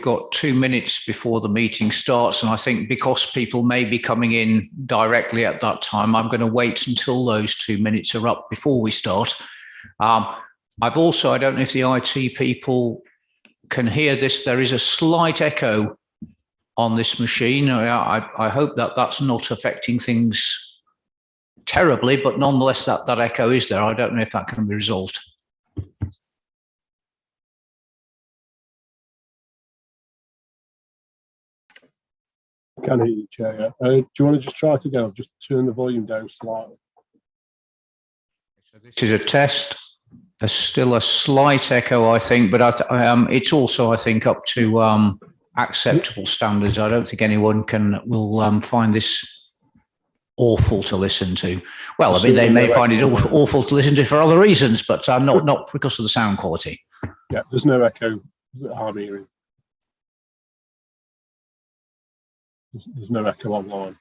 got 2 minutes before the meeting starts, and I think because people may be coming in directly at that time, I'm going to wait until those 2 minutes are up before we start. I've also, I don't know if the IT people can hear this, there is a slight echo on this machine. I hope that that's not affecting things terribly, but nonetheless that echo is there. I don't know if that can be resolved. I can hear you, Chair. Do you want to just try it again? I'll just turn the volume down slightly. So this is a test. There's still a slight echo, I think, but it's also, I think, up to acceptable standards. I don't think anyone will find this awful to listen to. Well, I mean, they may find it awful to listen to for other reasons, but not because of the sound quality. Yeah, there's no echo that I'm hearing. There's no echo online.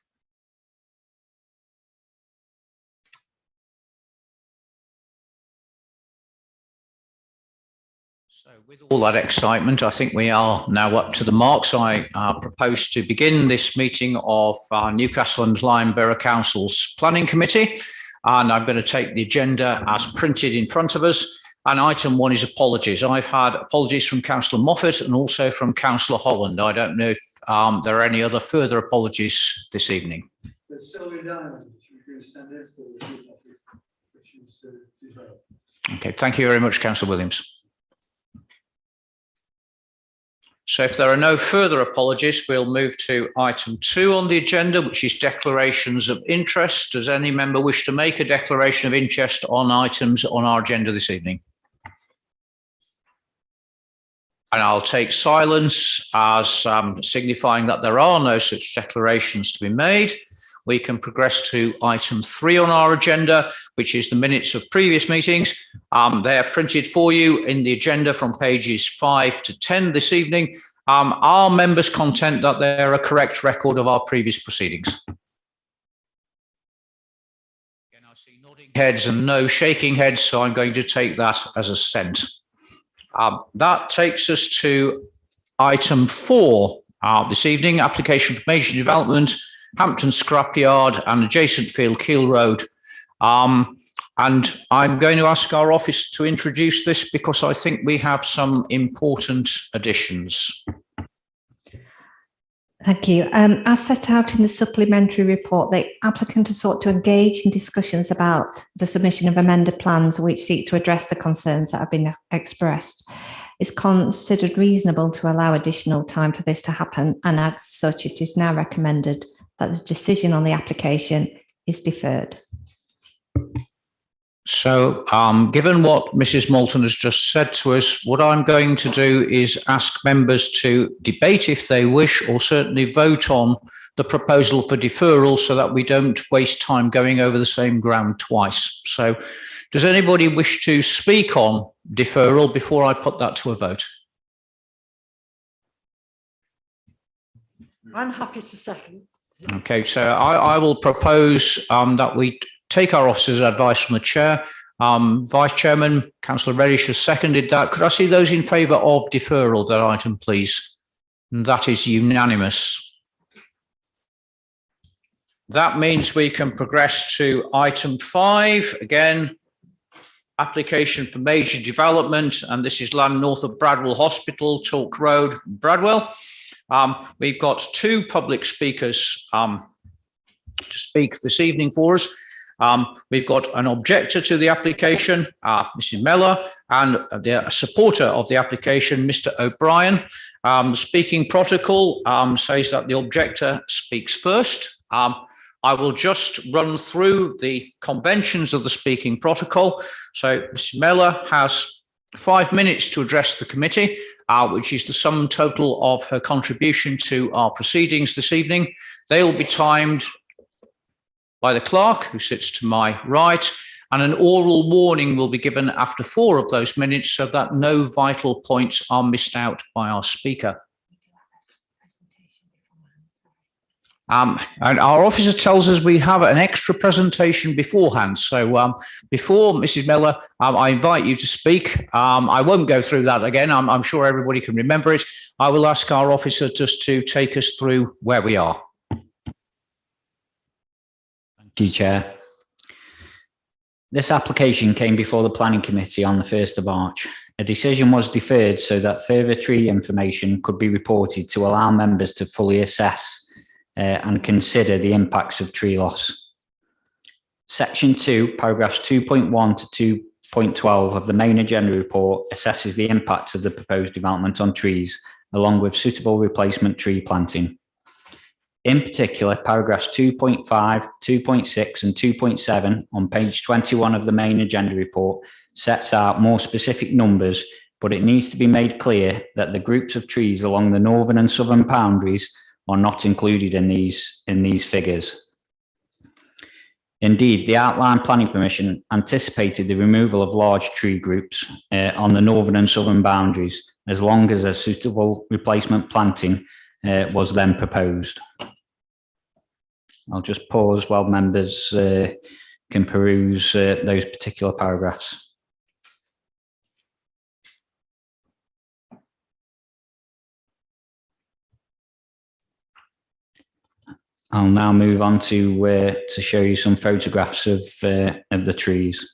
So with all that excitement, I think we are now up to the mark. So I propose to begin this meeting of Newcastle-under-Lyme Borough Council's Planning Committee. And I'm going to take the agenda as printed in front of us. And item 1 is apologies. I've had apologies from Councillor Moffat and also from Councillor Holland. I don't know if there are any other further apologies this evening. Okay, thank you very much, Councillor Williams. So if there are no further apologies, we'll move to item 2 on the agenda, which is declarations of interest. Does any member wish to make a declaration of interest on items on our agenda this evening? And I'll take silence as signifying that there are no such declarations to be made. We can progress to item 3 on our agenda, which is the minutes of previous meetings. They are printed for you in the agenda from pages 5 to 10 this evening. Are members content that they're a correct record of our previous proceedings? Again, I see nodding heads and no shaking heads, so I'm going to take that as assent. That takes us to item 4 this evening, application for major development, Hampton Scrapyard and adjacent Field Keel Road. And I'm going to ask our office to introduce this because I think we have some important additions. Thank you. As set out in the supplementary report, the applicant has sought to engage in discussions about the submission of amended plans which seek to address the concerns that have been expressed. It's considered reasonable to allow additional time for this to happen, and as such, it is now recommended that the decision on the application is deferred. So given what Mrs. Moulton has just said to us, what I'm going to do is ask members to debate if they wish, or certainly vote on the proposal for deferral so that we don't waste time going over the same ground twice. So does anybody wish to speak on deferral before I put that to a vote? I'm happy to second. Okay, so I will propose that we take our officer's advice from the chair. Vice Chairman, Councillor Reddish has seconded that. Could I see those in favour of deferral, that item, please? And that is unanimous. That means we can progress to item 5. Again, application for major development, and this is land north of Bradwell Hospital, Talk Road, Bradwell. We've got 2 public speakers to speak this evening for us. We've got an objector to the application, Mrs. Mellor, and the supporter of the application, Mr. O'Brien. The speaking protocol says that the objector speaks first. I will just run through the conventions of the speaking protocol. So Mrs. Mellor has 5 minutes to address the committee, which is the sum total of her contribution to our proceedings this evening. They will be timed by the clerk, who sits to my right, and an oral warning will be given after 4 of those minutes so that no vital points are missed out by our speaker. And our officer tells us we have an extra presentation beforehand. So before Mrs. Miller, I invite you to speak. I won't go through that again. I'm sure everybody can remember it. I will ask our officer just to take us through where we are. Thank you, Chair. This application came before the Planning Committee on the 1st of March. A decision was deferred so that further tree information could be reported to allow members to fully assess and consider the impacts of tree loss. Section 2, paragraphs 2.1 to 2.12 of the main agenda report assesses the impacts of the proposed development on trees, along with suitable replacement tree planting. In particular, paragraphs 2.5, 2.6 and 2.7 on page 21 of the main agenda report sets out more specific numbers, but it needs to be made clear that the groups of trees along the northern and southern boundaries are not included in these figures. Indeed, the outline planning permission anticipated the removal of large tree groups on the northern and southern boundaries, as long as a suitable replacement planting was then proposed. I'll just pause while members can peruse those particular paragraphs. I'll now move on to show you some photographs of the trees.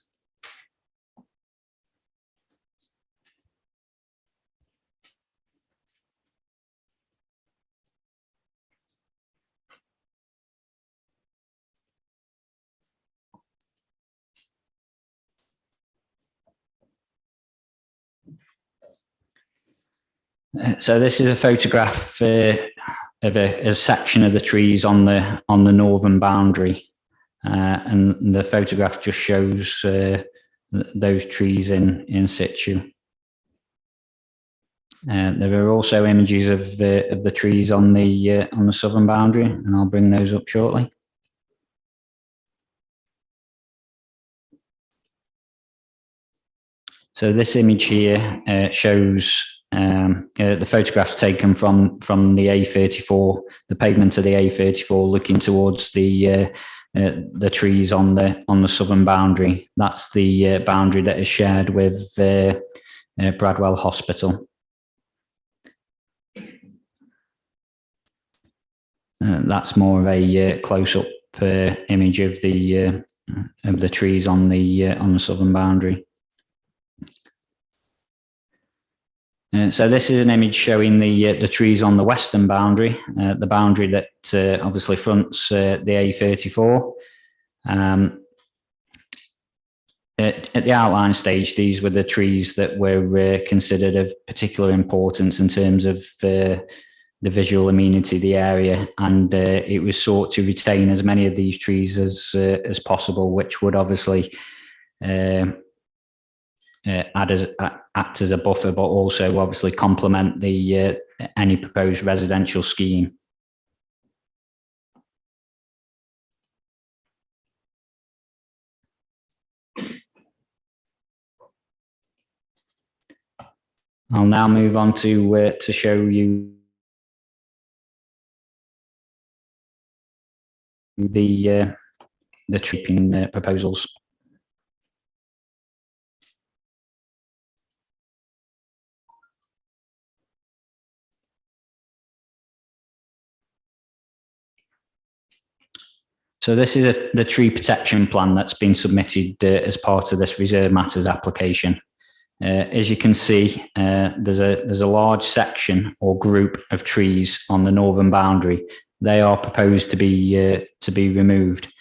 So this is a photograph of a section of the trees on the northern boundary, and the photograph just shows those trees in situ. There are also images of the trees on the southern boundary, and I'll bring those up shortly. So this image here shows the photographs taken from the A34, the pavement of the A34, looking towards the trees on the southern boundary. That's the boundary that is shared with Bradwell Hospital. That's more of a close-up image of the trees on the southern boundary. So this is an image showing the trees on the western boundary, the boundary that obviously fronts the A34. At the outline stage, these were the trees that were considered of particular importance in terms of the visual amenity of the area, and it was sought to retain as many of these trees as possible, which would obviously act as a buffer, but also obviously complement any proposed residential scheme. I'll now move on to show you the treatment proposals. So this is the tree protection plan that's been submitted as part of this Reserve Matters application. As you can see, there's a large section or group of trees on the northern boundary. They are proposed to be removed.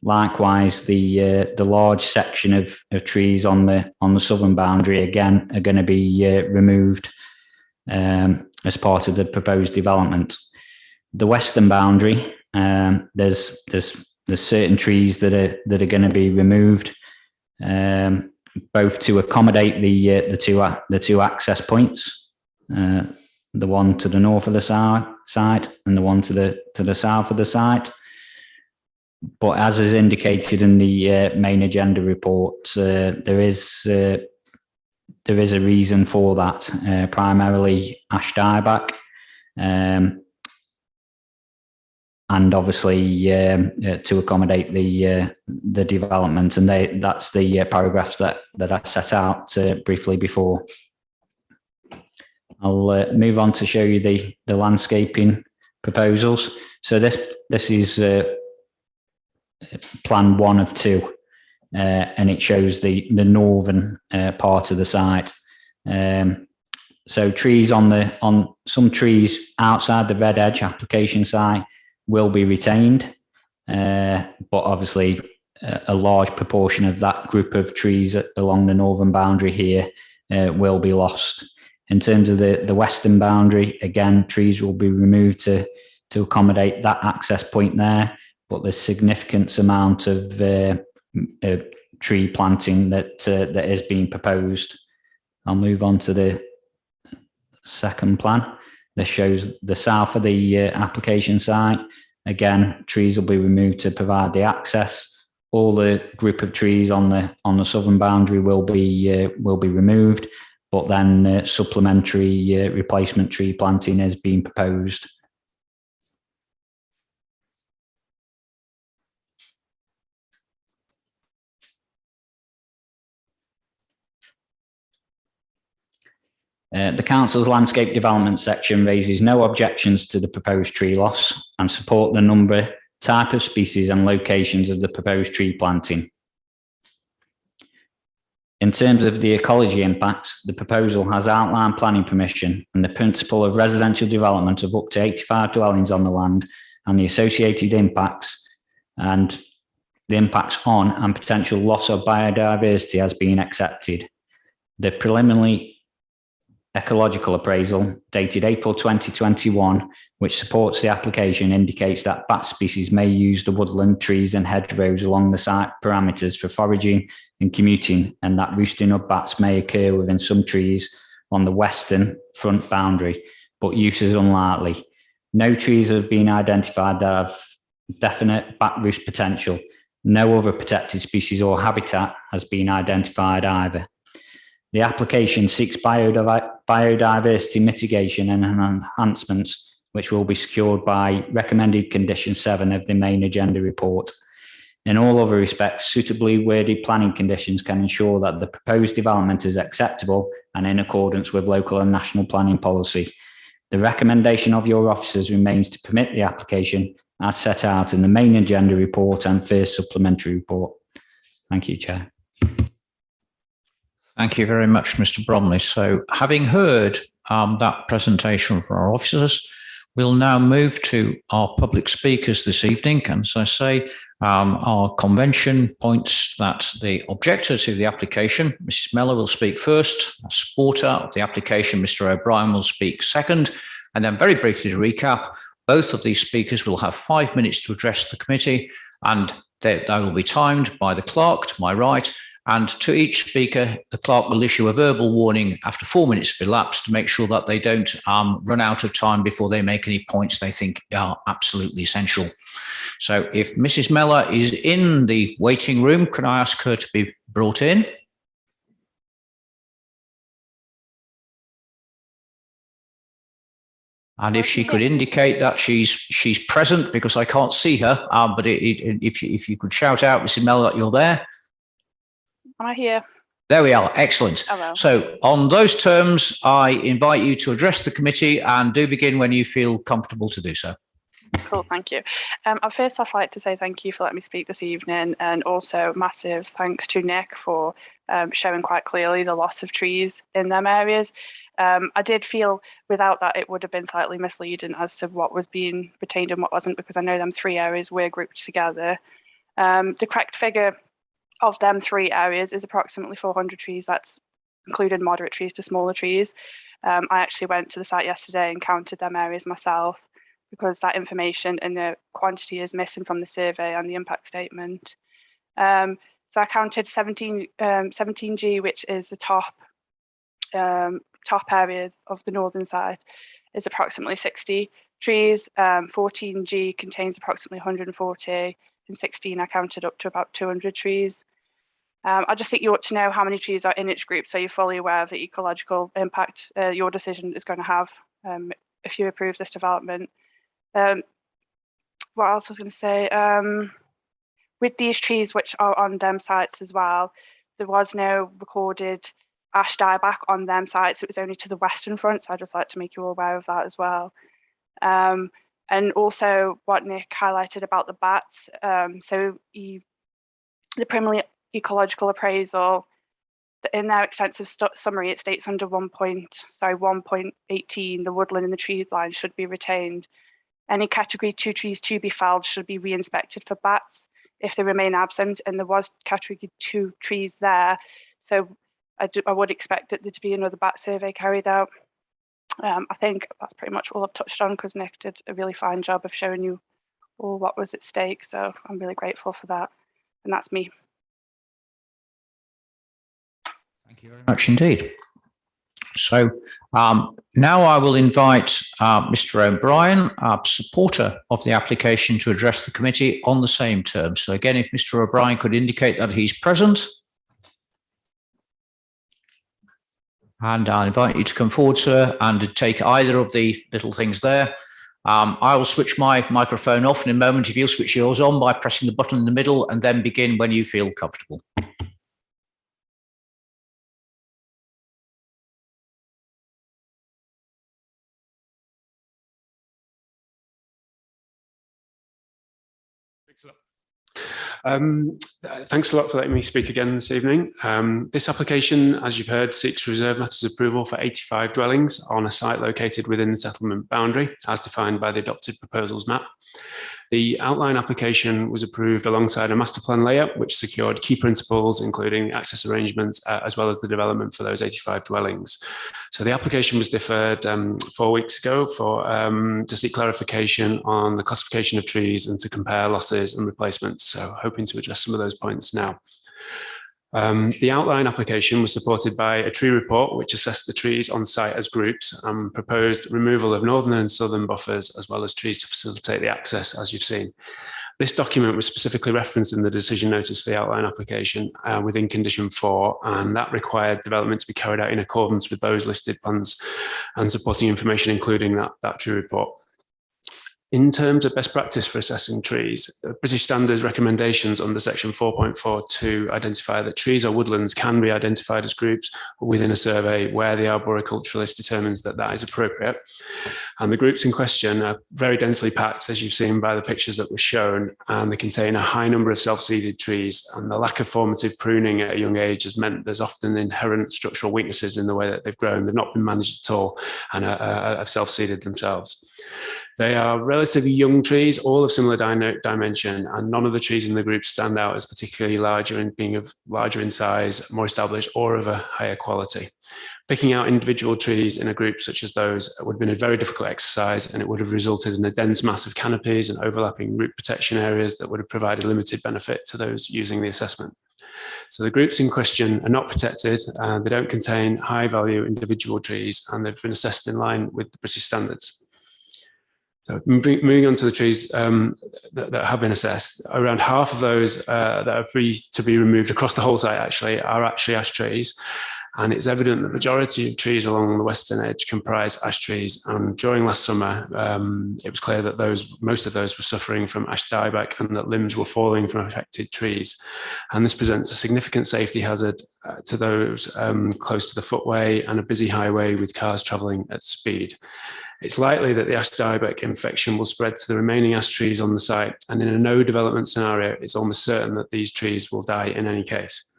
Likewise, the large section of trees on the southern boundary again are going to be removed as part of the proposed development. The western boundary, there's certain trees that are going to be removed, both to accommodate the two access points, the one to the north of the site and the one to the south of the site. But as is indicated in the main agenda report, there is a reason for that, primarily ash dieback. and obviously to accommodate the development. And that's the paragraphs that I set out briefly before. I'll move on to show you the landscaping proposals. So this is plan 1 of 2, and it shows the northern part of the site. So trees on some trees outside the red edge application site will be retained, but obviously a large proportion of that group of trees along the northern boundary here will be lost. In terms of the western boundary, again, trees will be removed to accommodate that access point there, but there's significant amount of tree planting that is being proposed. I'll move on to the second plan. This shows the south of the application site. Again, trees will be removed to provide the access. All the group of trees on the southern boundary will be removed, but then supplementary replacement tree planting is being proposed. The council's landscape development section raises no objections to the proposed tree loss and support the number, type of species and locations of the proposed tree planting. In terms of the ecology impacts, the proposal has outlined planning permission and the principle of residential development of up to 85 dwellings on the land and the associated impacts, and the impacts on and potential loss of biodiversity has been accepted. The preliminary ecological appraisal dated April 2021, which supports the application, indicates that bat species may use the woodland, trees and hedgerows along the site parameters for foraging and commuting, and that roosting of bats may occur within some trees on the western front boundary, but use is unlikely. No trees have been identified that have definite bat roost potential. No other protected species or habitat has been identified either. The application seeks biodiversity mitigation and enhancements, which will be secured by recommended condition 7 of the main agenda report. In all other respects, suitably worded planning conditions can ensure that the proposed development is acceptable and in accordance with local and national planning policy. The recommendation of your officers remains to permit the application as set out in the main agenda report and first supplementary report. Thank you, Chair. Thank you very much, Mr. Bromley. So having heard that presentation from our officers, we'll now move to our public speakers this evening. And as I say, our convention points that the objector to the application, Mrs. Mellor, will speak first. A supporter of the application, Mr. O'Brien, will speak second. And then very briefly to recap, both of these speakers will have 5 minutes to address the committee, and they will be timed by the clerk to my right. And to each speaker, the clerk will issue a verbal warning after 4 minutes have elapsed to make sure that they don't run out of time before they make any points they think are absolutely essential. So if Mrs. Mellor is in the waiting room, can I ask her to be brought in? And if she could indicate that she's present, because I can't see her, but if you could shout out, Mrs. Mellor, that you're there. Am I here? There we are. Excellent. Hello. So on those terms, I invite you to address the committee, and do begin when you feel comfortable to do so. Cool, thank you. First, I'd like to say thank you for letting me speak this evening, and also massive thanks to Nick for showing quite clearly the loss of trees in them areas. I did feel without that it would have been slightly misleading as to what was being retained and what wasn't, because I know them 3 areas were grouped together. The correct figure of them 3 areas is approximately 400 trees. That's including moderate trees to smaller trees. I actually went to the site yesterday and counted them areas myself, because that information and the quantity is missing from the survey and the impact statement. So I counted 17G, which is the top area of the northern side, is approximately 60 trees. 14G contains approximately 140, and 16 I counted up to about 200 trees. I just think you ought to know how many trees are in each group, so you're fully aware of the ecological impact your decision is going to have if you approve this development. what else was going to say? With these trees which are on them sites as well, there was no recorded ash dieback on them sites. It was only to the western front, so I'd just like to make you all aware of that as well. And also what Nick highlighted about the bats. So the preliminary ecological appraisal, in their extensive summary, it states under 1.18, the woodland and the trees line should be retained. Any category 2 trees to be felled should be re-inspected for bats if they remain absent, and there was category 2 trees there. So I would expect that there to be another bat survey carried out. I think that's pretty much all I've touched on, because Nick did a really fine job of showing you all what was at stake. So I'm really grateful for that. And that's me. Thank you very much indeed. So now I will invite Mr. O'Brien, supporter of the application, to address the committee on the same terms. So again, if Mr. O'Brien could indicate that he's present. And I'll invite you to come forward, sir, and take either of the little things there. I will switch my microphone off in a moment if you'll switch yours on by pressing the button in the middle, and then begin when you feel comfortable. Thanks a lot for letting me speak again this evening. This application, as you've heard, seeks reserve matters approval for 85 dwellings on a site located within the settlement boundary, as defined by the adopted proposals map. The outline application was approved alongside a master plan layout, which secured key principles, including access arrangements, as well as the development for those 85 dwellings. So the application was deferred 4 weeks ago to seek clarification on the classification of trees and to compare losses and replacements. So hoping to address some of those points now. The outline application was supported by a tree report, which assessed the trees on site as groups and proposed removal of northern and southern buffers, as well as trees to facilitate the access, as you've seen. This document was specifically referenced in the decision notice for the outline application within condition 4, and that required development to be carried out in accordance with those listed plans and supporting information, including that tree report. In terms of best practice for assessing trees, the British Standards recommendations under section 4.42 identify that trees or woodlands can be identified as groups within a survey where the arboriculturalist determines that that is appropriate. And the groups in question are very densely packed, as you've seen by the pictures that were shown, and they contain a high number of self-seeded trees, and the lack of formative pruning at a young age has meant there's often inherent structural weaknesses in the way that they've grown. They've not been managed at all and have self-seeded themselves. They are relatively young trees, all of similar dimension, and none of the trees in the group stand out as particularly larger in being of larger in size, more established, or of a higher quality. Picking out individual trees in a group such as those would have been a very difficult exercise, and it would have resulted in a dense mass of canopies and overlapping root protection areas that would have provided limited benefit to those using the assessment. So the groups in question are not protected, they don't contain high value individual trees, and they've been assessed in line with the British standards. So moving on to the trees that have been assessed, around half of those that are free to be removed across the whole site are actually ash trees. And it's evident that the majority of trees along the western edge comprise ash trees. And during last summer, it was clear that most of those were suffering from ash dieback and that limbs were falling from affected trees. And this presents a significant safety hazard to those close to the footway and a busy highway with cars travelling at speed. It's likely that the ash dieback infection will spread to the remaining ash trees on the site, and in a no development scenario, it's almost certain that these trees will die in any case.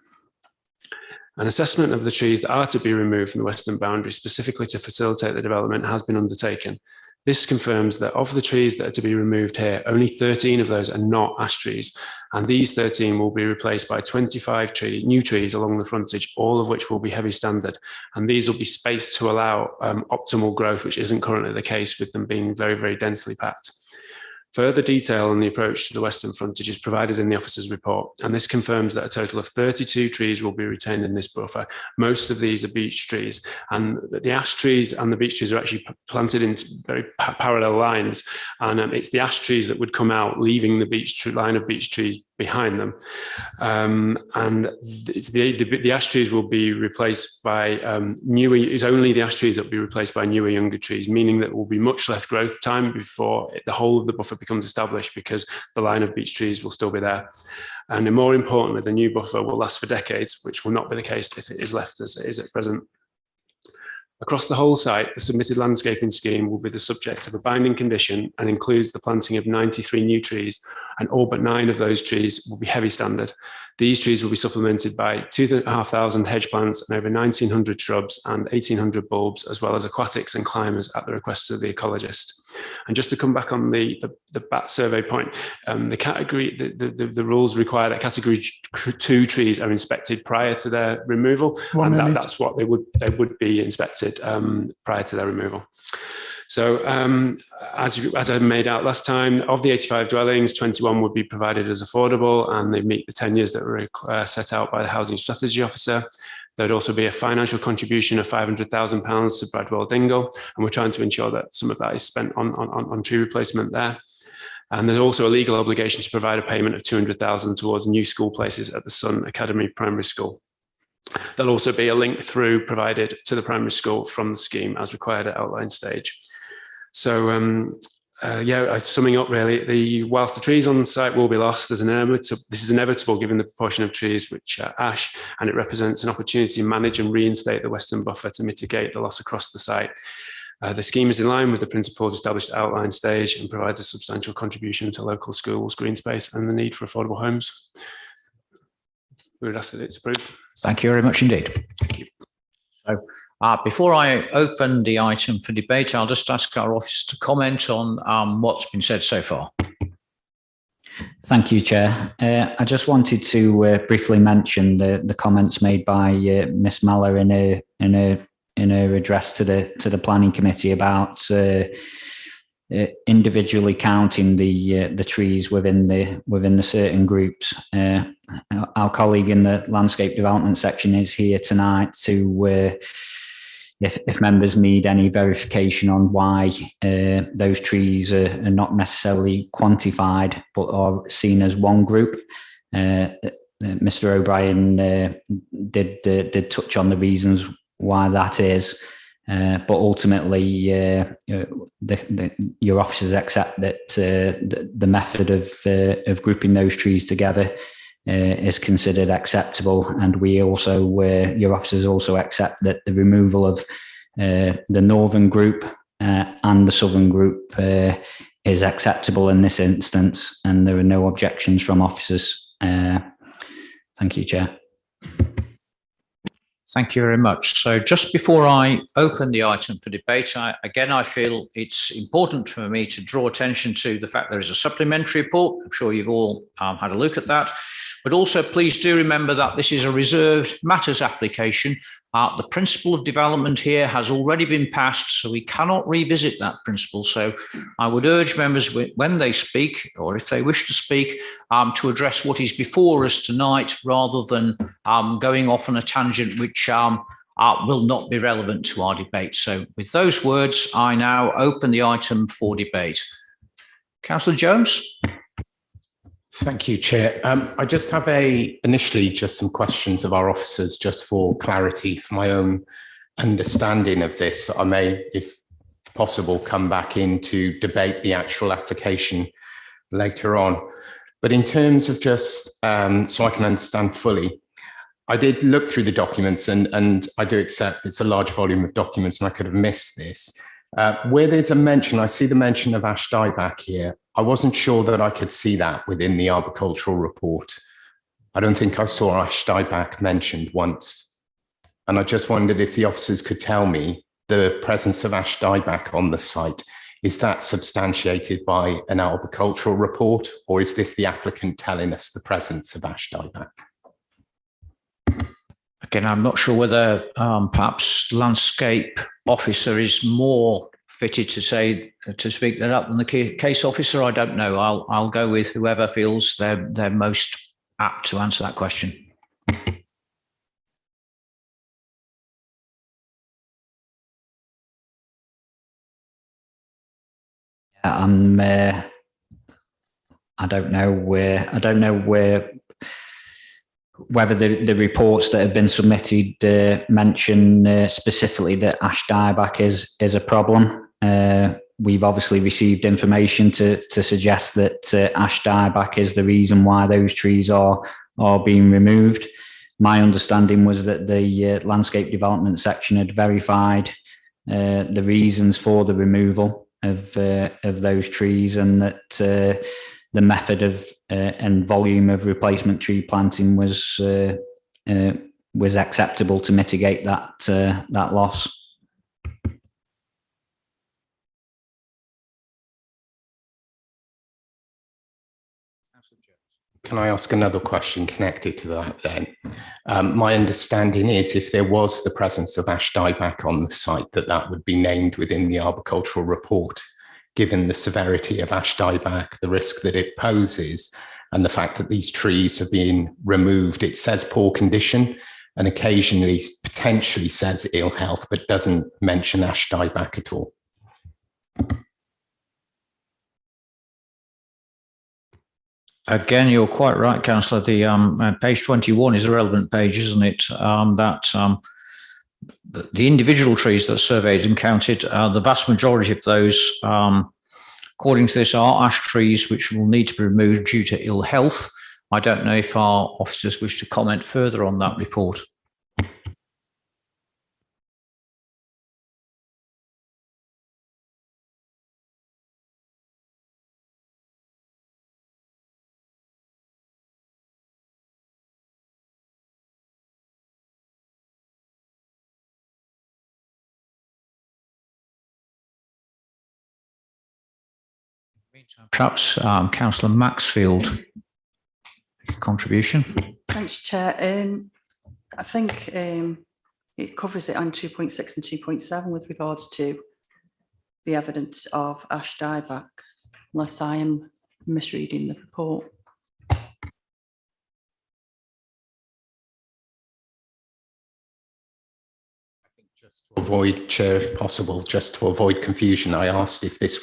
An assessment of the trees that are to be removed from the western boundary specifically to facilitate the development has been undertaken. This confirms that of the trees that are to be removed here, only 13 of those are not ash trees, and these 13 will be replaced by 25 new trees along the frontage, all of which will be heavy standard, and these will be spaced to allow optimal growth, which isn't currently the case with them being very, very densely packed. Further detail on the approach to the western frontage is provided in the officer's report, and this confirms that a total of 32 trees will be retained in this buffer. Most of these are beech trees, and the ash trees and the beech trees are actually planted in very parallel lines, and it's the ash trees that would come out, leaving the line of beech trees behind them. And the ash trees will be replaced by newer, it's only the ash trees that will be replaced by newer, younger trees, meaning that there will be much less growth time before the whole of the buffer becomes established, because the line of beech trees will still be there. And more importantly, the new buffer will last for decades, which will not be the case if it is left as it is at present. Across the whole site, the submitted landscaping scheme will be the subject of a binding condition and includes the planting of 93 new trees, and all but 9 of those trees will be heavy standard. These trees will be supplemented by 2,500 hedge plants and over 1,900 shrubs and 1,800 bulbs, as well as aquatics and climbers at the request of the ecologist. And just to come back on the bat survey point, the rules require that category 2 trees are inspected prior to their removal, and that's what they would be inspected prior to their removal. So as I made out last time, of the 85 dwellings, 21 would be provided as affordable, and they meet the tenures that were set out by the Housing Strategy Officer. There'd also be a financial contribution of £500,000 to Bradwell Dingle, and we're trying to ensure that some of that is spent on tree replacement there. And there's also a legal obligation to provide a payment of £200,000 towards new school places at the Sun Academy Primary School. There'll also be a link through provided to the primary school from the scheme as required at outline stage. So summing up really, whilst the trees on the site will be lost, this is inevitable given the proportion of trees which are ash, and it represents an opportunity to manage and reinstate the western buffer to mitigate the loss across the site. The scheme is in line with the principles established at outline stage and provides a substantial contribution to local schools, green space, and the need for affordable homes. We would ask that it's approved. Thank you very much indeed. Thank you. So, before I open the item for debate, I'll just ask our officer to comment on what's been said so far. Thank you, Chair. I just wanted to briefly mention the comments made by Miss Maller in her address to the Planning Committee about individually counting the trees within the certain groups. Our colleague in the landscape development section is here tonight to if members need any verification on why those trees are not necessarily quantified but are seen as one group. Mr. O'Brien did touch on the reasons why that is. But ultimately, your officers accept that the method of grouping those trees together is considered acceptable, and we also, your officers also accept that the removal of the northern group and the southern group is acceptable in this instance, and there are no objections from officers. Thank you, Chair. Thank you very much. So just before I open the item for debate, I feel it's important for me to draw attention to the fact there is a supplementary report. I'm sure you've all had a look at that. But also, please do remember that this is a reserved matters application. The principle of development here has already been passed, so we cannot revisit that principle. So I would urge members when they speak, or if they wish to speak, to address what is before us tonight rather than going off on a tangent which will not be relevant to our debate. So with those words, I now open the item for debate. Councillor Jones. Thank you, Chair. I just have initially just some questions of our officers, just for clarity, for my own understanding of this. I may, if possible, come back in to debate the actual application later on. But in terms of just so I can understand fully, I did look through the documents and I do accept it's a large volume of documents and I could have missed this. Where there's a mention, I see the mention of ash dieback here. I wasn't sure that I could see that within the arboricultural report. I don't think I saw ash dieback mentioned once. And I just wondered if the officers could tell me the presence of ash dieback on the site. Is that substantiated by an arboricultural report, or is this the applicant telling us the presence of ash dieback? Again, I'm not sure whether perhaps landscape officer is more fitted to speak that up than the case officer. I don't know. I'll go with whoever feels they're most apt to answer that question. I'm I don't know whether the reports that have been submitted mention specifically that ash dieback is a problem. We've obviously received information to suggest that ash dieback is the reason why those trees are being removed. My understanding was that the landscape development section had verified the reasons for the removal of those trees, and that the method of and volume of replacement tree planting was acceptable to mitigate that loss. Can I ask another question connected to that then? My understanding is if there was the presence of ash dieback on the site, that would be named within the arboricultural report, given the severity of ash dieback, the risk that it poses, and the fact that these trees are being removed. It says poor condition and occasionally potentially says ill health, but doesn't mention ash dieback at all. Again, you're quite right, Councillor. The page 21 is a relevant page, isn't it? The individual trees that surveyed and counted, the vast majority of those, according to this, are ash trees which will need to be removed due to ill health. I don't know if our officers wish to comment further on that report. Perhaps Councillor Maxfield, contribution. Thanks, Chair. I think it covers it on 2.6 and 2.7 with regards to the evidence of ash dieback, unless I am misreading the report. Just to avoid, Chair, if possible, just to avoid confusion, I asked if these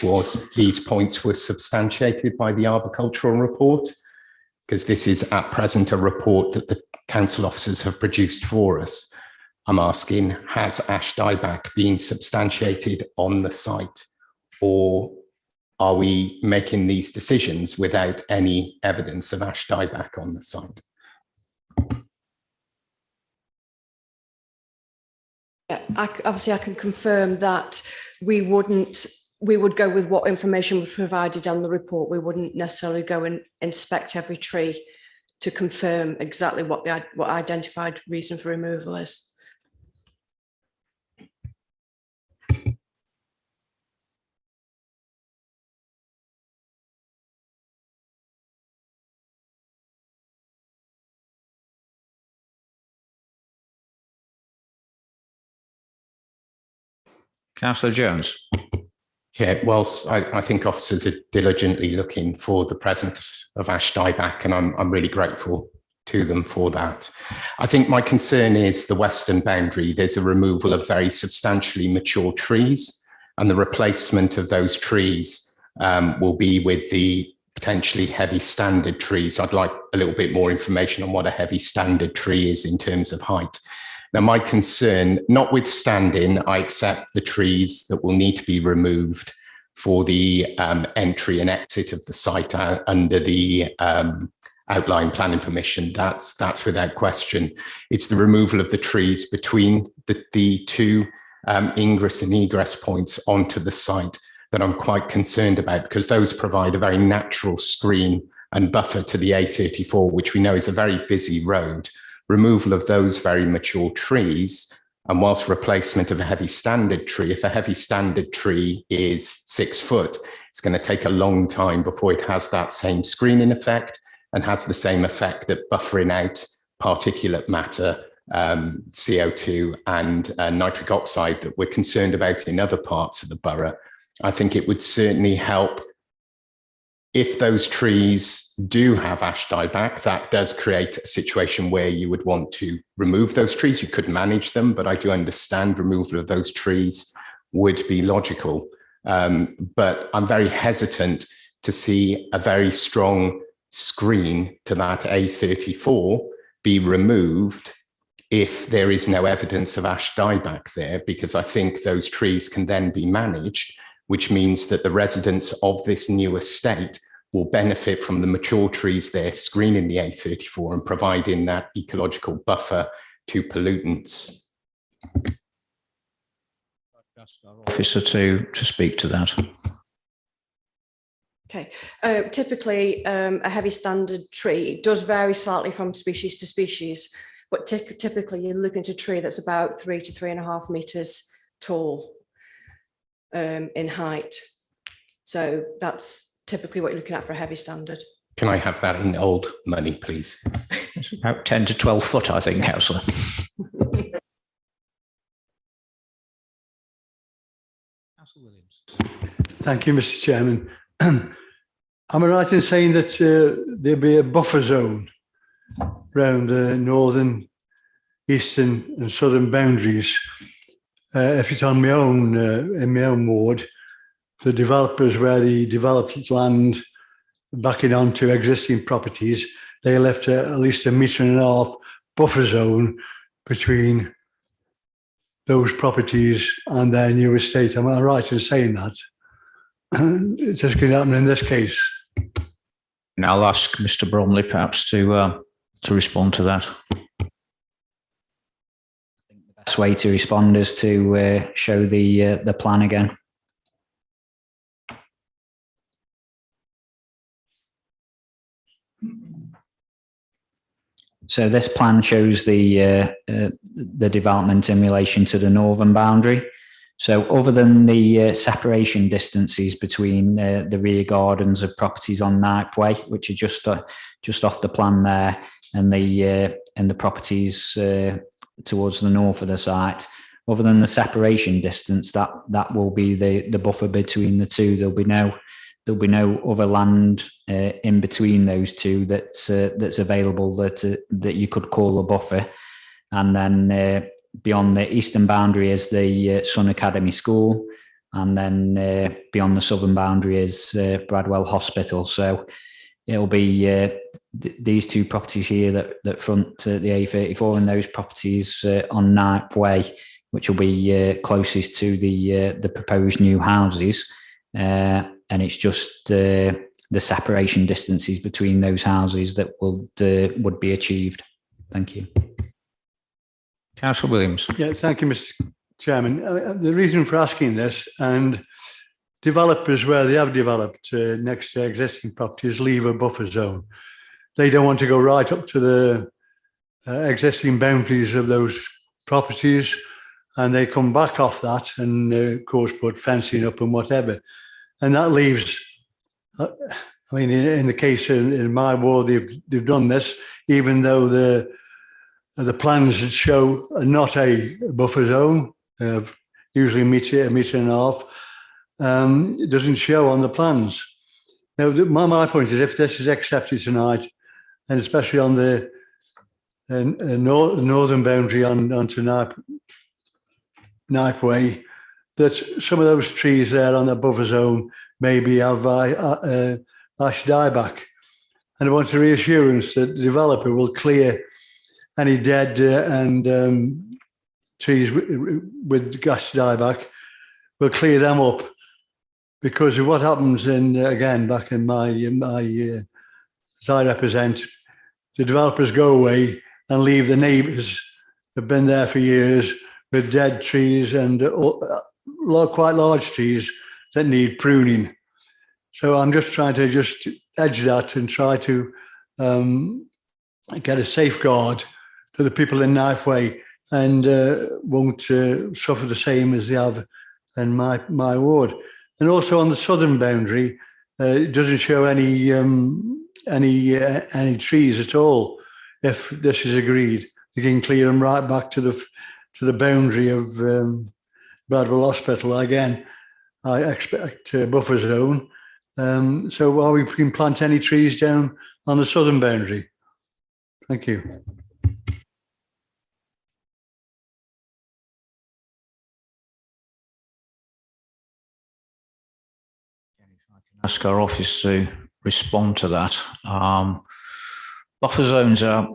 points were substantiated by the arboricultural report, because this is at present a report that the council officers have produced for us. I'm asking, has ash dieback been substantiated on the site, or are we making these decisions without any evidence of ash dieback on the site? Obviously, I can confirm that we would go with what information was provided on the report. We wouldn't necessarily go and inspect every tree to confirm exactly what identified reason for removal is. Councillor Jones. Yeah, whilst I think officers are diligently looking for the presence of ash dieback, and I'm really grateful to them for that. I think my concern is the western boundary. There's a removal of very substantially mature trees, and the replacement of those trees will be with the potentially heavy standard trees. I'd like a little bit more information on what a heavy standard tree is in terms of height. Now, my concern, notwithstanding, I accept the trees that will need to be removed for the entry and exit of the site under the outline planning permission. That's without question. It's the removal of the trees between the two ingress and egress points onto the site that I'm quite concerned about, because those provide a very natural screen and buffer to the A34, which we know is a very busy road. Removal of those very mature trees, and whilst replacement of a heavy standard tree, if a heavy standard tree is 6 foot, it's going to take a long time before it has that same screening effect and has the same effect at buffering out particulate matter, CO2 and nitric oxide that we're concerned about in other parts of the borough. I think it would certainly help if those trees do have ash dieback. That does create a situation where you would want to remove those trees. You could manage them, but I do understand removal of those trees would be logical. But I'm very hesitant to see a very strong screen to that A34 be removed if there is no evidence of ash dieback there, because I think those trees can then be managed, which means that the residents of this new estate will benefit from the mature trees there screening the A34 and providing that ecological buffer to pollutants. Officer to speak to that. Okay, typically a heavy standard tree, it does vary slightly from species to species, but typically you're looking at a tree that's about 3 to 3.5 meters tall in height. So that's typically what you're looking at for a heavy standard. Can I have that in old money, please? It's about 10 to 12 foot, I think, Councillor. Councillor Williams. Thank you, Mr. Chairman. Am I right in saying that there'll be a buffer zone around the northern, eastern and southern boundaries? If it's on my own, in my own ward, the developers where they developed land backing onto existing properties, they left at least 1.5 meter buffer zone between those properties and their new estate. Am I right in saying that? It's just going to happen in this case. And I'll ask Mr. Bromley perhaps to respond to that. I think the best way to respond is to show the plan again. So this plan shows the development in relation to the northern boundary. So other than the separation distances between the rear gardens of properties on Knipe Way, which are just off the plan there, and the properties towards the north of the site, other than the separation distance, that will be the buffer between the two. There'll be no other land in between those two that's available that you could call a buffer. And then beyond the eastern boundary is the Sun Academy School, and then beyond the southern boundary is Bradwell Hospital. So it'll be these two properties here that front the A34, and those properties on Knipe Way, which will be closest to the proposed new houses. And it's just the separation distances between those houses that would be achieved. Thank you. Councillor Williams. Yeah, thank you, Mr. Chairman. The reason for asking this, and developers where they have developed next to existing properties leave a buffer zone. They don't want to go right up to the existing boundaries of those properties, and they come back off that and, of course, put fencing up and whatever. And that leaves, I mean, in the case in my ward, they've done this, even though the plans that show not a buffer zone, usually 1.5 meters. It doesn't show on the plans. Now, my point is, if this is accepted tonight, and especially on the northern boundary onto Knipe Way, that some of those trees there on the buffer zone maybe have ash dieback. And I want a reassurance that the developer will clear any dead trees with ash dieback, will clear them up. Because of what happens again, back in my as I represent, the developers go away and leave the neighbours who've been there for years with dead trees and quite large trees that need pruning. So I'm just trying to just edge that and try to get a safeguard to the people in Knipe Way and won't suffer the same as they have in my ward. And also on the southern boundary, it doesn't show any trees at all. If this is agreed, they can clear them right back to the boundary of Bradwell Hospital. Again, I expect a buffer zone. So are we can plant any trees down on the southern boundary? Thank you. Ask our office to respond to that. Buffer zones are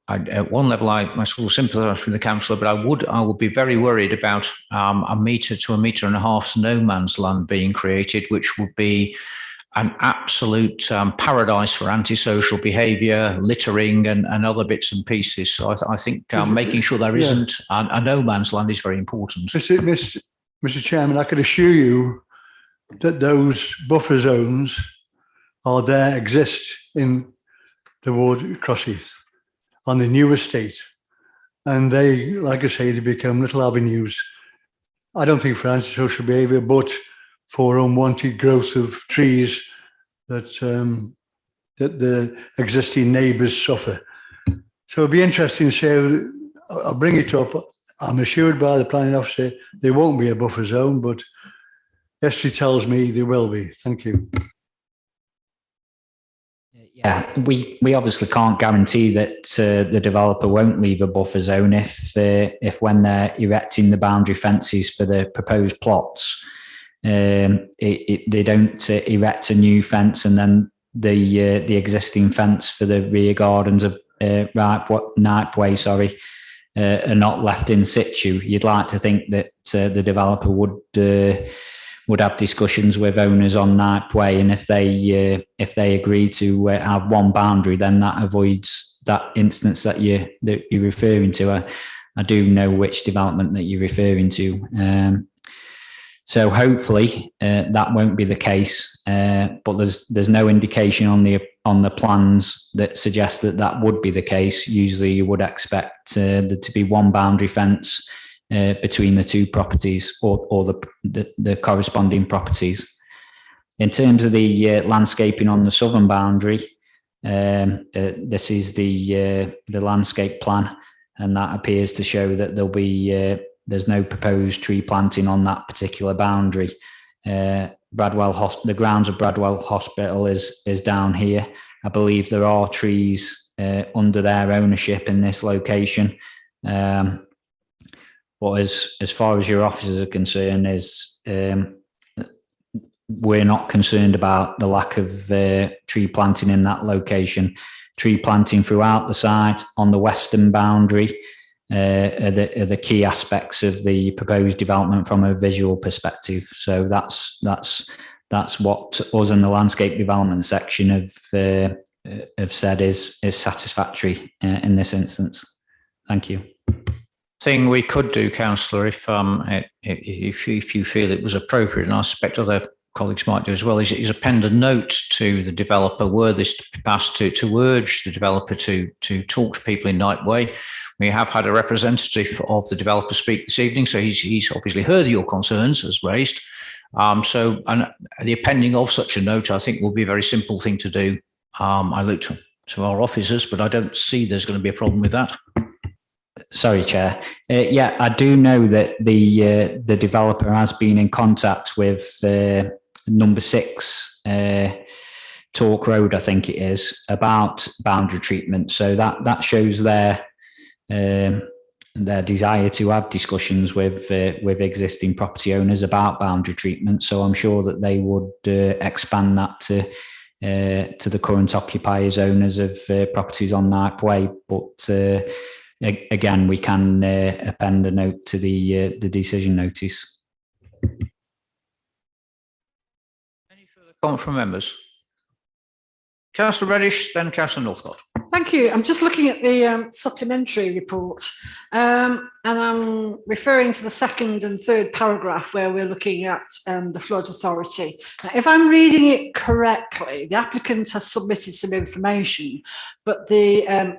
at one level, I sort of sympathise with the councillor, but I would be very worried about a metre to a metre and a half no man's land being created, which would be an absolute paradise for antisocial behaviour, littering, and other bits and pieces. So I think making sure there isn't a no man's land is very important. Mr. Chairman, I could assure you that those buffer zones exist in the ward Crossheath on the new estate, and they, like I say, they become little avenues. I don't think for antisocial behaviour, but for unwanted growth of trees that that the existing neighbours suffer. So it'd be interesting to say. I'll bring it up. I'm assured by the planning officer there won't be a buffer zone, but history tells me there will be. Thank you. Yeah, we obviously can't guarantee that the developer won't leave a buffer zone if when they're erecting the boundary fences for the proposed plots, they don't erect a new fence and then the existing fence for the rear gardens of Knipe Way, are not left in situ. You'd like to think that the developer would have discussions with owners on Knipe Way, and if they agree to have one boundary, then that avoids that instance that you're referring to. I do know which development that you're referring to. So hopefully that won't be the case, but there's no indication on the plans that suggest that would be the case. Usually you would expect there to be one boundary fence between the two properties or the corresponding properties. In terms of the landscaping on the southern boundary, this is the landscape plan, and that appears to show that there's no proposed tree planting on that particular boundary. The grounds of Bradwell Hospital is down here. I believe there are trees under their ownership in this location. But as far as your officers are concerned, we're not concerned about the lack of tree planting in that location. Tree planting throughout the site on the western boundary are the key aspects of the proposed development from a visual perspective. So that's what us in the landscape development section have said is satisfactory in this instance. Thank you. Thing we could do, councillor, if you feel it was appropriate, and I suspect other colleagues might do as well, is append a note to the developer were this to be passed to urge the developer to talk to people in Knipe Way. We have had a representative of the developer speak this evening, so he's obviously heard your concerns as raised. So the appending of such a note, I think, will be a very simple thing to do. I looked to our officers, but I don't see there's going to be a problem with that. Sorry, Chair. Yeah, I do know that the developer has been in contact with number 6 Talk Road, I think it is, about boundary treatment. So that shows their desire to have discussions with existing property owners about boundary treatment. So I'm sure that they would expand that to the current occupiers, owners of properties on Knipe Way. But again, we can append a note to the decision notice. Any further comment from members? Councillor Reddish, then Councillor Northcott. Thank you. I'm just looking at the supplementary report, and I'm referring to the second and third paragraph where we're looking at the flood authority. Now, if I'm reading it correctly, the applicant has submitted some information, but the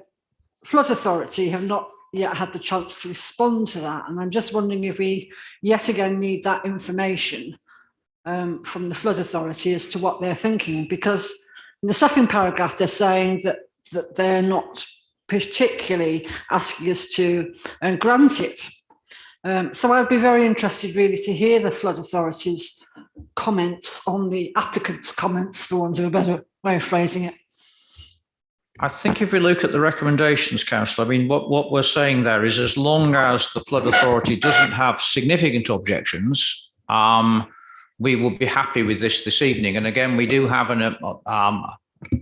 flood authority have not yet had the chance to respond to that. And I'm just wondering if we yet again need that information from the flood authority as to what they're thinking, because in the second paragraph, they're saying that they're not particularly asking us to grant it. So I'd be very interested really to hear the flood authority's comments on the applicant's comments, for want of a better way of phrasing it. I think if we look at the recommendations, Councillor, I mean, what we're saying there is as long as the flood authority doesn't have significant objections, we would be happy with this evening. And again, we do have an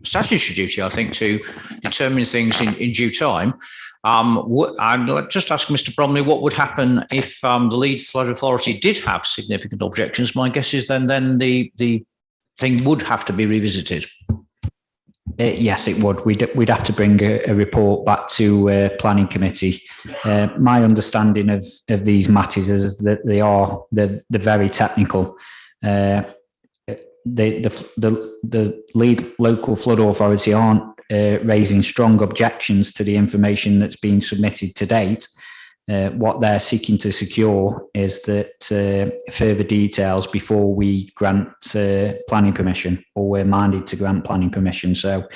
statutory duty, I think, to determine things in due time. I'd just ask Mr. Bromley what would happen if the lead flood authority did have significant objections. My guess is then the thing would have to be revisited. Yes, it would. We'd have to bring a report back to planning committee. My understanding of these matters is that they're very technical. The lead local flood authority aren't raising strong objections to the information that's been submitted to date. What they're seeking to secure is that further details before we grant planning permission, or we're minded to grant planning permission. So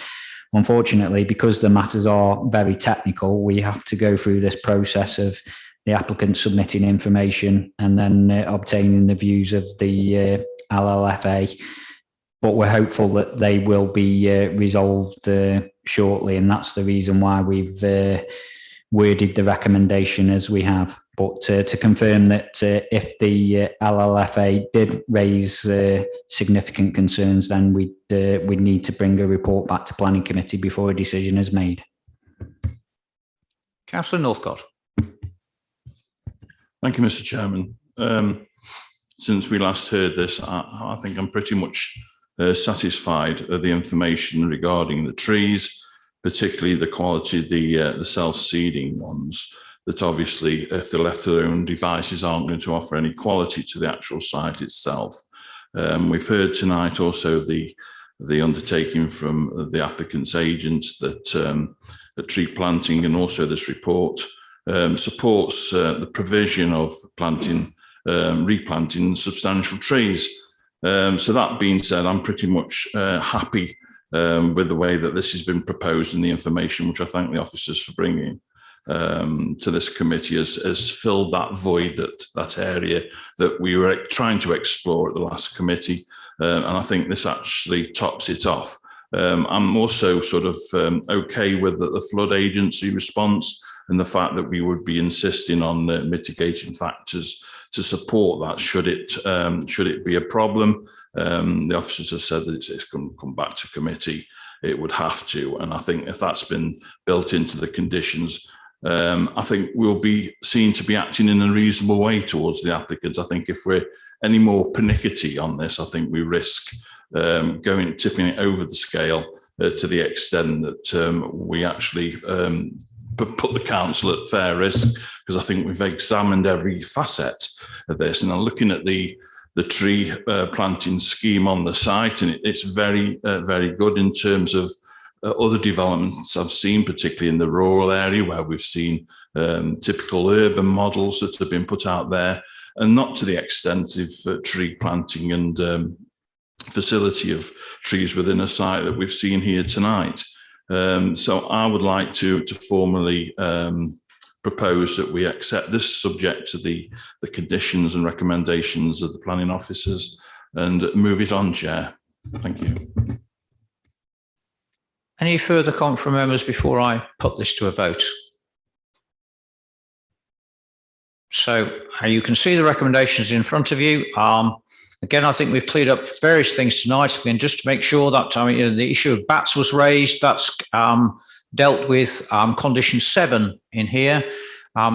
unfortunately, because the matters are very technical, we have to go through this process of the applicant submitting information and then obtaining the views of the LLFA. But we're hopeful that they will be resolved shortly, and that's the reason why we've worded the recommendation as we have. But to confirm that if the LLFA did raise significant concerns, then we'd need to bring a report back to planning committee before a decision is made. Councillor Northcott. Thank you, Mr. Chairman. Since we last heard this, I think I'm pretty much satisfied of the information regarding the trees, particularly the quality of the self-seeding ones, that obviously if they're left to their own devices aren't going to offer any quality to the actual site itself. We've heard tonight also the undertaking from the applicant's agents that the tree planting and also this report supports the provision of replanting substantial trees. So that being said, I'm pretty much happy with the way that this has been proposed, and the information, which I thank the officers for bringing to this committee, has filled that void, that area that we were trying to explore at the last committee. And I think this actually tops it off. I'm also sort of okay with the flood agency response and the fact that we would be insisting on the mitigating factors to support that should it be a problem. The officers have said that it's going to come back to committee. It would have to, and I think if that's been built into the conditions, I think we'll be seen to be acting in a reasonable way towards the applicants. I think if we're any more pernickety on this, I think we risk tipping it over the scale to the extent that we actually put the council at fair risk, because I think we've examined every facet of this. And I'm looking at the tree planting scheme on the site, and it's very, very good in terms of other developments I've seen, particularly in the rural area where we've seen typical urban models that have been put out there, and not to the extent of tree planting and facility of trees within a site that we've seen here tonight. So I would like to formally propose that we accept this subject to the conditions and recommendations of the planning officers and move it on, Chair. Thank you. Any further comment from members before I put this to a vote? So you can see the recommendations in front of you. Again, I think we've cleared up various things tonight. Again, just to make sure that the issue of bats was raised. That's dealt with. Condition 7 in here.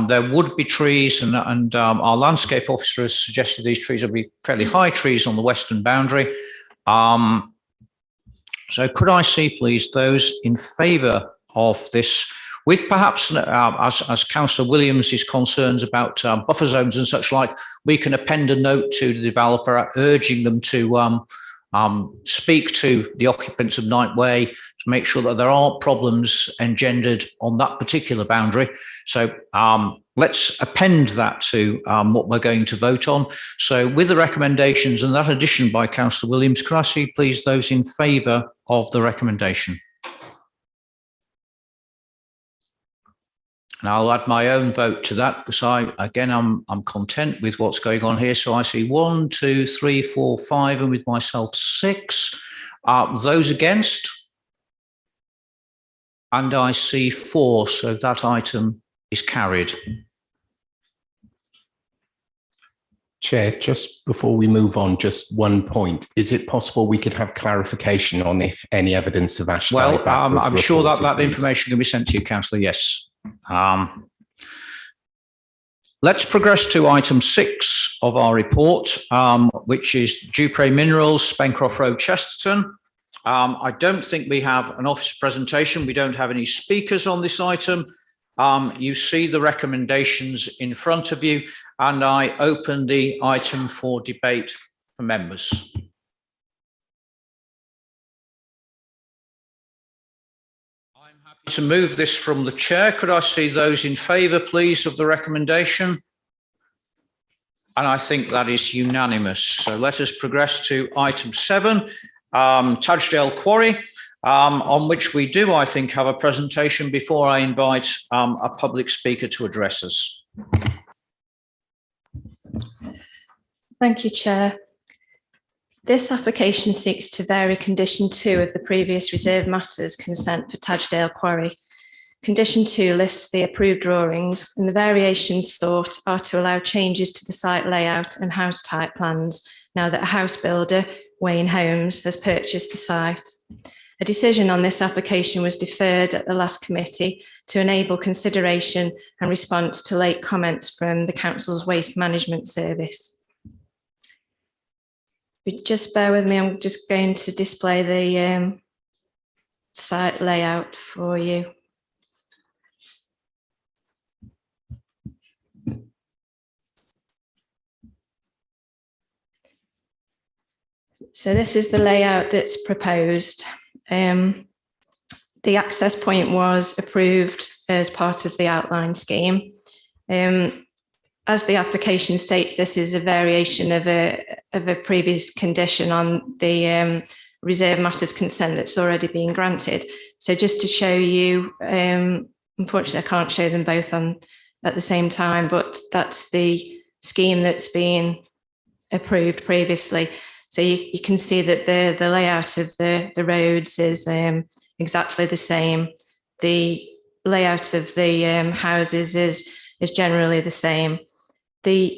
There would be trees, and our landscape officer has suggested these trees will be fairly high trees on the western boundary. So could I see, please, those in favour of this, with perhaps, as Councillor Williams' concerns about buffer zones and such like, we can append a note to the developer urging them to speak to the occupants of Night Way to make sure that there aren't problems engendered on that particular boundary. So let's append that to what we're going to vote on. So with the recommendations and that addition by Councillor Williams, could I see, please, those in favour of the recommendation? And I'll add my own vote to that, because I'm content with what's going on here. So I see 1, 2, 3, 4, 5, and with myself 6. Those against? And I see 4. So that item is carried. Chair, just before we move on, just one point. Is it possible we could have clarification on if any evidence of ash dieback was I'm sure that reported, please? information can be sent to you, Councillor, yes. Let's progress to item 6 of our report, which is Dupre Minerals, Spencroft Road, Chesterton. I don't think we have an office presentation. We don't have any speakers on this item. You see the recommendations in front of you, and I open the item for debate for members. I'm happy to move this from the chair. Could I see those in favour, please, of the recommendation? And I think that is unanimous. So let us progress to item 7, Tajdale Quarry, on which we do, I think, have a presentation before I invite a public speaker to address us. Thank you, Chair. This application seeks to vary Condition 2 of the previous reserved matters consent for Tajdale Quarry. Condition 2 lists the approved drawings, and the variations sought are to allow changes to the site layout and house type plans now that a house builder, Wayne Homes, has purchased the site. A decision on this application was deferred at the last committee to enable consideration and response to late comments from the Council's Waste Management Service. Just bear with me, I'm just going to display the site layout for you. So this is the layout that's proposed. The access point was approved as part of the outline scheme. As the application states, this is a variation of a previous condition on the reserve matters consent that's already been granted. So just to show you, unfortunately, I can't show them both on at the same time, but that's the scheme that's been approved previously. So you can see that the layout of the roads is exactly the same. The layout of the houses is generally the same. There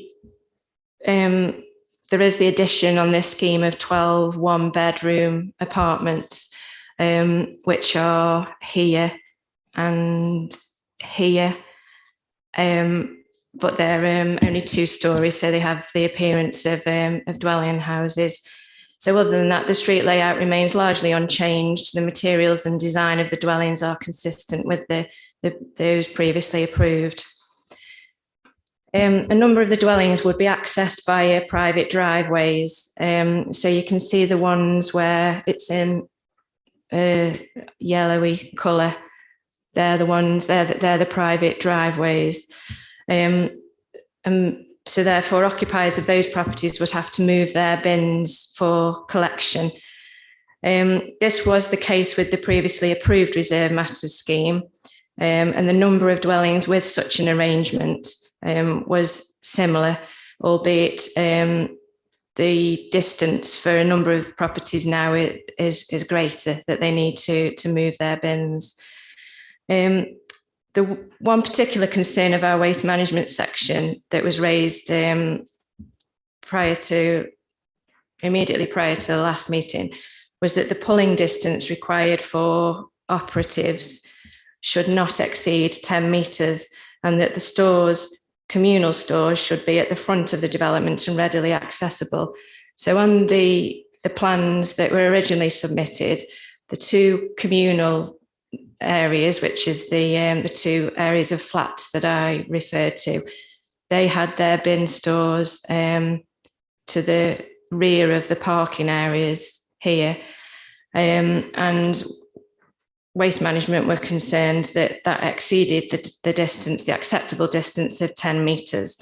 is the addition on this scheme of 12 one-bedroom apartments, which are here and here, but they're only 2 stories, so they have the appearance of dwelling houses. So other than that, the street layout remains largely unchanged. The materials and design of the dwellings are consistent with those previously approved. A number of the dwellings would be accessed via private driveways. So you can see the ones where it's in yellowy colour. They're the ones, they're the private driveways. So therefore occupiers of those properties would have to move their bins for collection. This was the case with the previously approved reserve matters scheme, and the number of dwellings with such an arrangement was similar, albeit the distance for a number of properties now is greater, that they need to move their bins. The one particular concern of our waste management section that was raised immediately prior to the last meeting was that the pulling distance required for operatives should not exceed 10 metres, and that the stores, communal stores, should be at the front of the development and readily accessible. So on the plans that were originally submitted, the 2 communal areas, which is the 2 areas of flats that I referred to, they had their bin stores to the rear of the parking areas here, and waste management were concerned that exceeded the distance, the acceptable distance of 10 metres.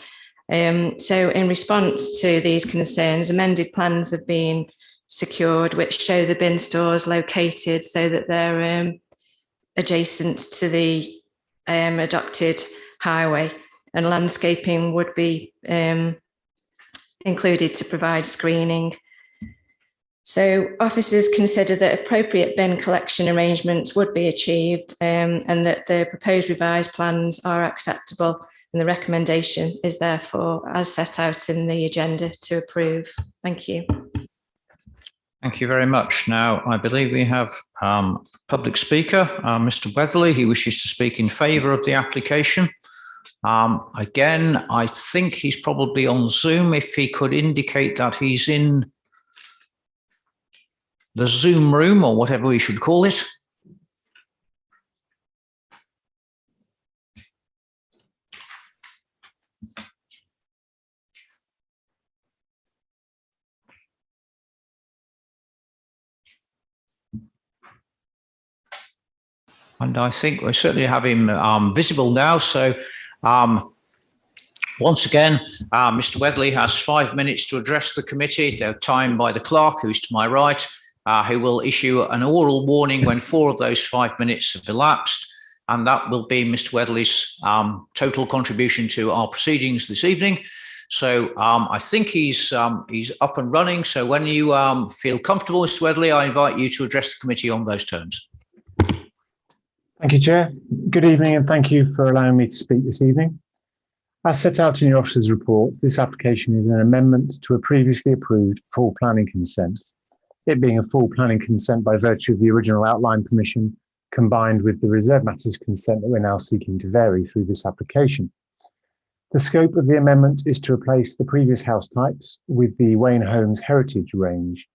So in response to these concerns, amended plans have been secured which show the bin stores located so that they're adjacent to the adopted highway, and landscaping would be included to provide screening. So officers consider that appropriate bin collection arrangements would be achieved, and that the proposed revised plans are acceptable and the recommendation is therefore as set out in the agenda to approve. Thank you. Thank you very much. Now, I believe we have public speaker, Mr. Weatherly, who wishes to speak in favour of the application. Again, I think he's probably on Zoom. If he could indicate that he's in the Zoom room or whatever we should call it. And I think we certainly have him visible now. So once again, Mr. Weatherly has 5 minutes to address the committee. They're timed by the clerk, who's to my right, who will issue an oral warning when 4 of those 5 minutes have elapsed. And that will be Mr. Weatherly's total contribution to our proceedings this evening. So I think he's up and running. So when you feel comfortable, Mr. Weatherly, I invite you to address the committee on those terms. Thank you, Chair. Good evening, and thank you for allowing me to speak this evening. As set out in your officer's report, this application is an amendment to a previously approved full planning consent, it being a full planning consent by virtue of the original outline permission combined with the reserve matters consent that we're now seeking to vary through this application. The scope of the amendment is to replace the previous house types with the Wayne Homes Heritage range,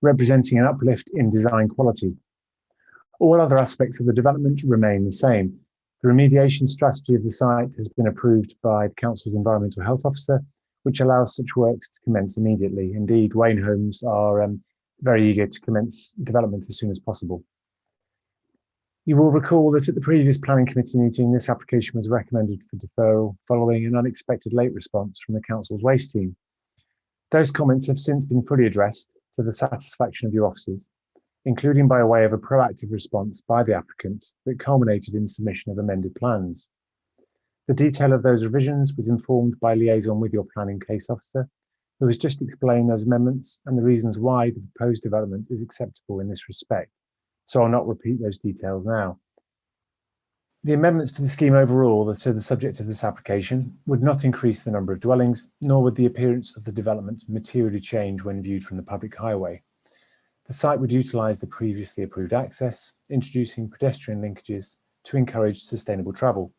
representing an uplift in design quality. All other aspects of the development remain the same. The remediation strategy of the site has been approved by the Council's Environmental Health Officer, which allows such works to commence immediately. Indeed, Wayne Homes are very eager to commence development as soon as possible. You will recall that at the previous Planning Committee meeting, this application was recommended for deferral following an unexpected late response from the Council's waste team. Those comments have since been fully addressed to the satisfaction of your officers, including by way of a proactive response by the applicant that culminated in submission of amended plans. The detail of those revisions was informed by liaison with your planning case officer, who has just explained those amendments and the reasons why the proposed development is acceptable in this respect. So I'll not repeat those details now. The amendments to the scheme overall that are the subject of this application would not increase the number of dwellings, nor would the appearance of the development materially change when viewed from the public highway. The site would utilise the previously approved access, introducing pedestrian linkages to encourage sustainable travel.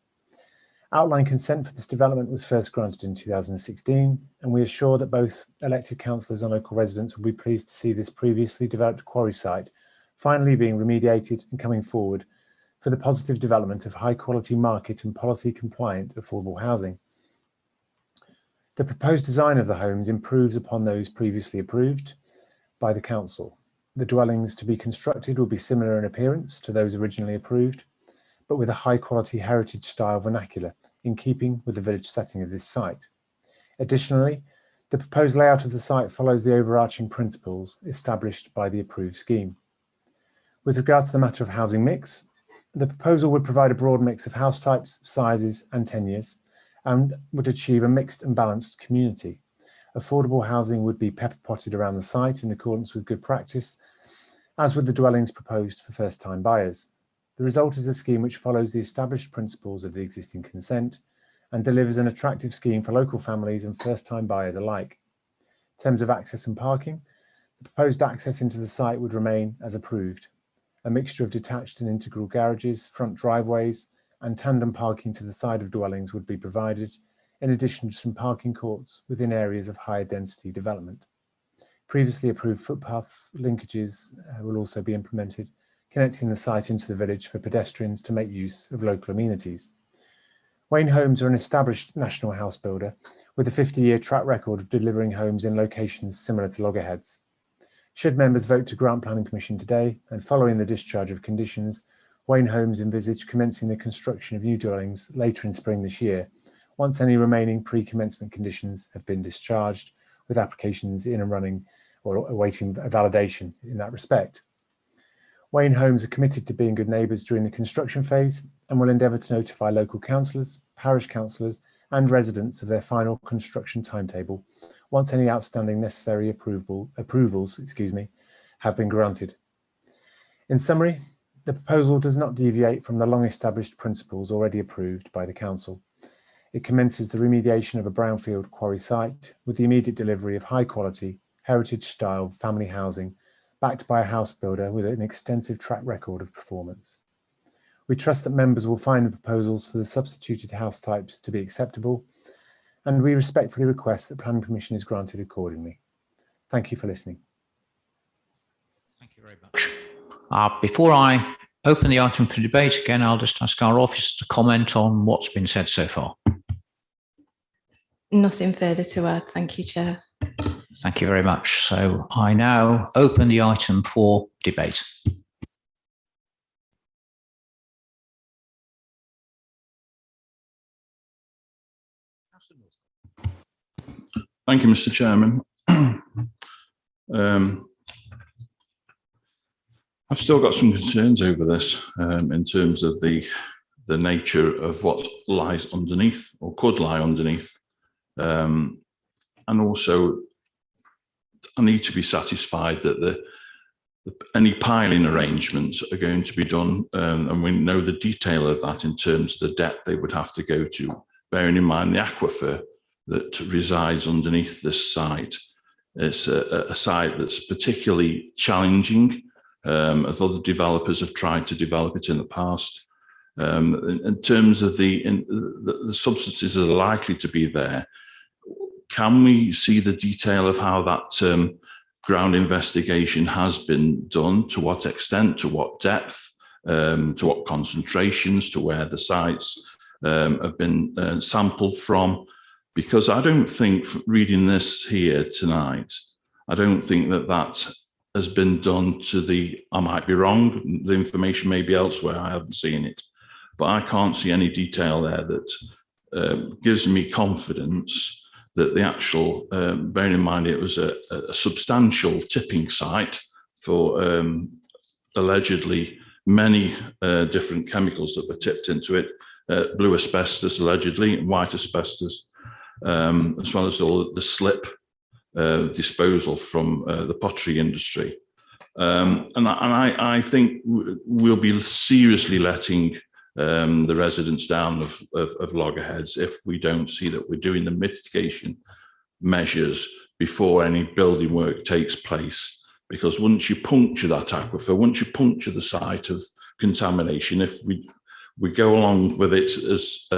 Outline consent for this development was first granted in 2016, and we are sure that both elected councillors and local residents will be pleased to see this previously developed quarry site finally being remediated and coming forward for the positive development of high quality market and policy compliant affordable housing. The proposed design of the homes improves upon those previously approved by the council. The dwellings to be constructed will be similar in appearance to those originally approved, but with a high quality heritage style vernacular in keeping with the village setting of this site. Additionally, the proposed layout of the site follows the overarching principles established by the approved scheme. With regard to the matter of housing mix, the proposal would provide a broad mix of house types, sizes and tenures, and would achieve a mixed and balanced community. Affordable housing would be pepper potted around the site in accordance with good practice, as with the dwellings proposed for first-time buyers. The result is a scheme which follows the established principles of the existing consent and delivers an attractive scheme for local families and first-time buyers alike. In terms of access and parking, the proposed access into the site would remain as approved. A mixture of detached and integral garages, front driveways, and tandem parking to the side of dwellings would be provided, in addition to some parking courts within areas of higher density development. Previously approved footpaths, linkages will also be implemented, connecting the site into the village for pedestrians to make use of local amenities. Wayne Homes are an established national house builder with a 50-year track record of delivering homes in locations similar to loggerheads. Should members vote to grant planning permission today and following the discharge of conditions, Wayne Homes envisage commencing the construction of new dwellings later in spring this year, once any remaining pre-commencement conditions have been discharged, with applications in and running or awaiting validation in that respect. Wayne Homes are committed to being good neighbours during the construction phase and will endeavour to notify local councillors, parish councillors and residents of their final construction timetable once any outstanding necessary approvals have been granted. In summary, the proposal does not deviate from the long-established principles already approved by the Council. it commences the remediation of a brownfield quarry site with the immediate delivery of high quality, heritage-style family housing backed by a house builder with an extensive track record of performance. We trust that members will find the proposals for the substituted house types to be acceptable, and we respectfully request that planning permission is granted accordingly. Thank you for listening. Thank you very much. Before I open the item for debate again, I'll just ask our officer to comment on what's been said so far. Nothing further to add. Thank you, Chair. Thank you very much. So I now open the item for debate. Thank you, Mr. Chairman. I've still got some concerns over this in terms of the nature of what lies underneath or could lie underneath. And also, I need to be satisfied that any piling arrangements are going to be done, and we know the detail of that in terms of the depth they would have to go to, bearing in mind the aquifer that resides underneath this site. It's a site that's particularly challenging, as other developers have tried to develop it in the past. In terms of the substances that are likely to be there, can we see the detail of how that ground investigation has been done, to what extent, to what depth, to what concentrations, to where the sites have been sampled from? Because I don't think, reading this here tonight, I don't think that has been done to I might be wrong, the information may be elsewhere, I haven't seen it, but I can't see any detail there that gives me confidence that the actual, bearing in mind it was a substantial tipping site for allegedly many different chemicals that were tipped into it, blue asbestos allegedly, and white asbestos, as well as all the slip disposal from the pottery industry. And I think we'll be seriously letting the residents down of loggerheads if we don't see that we're doing the mitigation measures before any building work takes place. Because once you puncture that aquifer, once you puncture the site of contamination, if we go along with it as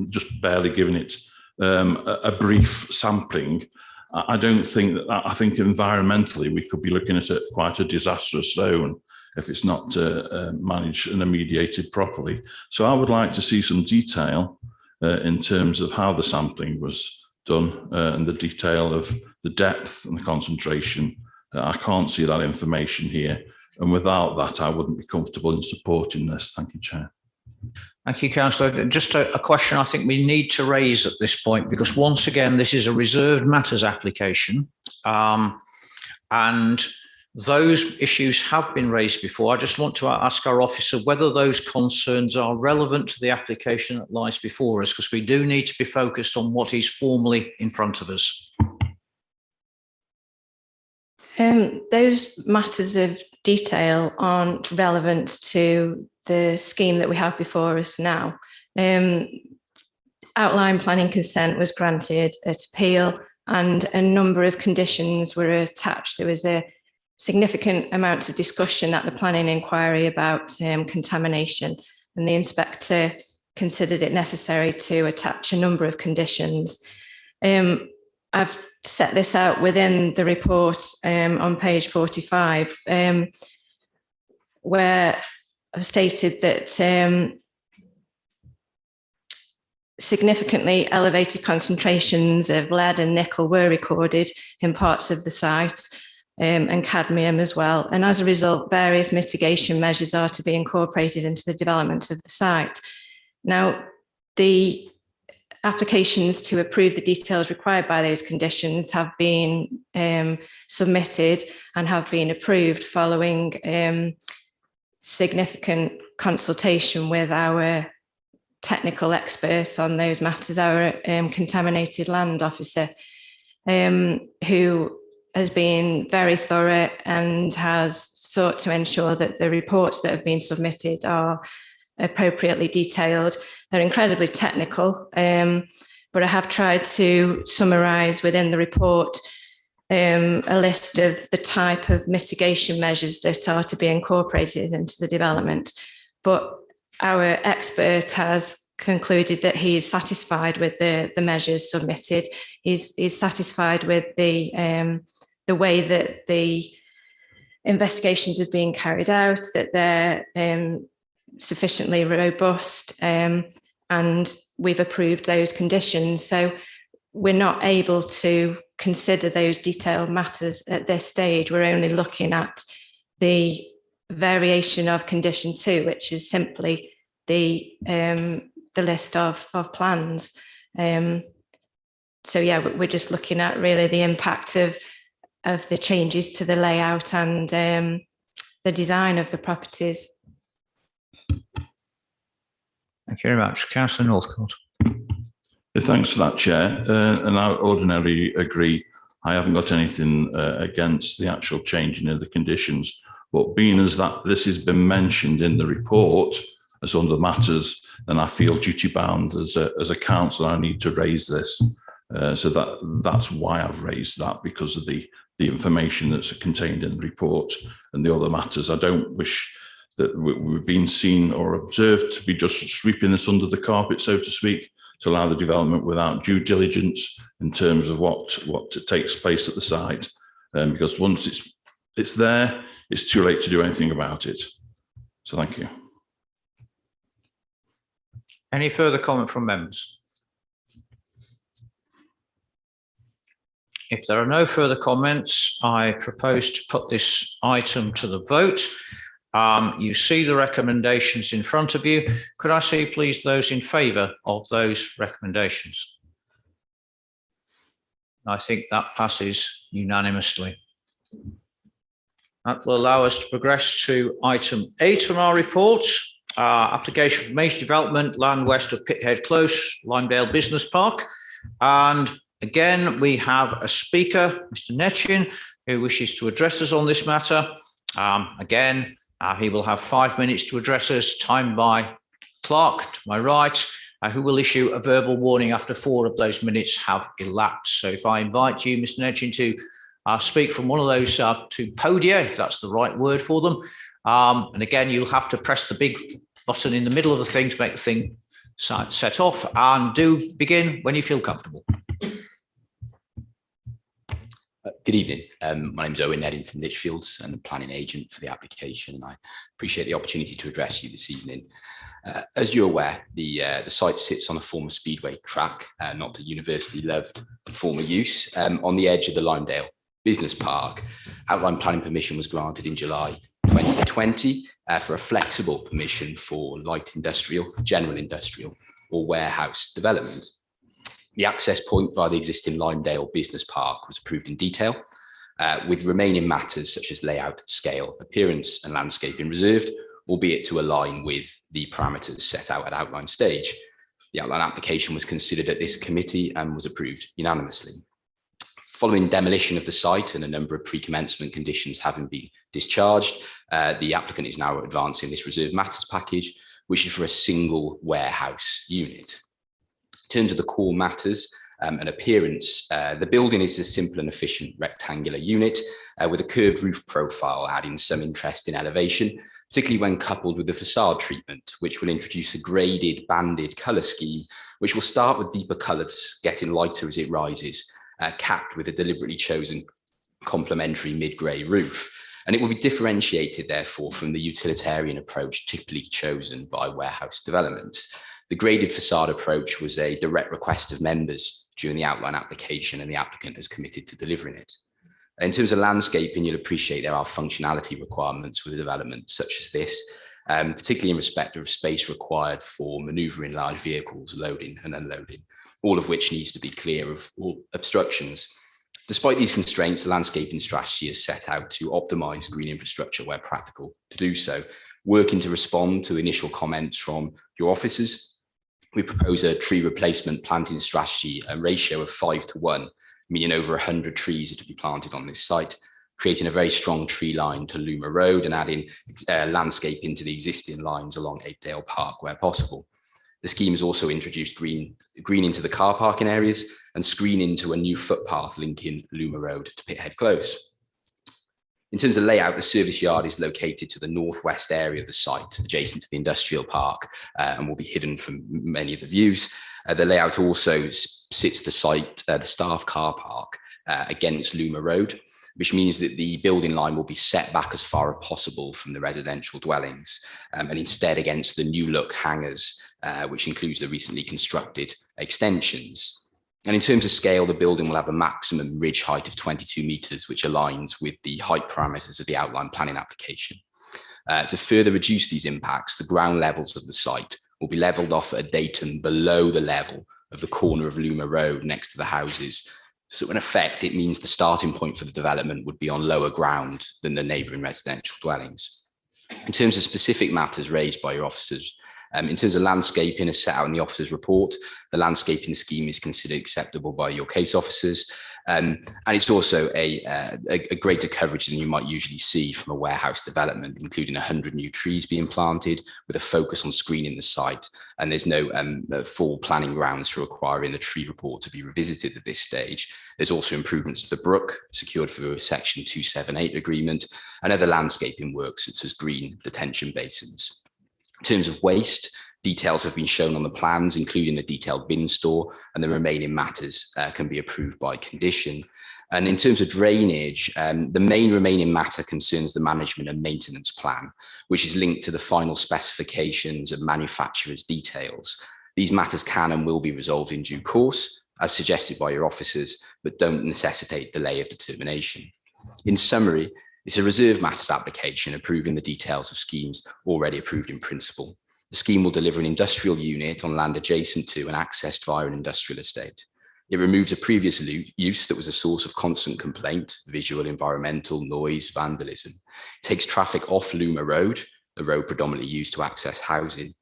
just barely giving it a brief sampling, I don't think that, I think environmentally we could be looking at quite a disastrous zone if it's not managed and remediated properly. So I would like to see some detail in terms of how the sampling was done and the detail of the depth and the concentration. I can't see that information here. And without that, I wouldn't be comfortable in supporting this. Thank you, Chair. Thank you, Councillor. Just a question I think we need to raise at this point, because once again, this is a reserved matters application, and those issues have been raised before. I just want to ask our officer whether those concerns are relevant to the application that lies before us, because we do need to be focused on what is formally in front of us. Those matters of detail aren't relevant to the scheme that we have before us now. Outline planning consent was granted at appeal, and a number of conditions were attached. There was a significant amount of discussion at the planning inquiry about contamination, and the inspector considered it necessary to attach a number of conditions. I've set this out within the report on page 45, where I've stated that significantly elevated concentrations of lead and nickel were recorded in parts of the site, and cadmium as well. And as a result, various mitigation measures are to be incorporated into the development of the site. Now, the applications to approve the details required by those conditions have been submitted and have been approved following significant consultation with our technical expert on those matters, our contaminated land officer, who has been very thorough and has sought to ensure that the reports that have been submitted are appropriately detailed. They're incredibly technical, but I have tried to summarise within the report a list of the type of mitigation measures that are to be incorporated into the development. But our expert has concluded that he is satisfied with the measures submitted. He's satisfied with the way that the investigations are being carried out, that they're sufficiently robust, and we've approved those conditions. So we're not able to consider those detailed matters at this stage. We're only looking at the variation of condition 2, which is simply the list of plans. So yeah, we're just looking at really the impact of the changes to the layout and the design of the properties. Thank you very much. Councillor Northcote. Thanks for that, Chair. And I ordinarily agree. I haven't got anything against the actual changing of the conditions, but being as that this has been mentioned in the report as one of the matters, then I feel duty bound as a councillor, I need to raise this. So that's why I've raised that, because of the information that's contained in the report and the other matters. I don't wish that we've been seen or observed to be just sweeping this under the carpet, so to speak, to allow the development without due diligence in terms of what takes place at the site. Because once it's there, it's too late to do anything about it. So thank you. Any further comment from members? If there are no further comments, I propose to put this item to the vote. You see the recommendations in front of you. Could I see, please, those in favour of those recommendations? I think that passes unanimously. That will allow us to progress to item 8 on our report. Application for major development, land west of Pithead Close, Lymedale Business Park. And again, we have a speaker, Mr. Netchin, who wishes to address us on this matter. He will have 5 minutes to address us, timed by clerk to my right, who will issue a verbal warning after 4 of those minutes have elapsed. So if I invite you, Mr. Netchin, to speak from one of those 2 podia, if that's the right word for them. And again, you'll have to press the big button in the middle of the thing to make the thing set off, and do begin when you feel comfortable. Good evening. My name is Owen Nedding from Litchfields and the planning agent for the application, and I appreciate the opportunity to address you this evening. As you're aware, the site sits on a former speedway track, not a universally loved former use, on the edge of the Lymedale Business Park. Outline planning permission was granted in July 2020 for a flexible permission for light industrial, general industrial or warehouse development. The access point via the existing Lymedale Business Park was approved in detail, with remaining matters such as layout, scale, appearance and landscaping reserved, albeit to align with the parameters set out at outline stage. The outline application was considered at this committee and was approved unanimously. Following demolition of the site and a number of pre-commencement conditions having been discharged, the applicant is now advancing this reserved matters package, which is for a single warehouse unit. In terms of the core matters and appearance, the building is a simple and efficient rectangular unit with a curved roof profile, adding some interest in elevation, particularly when coupled with the facade treatment, which will introduce a graded banded colour scheme, which will start with deeper colours, getting lighter as it rises, capped with a deliberately chosen complementary mid-grey roof. And it will be differentiated, therefore, from the utilitarian approach typically chosen by warehouse developments. The graded facade approach was a direct request of members during the outline application, and the applicant has committed to delivering it. In terms of landscaping, you'll appreciate there are functionality requirements with a development such as this, particularly in respect of space required for manoeuvring large vehicles, loading and unloading, all of which needs to be clear of all obstructions. Despite these constraints, the landscaping strategy is set out to optimise green infrastructure where practical to do so. Working to respond to initial comments from your officers, we propose a tree replacement planting strategy, a ratio of 5 to 1, meaning over 100 trees are to be planted on this site. creating a very strong tree line to Luma Road and adding landscape into the existing lines along Tajdale Park where possible. The scheme has also introduced green into the car parking areas and screen into a new footpath linking Luma Road to Pithead Close. In terms of layout, the service yard is located to the northwest area of the site, adjacent to the industrial park, and will be hidden from many of the views. The layout also sits the site, the staff car park, against Luma Road, which means that the building line will be set back as far as possible from the residential dwellings, and instead against the new look hangars, which includes the recently constructed extensions. And in terms of scale, the building will have a maximum ridge height of 22 metres, which aligns with the height parameters of the outline planning application. To further reduce these impacts, the ground levels of the site will be levelled off at a datum below the level of the corner of Luma Road next to the houses. So in effect, it means the starting point for the development would be on lower ground than the neighbouring residential dwellings. In terms of specific matters raised by your officers, in terms of landscaping as set out in the officer's report, the landscaping scheme is considered acceptable by your case officers. And it's also a greater coverage than you might usually see from a warehouse development, including 100 new trees being planted with a focus on screening the site. And there's no full planning grounds for requiring the tree report to be revisited at this stage. There's also improvements to the brook secured through a Section 278 agreement and other landscaping works such as green detention basins. In terms of waste, details have been shown on the plans, including the detailed bin store, and the remaining matters can be approved by condition. And in terms of drainage, the main remaining matter concerns the management and maintenance plan, which is linked to the final specifications of manufacturer's details. These matters can and will be resolved in due course, as suggested by your officers, but don't necessitate delay of determination. In summary, it's a reserve matters application approving the details of schemes already approved in principle. The scheme will deliver an industrial unit on land adjacent to and accessed via an industrial estate. It removes a previous use that was a source of constant complaint, visual, environmental, noise, vandalism. It takes traffic off Luma Road, the road predominantly used to access housing.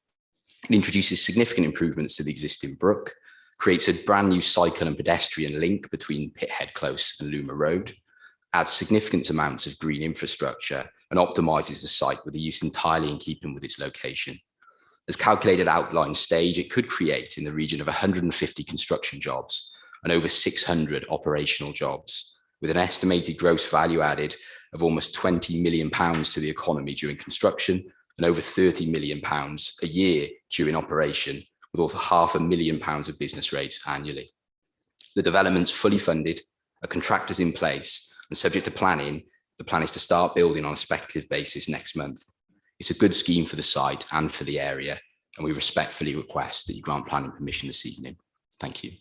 It introduces significant improvements to the existing brook, creates a brand new cycle and pedestrian link between Pithead Close and Luma Road, adds significant amounts of green infrastructure and optimises the site with the use entirely in keeping with its location. As calculated outline stage, it could create in the region of 150 construction jobs and over 600 operational jobs, with an estimated gross value added of almost £20 million to the economy during construction and over £30 million a year during operation, with over £500,000 of business rates annually. The development's fully funded, a contractor's in place, and subject to planning, the plan is to start building on a speculative basis next month. It's a good scheme for the site and for the area, and we respectfully request that you grant planning permission this evening. Thank you.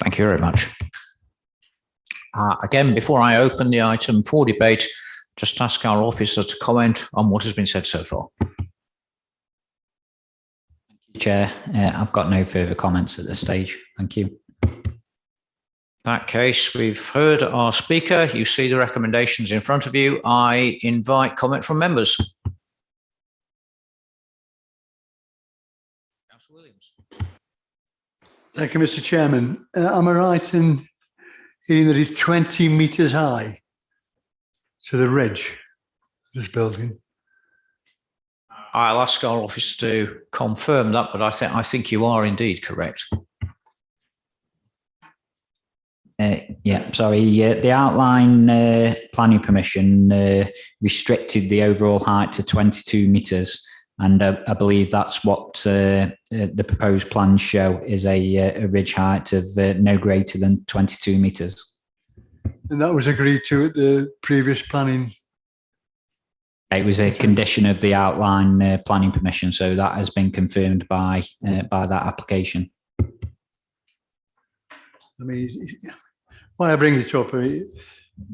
Thank you very much. Again, before I open the item for debate, just ask our officer to comment on what has been said so far. Chair, I've got no further comments at this stage. Thank you. In that case, we've heard our speaker. You see the recommendations in front of you. I invite comment from members. Councillor Williams. Thank you, Mr. Chairman. Am I right in hearing that it's 20 metres high to the ridge of this building? I'll ask our office to confirm that, but I think you are indeed correct. Yeah, sorry. The outline planning permission restricted the overall height to 22 metres, and I believe that's what the proposed plans show is a ridge height of no greater than 22 metres. And that was agreed to at the previous planning? It was a condition of the outline planning permission, so that has been confirmed by that application. I mean, why I bring it up, I mean,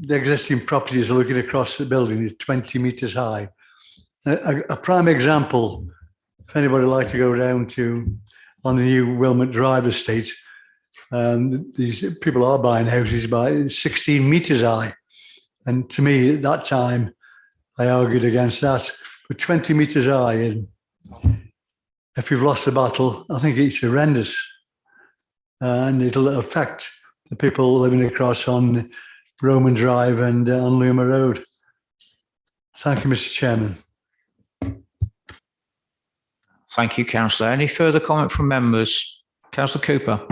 the existing properties looking across the building is 20 metres high. A prime example, if anybody would like to go down to on the new Wilmot Drive estate, these people are buying houses by 16 metres high. And to me, at that time, I argued against that. But 20 metres high, and if we've lost the battle, I think it's horrendous. And it'll affect the people living across on Roman Drive and on Luma Road. Thank you, Mr. Chairman. Thank you, Councillor. Any further comment from members? Councillor Cooper.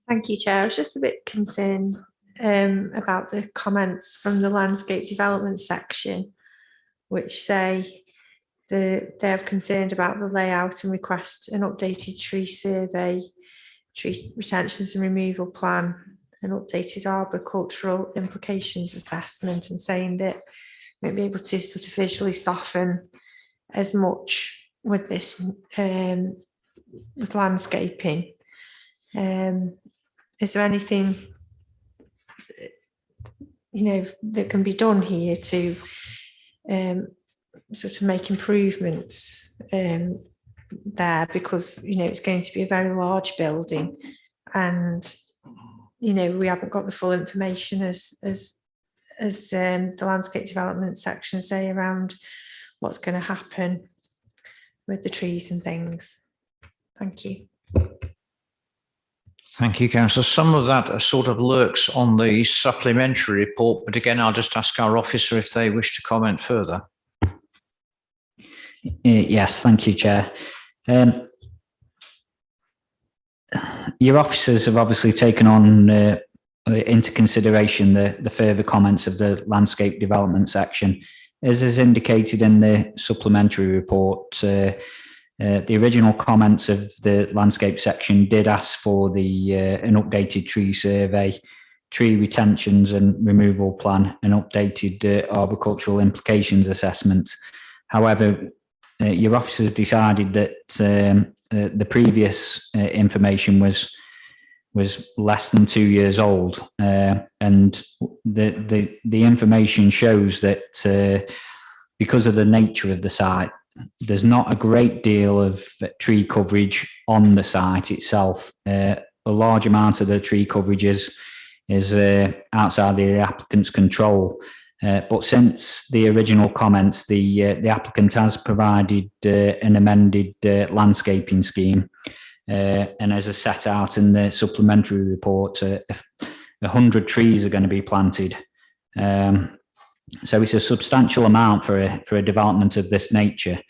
Thank you, Chair. I was just a bit concerned about the comments from the landscape development section, which say they have concerned about the layout and request an updated tree survey, tree retentions and removal plan, an updated arboricultural implications assessment, and saying that we won't be able to sort of visually soften as much with this, with landscaping. Is there anything, that can be done here to sort of make improvements there? Because, it's going to be a very large building, and, we haven't got the full information as the landscape development section say around what's going to happen with the trees and things. Thank you. Thank you, Councillor. Some of that sort of lurks on the supplementary report, but again, I'll just ask our officer if they wish to comment further. Yes, thank you, Chair. Your officers have obviously taken on into consideration the further comments of the landscape development section. As is indicated in the supplementary report, the original comments of the landscape section did ask for an updated tree survey, tree retentions and removal plan, and updated arboricultural implications assessment. However, your officers decided that the previous information was less than 2 years old, and the information shows that because of the nature of the site, there's not a great deal of tree coverage on the site itself. A large amount of the tree coverage is outside the applicant's control. But since the original comments, the applicant has provided an amended landscaping scheme, and as is set out in the supplementary report, 100 trees are going to be planted. So it's a substantial amount for a development of this nature.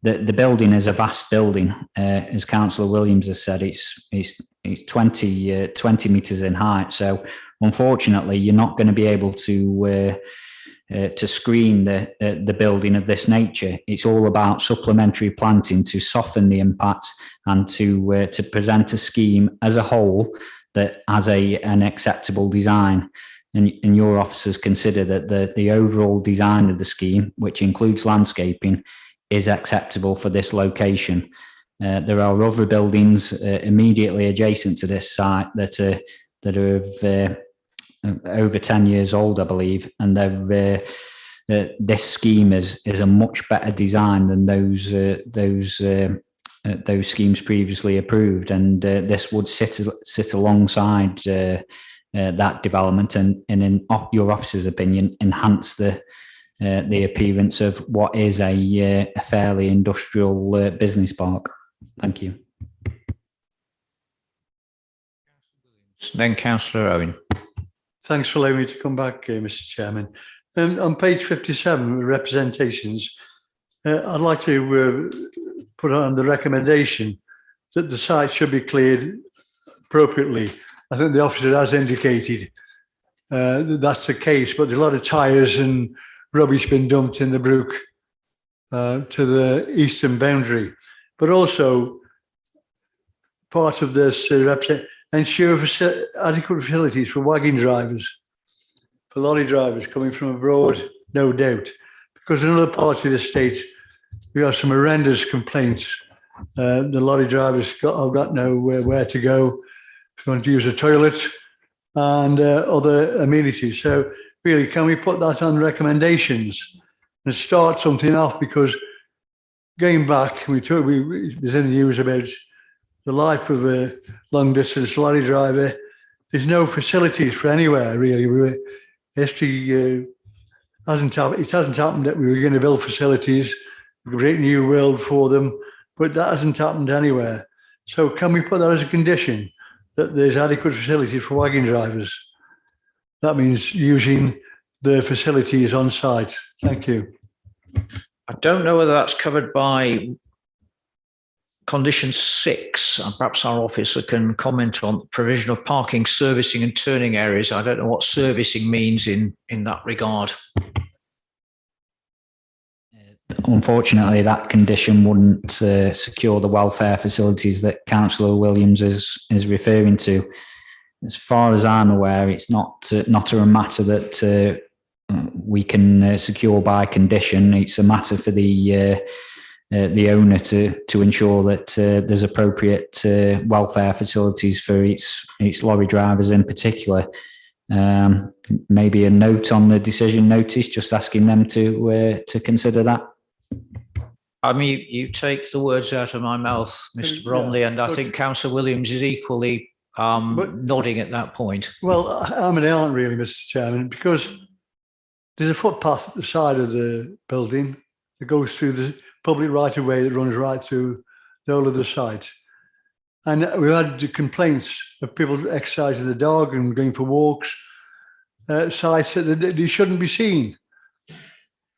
The building is a vast building, as Councillor Williams has said. It's 20 metres in height. So unfortunately, you're not going to be able to screen the building of this nature. It's all about supplementary planting to soften the impact and to present a scheme as a whole that has an acceptable design. And your officers consider that the overall design of the scheme, which includes landscaping, is acceptable for this location. There are other buildings immediately adjacent to this site that are over 10 years old, I believe, and this scheme is a much better design than those schemes previously approved, and this would sit alongside that development and in your officer's opinion, enhance the appearance of what is a fairly industrial business park. Thank you. Then Councillor Owen. Thanks for allowing me to come back, Mr. Chairman. On page 57, representations, I'd like to put on the recommendation that the site should be cleared appropriately. I think the officer has indicated that that's the case, but there's a lot of tyres and rubbish been dumped in the brook to the eastern boundary. But also, part of this ensure adequate facilities for wagon drivers, for lorry drivers coming from abroad, no doubt. Because in other parts of the state, we have some horrendous complaints. The lorry drivers have got nowhere to go, if you want to use a toilet and other amenities. So really, can we put that on recommendations and start something off? Because going back, we was in the news about the life of a long distance lorry driver. There's no facilities for anywhere really. History hasn't happened that we were going to build facilities, a great new world for them, but that hasn't happened anywhere. So can we put that as a condition, that there's adequate facilities for wagon drivers that means using the facilities on site. Thank you. I don't know whether that's covered by condition 6, and perhaps our officer can comment on provision of parking, servicing and turning areas. I don't know what servicing means in that regard. Unfortunately, that condition wouldn't secure the welfare facilities that Councillor Williams is referring to. As far as I'm aware, it's not a matter that we can secure by condition. It's a matter for the owner to ensure that there's appropriate welfare facilities for its lorry drivers in particular. Maybe a note on the decision notice, just asking them to consider that. I mean, you take the words out of my mouth, Mr. Bromley, and I think Councillor Williams is equally nodding at that point. Well, I mean, they aren't really, Mr. Chairman, because there's a footpath at the side of the building that goes through the public right-of-way that runs right through the whole of the site. And we've had complaints of people exercising the dog and going for walks at sites that they shouldn't be seen.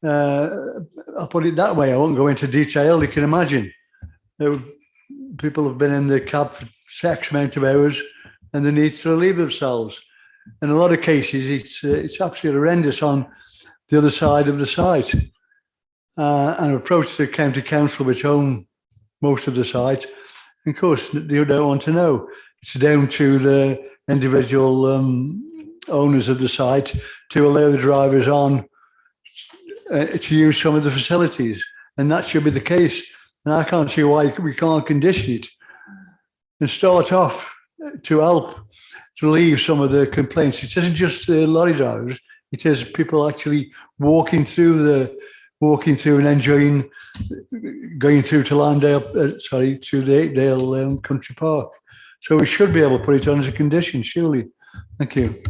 I'll put it that way. I won't go into detail. You can imagine. People have been in the cab for X amount of hours and they need to relieve themselves. In a lot of cases, it's absolutely horrendous on the other side of the site. And approach the county council, which own most of the site. And of course, they don't want to know. It's down to the individual owners of the site to allow the drivers on to use some of the facilities, and that should be the case. And I can't see why we can't condition it and start off to help to relieve some of the complaints. It isn't just the lorry drivers; it is people actually walking through and enjoying going through to Landale, to the Tajdale Country Park. So we should be able to put it on as a condition, surely. Thank you.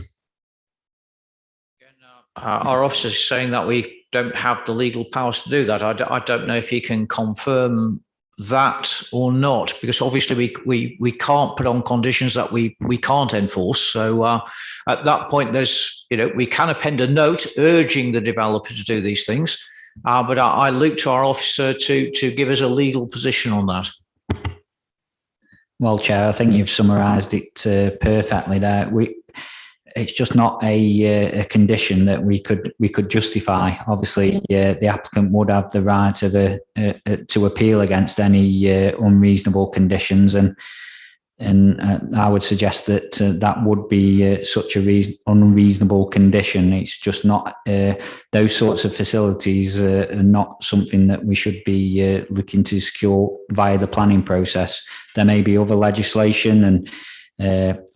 Our officer is saying that we don't have the legal powers to do that. I don't know if he can confirm that or not, because obviously we can't put on conditions that we can't enforce. So at that point, we can append a note urging the developer to do these things, but I look to our officer to give us a legal position on that. Well, Chair, I think you've summarised it perfectly there. It's just not a condition that we could justify. Obviously, the applicant would have the right to appeal against any unreasonable conditions, and I would suggest that that would be such a unreasonable condition. It's just not those sorts of facilities are not something that we should be looking to secure via the planning process. There may be other legislation and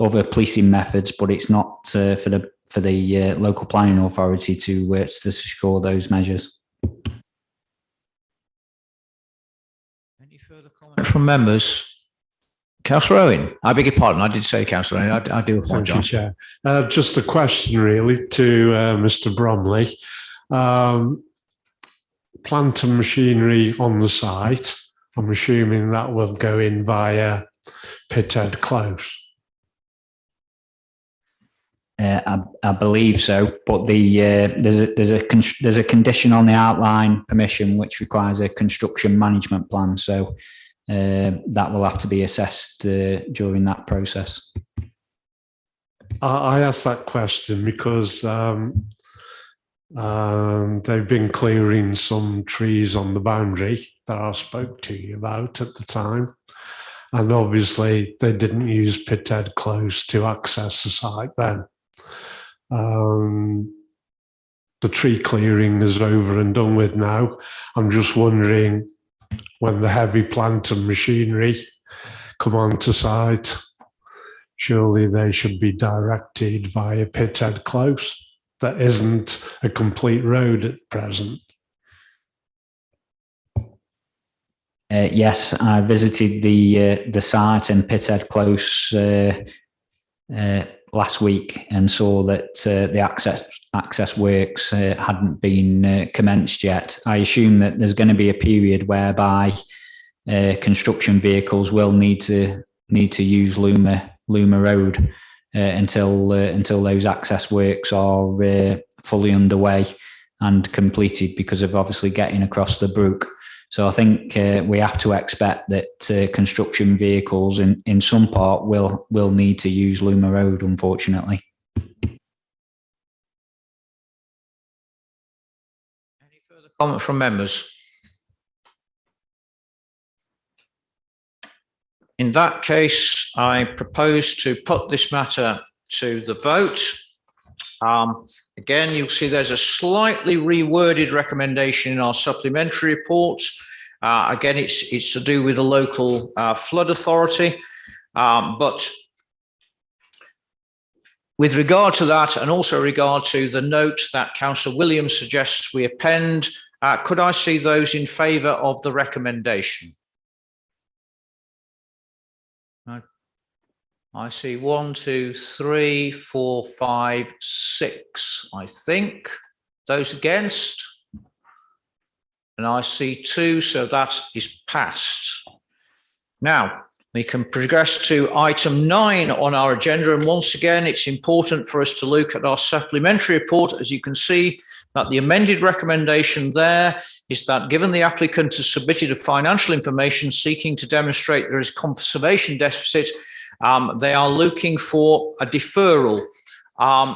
other policing methods, but it's not for the local planning authority to secure those measures. Any further comment from members? Councillor Owen, I beg your pardon. I did say Councillor Owen. I do apologise. Thank you, Chair. Just a question, really, to Mr. Bromley. Plant and machinery on the site. I'm assuming that will go in via Pithead Close. I believe so, but there's a condition on the outline permission which requires a construction management plan, so that will have to be assessed during that process. I asked that question because they've been clearing some trees on the boundary that I spoke to you about at the time, and obviously they didn't use Pithead Close to access the site then. The tree clearing is over and done with now. I'm just wondering, when the heavy plant and machinery come onto site, surely they should be directed via Pithead Close. That isn't a complete road at present. Yes, I visited the site in Pithead Close last week and saw that the access works hadn't been commenced yet. I assume that there's going to be a period whereby construction vehicles will need to use Luma Road until those access works are fully underway and completed, because of obviously getting across the brook. So I think we have to expect that construction vehicles in some part will need to use Luma Road, unfortunately. Any further comment from members? In that case, I propose to put this matter to the vote. Again, you'll see there's a slightly reworded recommendation in our supplementary report. Again, it's to do with the local flood authority, but with regard to that, and also regard to the note that Councillor Williams suggests we append, could I see those in favour of the recommendation? I see 1, 2, 3, 4, 5, 6, I think. Those against? And I see 2, so that is passed. Now, we can progress to item 9 on our agenda. And once again, it's important for us to look at our supplementary report. As you can see, that the amended recommendation there is that given the applicant has submitted a financial information seeking to demonstrate there is conservation deficit, they are looking for a deferral.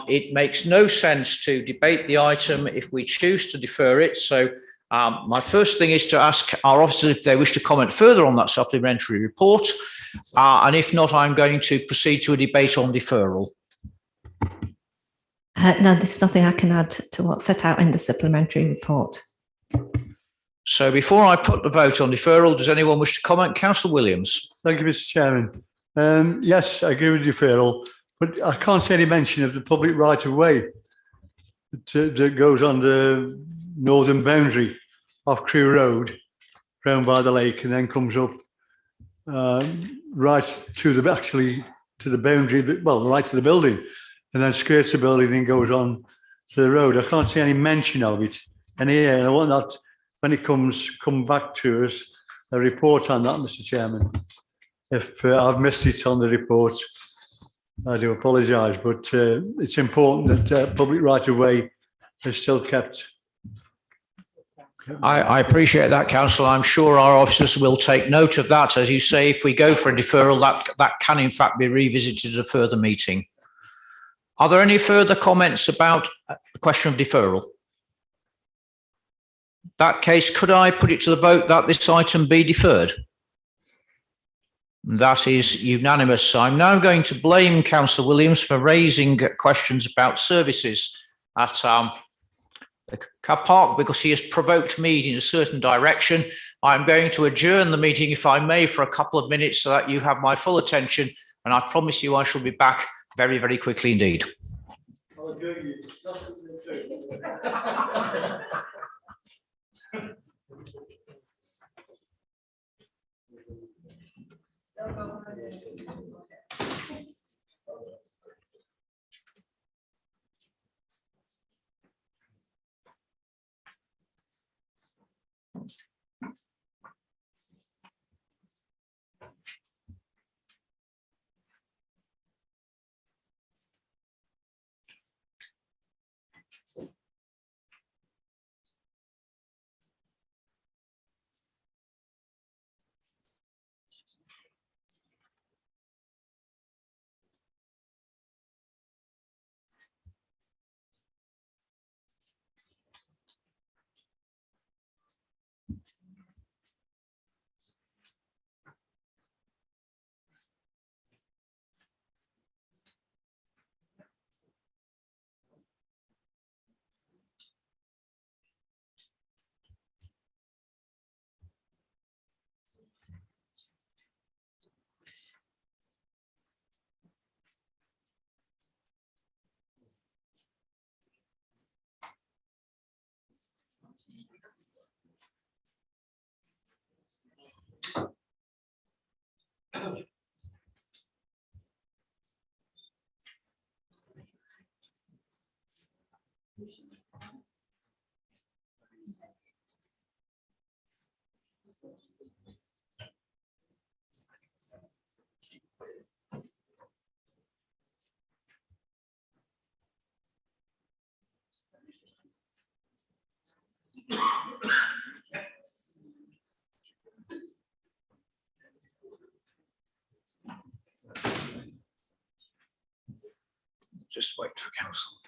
It makes no sense to debate the item if we choose to defer it. So my first thing is to ask our officers if they wish to comment further on that supplementary report. And if not, I'm going to proceed to a debate on deferral. No, there's nothing I can add to what's set out in the supplementary report. So before I put the vote on deferral, does anyone wish to comment? Councillor Williams. Thank you, Mr. Chairman. Yes, I agree with deferral, but I can't see any mention of the public right of way that goes on the northern boundary of Crewe Road, round by the lake, and then comes up right to the boundary, well, right to the building, and then skirts the building and goes on to the road. I can't see any mention of it. And here, I want that when it come back to us, a report on that, Mr. Chairman. If I've missed it on the report, I do apologise, but it's important that public right of way is still kept. I appreciate that, Councillor. I'm sure our officers will take note of that. As you say, if we go for a deferral, that can in fact be revisited at a further meeting. Are there any further comments about the question of deferral? In that case, could I put it to the vote that this item be deferred? That is unanimous. I'm now going to blame Councillor Williams for raising questions about services at the car park because he has provoked me in a certain direction. I'm going to adjourn the meeting, if I may, for a couple of minutes so that you have my full attention, and I promise you I shall be back very, very quickly indeed. just wait for council.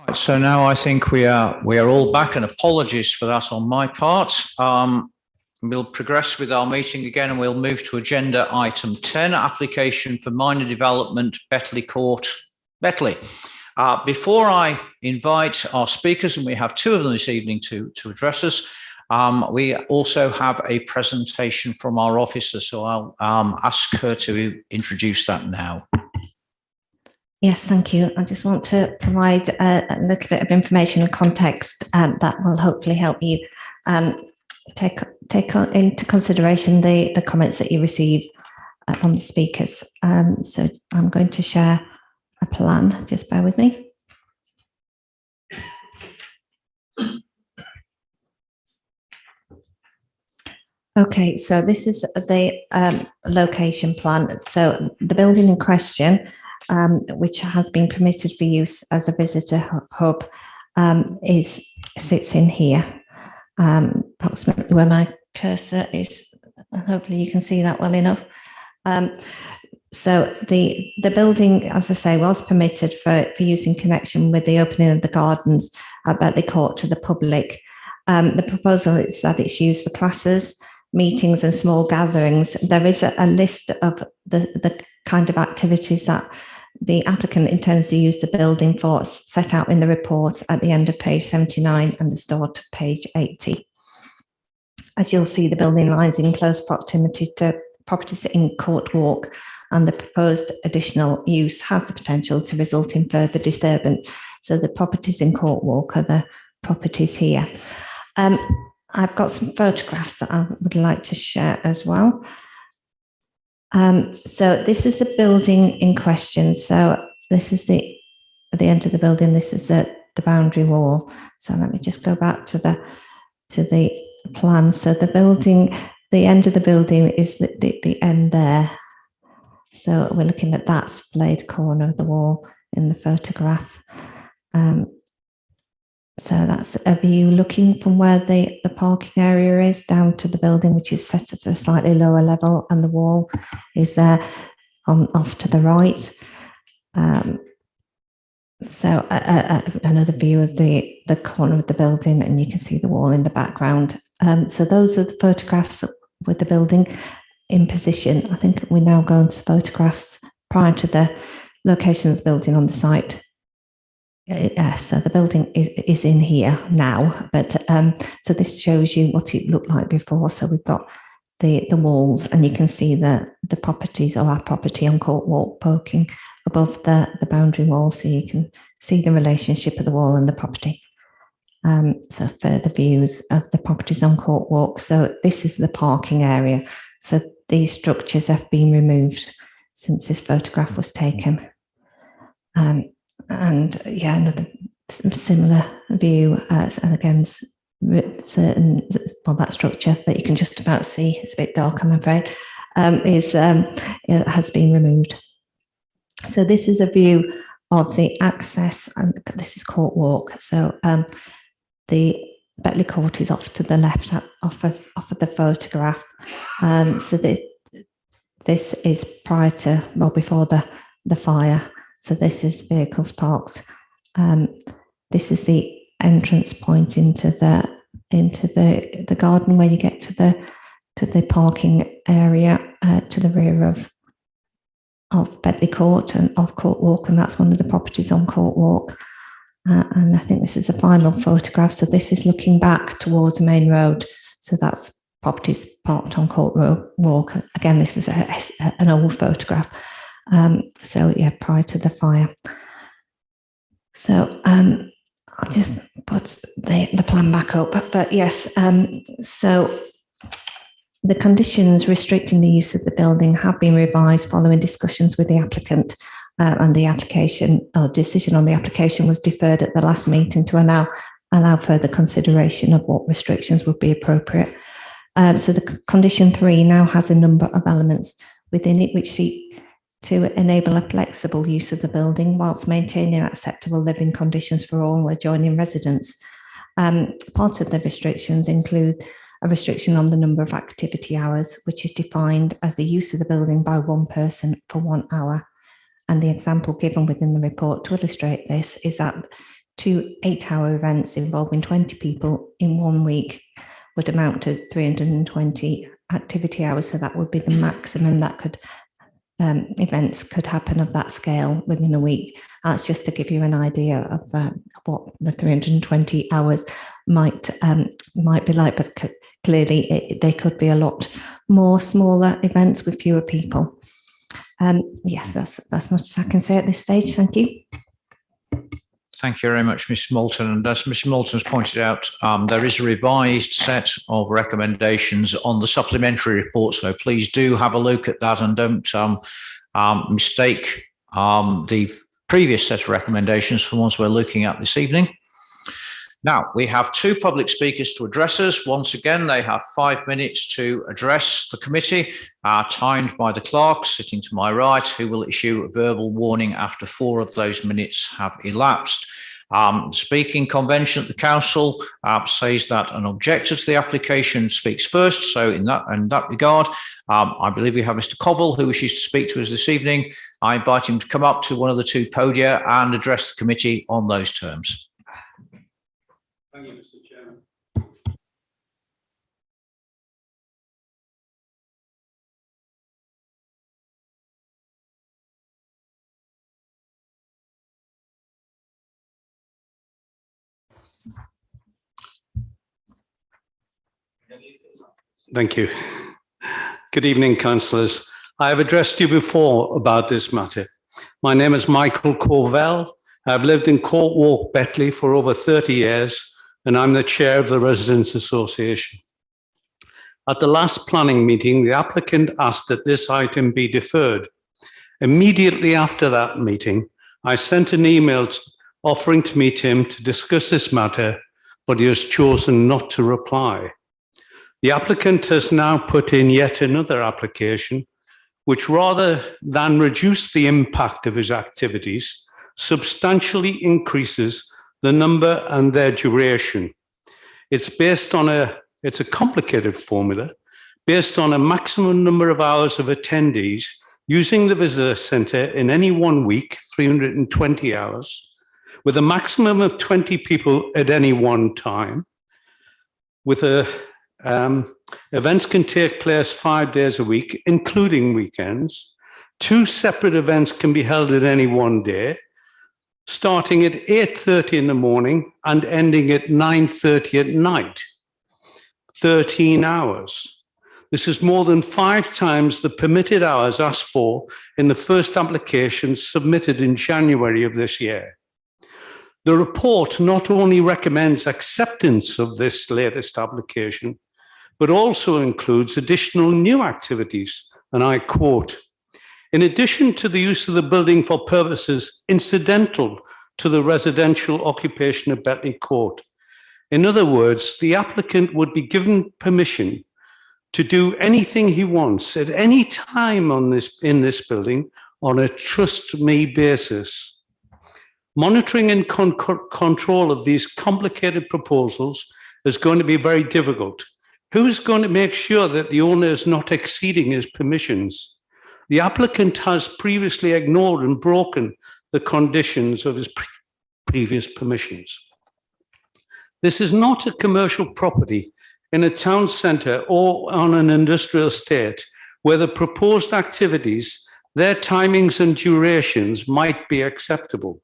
Right, so now I think we are all back, and apologies for that on my part. We'll progress with our meeting again, and we'll move to agenda item 10, application for minor development, Betley Court, Betley. Before I invite our speakers, and we have two of them this evening to address us, we also have a presentation from our officer, so I'll ask her to introduce that now. Yes, thank you. I just want to provide a little bit of information and context that will hopefully help you take into consideration the comments that you receive from the speakers. So I'm going to share a plan. Just bear with me. Okay, so this is the location plan. So the building in question, which has been permitted for use as a visitor hub, sits in here, approximately where my cursor is. Hopefully you can see that well enough. So the building, as I say, was permitted for use in connection with the opening of the gardens at Betley Court to the public. The proposal is that it's used for classes, meetings and small gatherings. There is a list of the kind of activities that the applicant intends to use the building for, set out in the report at the end of page 79 and the start of page 80. As you'll see, the building lies in close proximity to properties in Court Walk, and the proposed additional use has the potential to result in further disturbance. So the properties in Court Walk are the properties here. I've got some photographs that I would like to share as well. So this is the building in question. So this is the end of the building. This is the boundary wall. So let me just go back to the plan. So the building, the end of the building is the end there. So we're looking at that splayed corner of the wall in the photograph. So that's a view looking from where the parking area is down to the building, which is set at a slightly lower level, and the wall is there off to the right. So another view of the corner of the building, and you can see the wall in the background. So those are the photographs with the building in position. I think we now go on to photographs prior to the location of the building on the site. Yes, so the building is in here now, but so this shows you what it looked like before. So we've got the walls, and you can see the properties, or our property on Court Walk, poking above the boundary wall, so you can see the relationship of the wall and the property. So further views of the properties on Court Walk. So this is the parking area. So these structures have been removed since this photograph was taken. And yeah, another similar view, and again, certain, well, that structure that you can just about see, it's a bit dark, I'm afraid, it has been removed. So this is a view of the access, and this is Court Walk. So the Betley Court is off to the left, off of the photograph. So this is prior to, well, before the fire. So this is vehicles parked. This is the entrance point into the garden, where you get to the parking area to the rear of Betley Court and of Court Walk, and that's one of the properties on Court Walk. And I think this is a final photograph. So this is looking back towards the main road. So that's properties parked on Court Road Walk. Again, this is an old photograph. So yeah, prior to the fire. So I'll just put the plan back up. But yes, so the conditions restricting the use of the building have been revised following discussions with the applicant, and the application or decision on the application was deferred at the last meeting to allow further consideration of what restrictions would be appropriate. So the condition 3 now has a number of elements within it which seek to enable a flexible use of the building whilst maintaining acceptable living conditions for all adjoining residents. Part of the restrictions include a restriction on the number of activity hours, which is defined as the use of the building by one person for 1 hour. And the example given within the report to illustrate this is that 2 8-hour events involving 20 people in 1 week would amount to 320 activity hours. So that would be the maximum that could events could happen of that scale within a week. That's just to give you an idea of what the 320 hours might be like, but clearly they could be a lot more smaller events with fewer people. Yes, that's as much as I can say at this stage. Thank you. Thank you very much, Ms. Moulton. And as Ms. Moulton has pointed out, there is a revised set of recommendations on the supplementary report. So please do have a look at that and don't mistake the previous set of recommendations for ones we're looking at this evening. Now, we have 2 public speakers to address us. Once again, they have 5 minutes to address the committee, timed by the clerk sitting to my right, who will issue a verbal warning after 4 of those minutes have elapsed. Speaking convention at the council says that an objector to the application speaks first. So in that regard, I believe we have Mr. Covell, who wishes to speak to us this evening. I invite him to come up to one of the 2 podia and address the committee on those terms. Thank you, Mr. Chairman. Thank you. Good evening, councillors. I have addressed you before about this matter. My name is Michael Covell. I've lived in Court Walk, Betley for over 30 years, and I'm the chair of the Residents Association. At the last planning meeting, the applicant asked that this item be deferred. Immediately after that meeting, I sent an email offering to meet him to discuss this matter, but he has chosen not to reply. The applicant has now put in yet another application, which rather than reduce the impact of his activities, substantially increases the number and their duration. It's a complicated formula based on a maximum number of hours of attendees using the visitor centre in any 1 week, 320 hours, with a maximum of 20 people at any one time. With events can take place 5 days a week, including weekends. 2 separate events can be held at any one day, starting at 8:30 in the morning and ending at 9:30 at night. 13 hours. This is more than 5 times the permitted hours asked for in the first application submitted in January of this year. The report not only recommends acceptance of this latest application, but also includes additional new activities, and I quote, "In addition to the use of the building for purposes incidental to the residential occupation of Betley Court." In other words, the applicant would be given permission to do anything he wants at any time in this building on a trust me basis. Monitoring and control of these complicated proposals is going to be very difficult. Who's going to make sure that the owner is not exceeding his permissions? The applicant has previously ignored and broken the conditions of his previous permissions. This is not a commercial property in a town centre or on an industrial estate where the proposed activities, their timings and durations might be acceptable.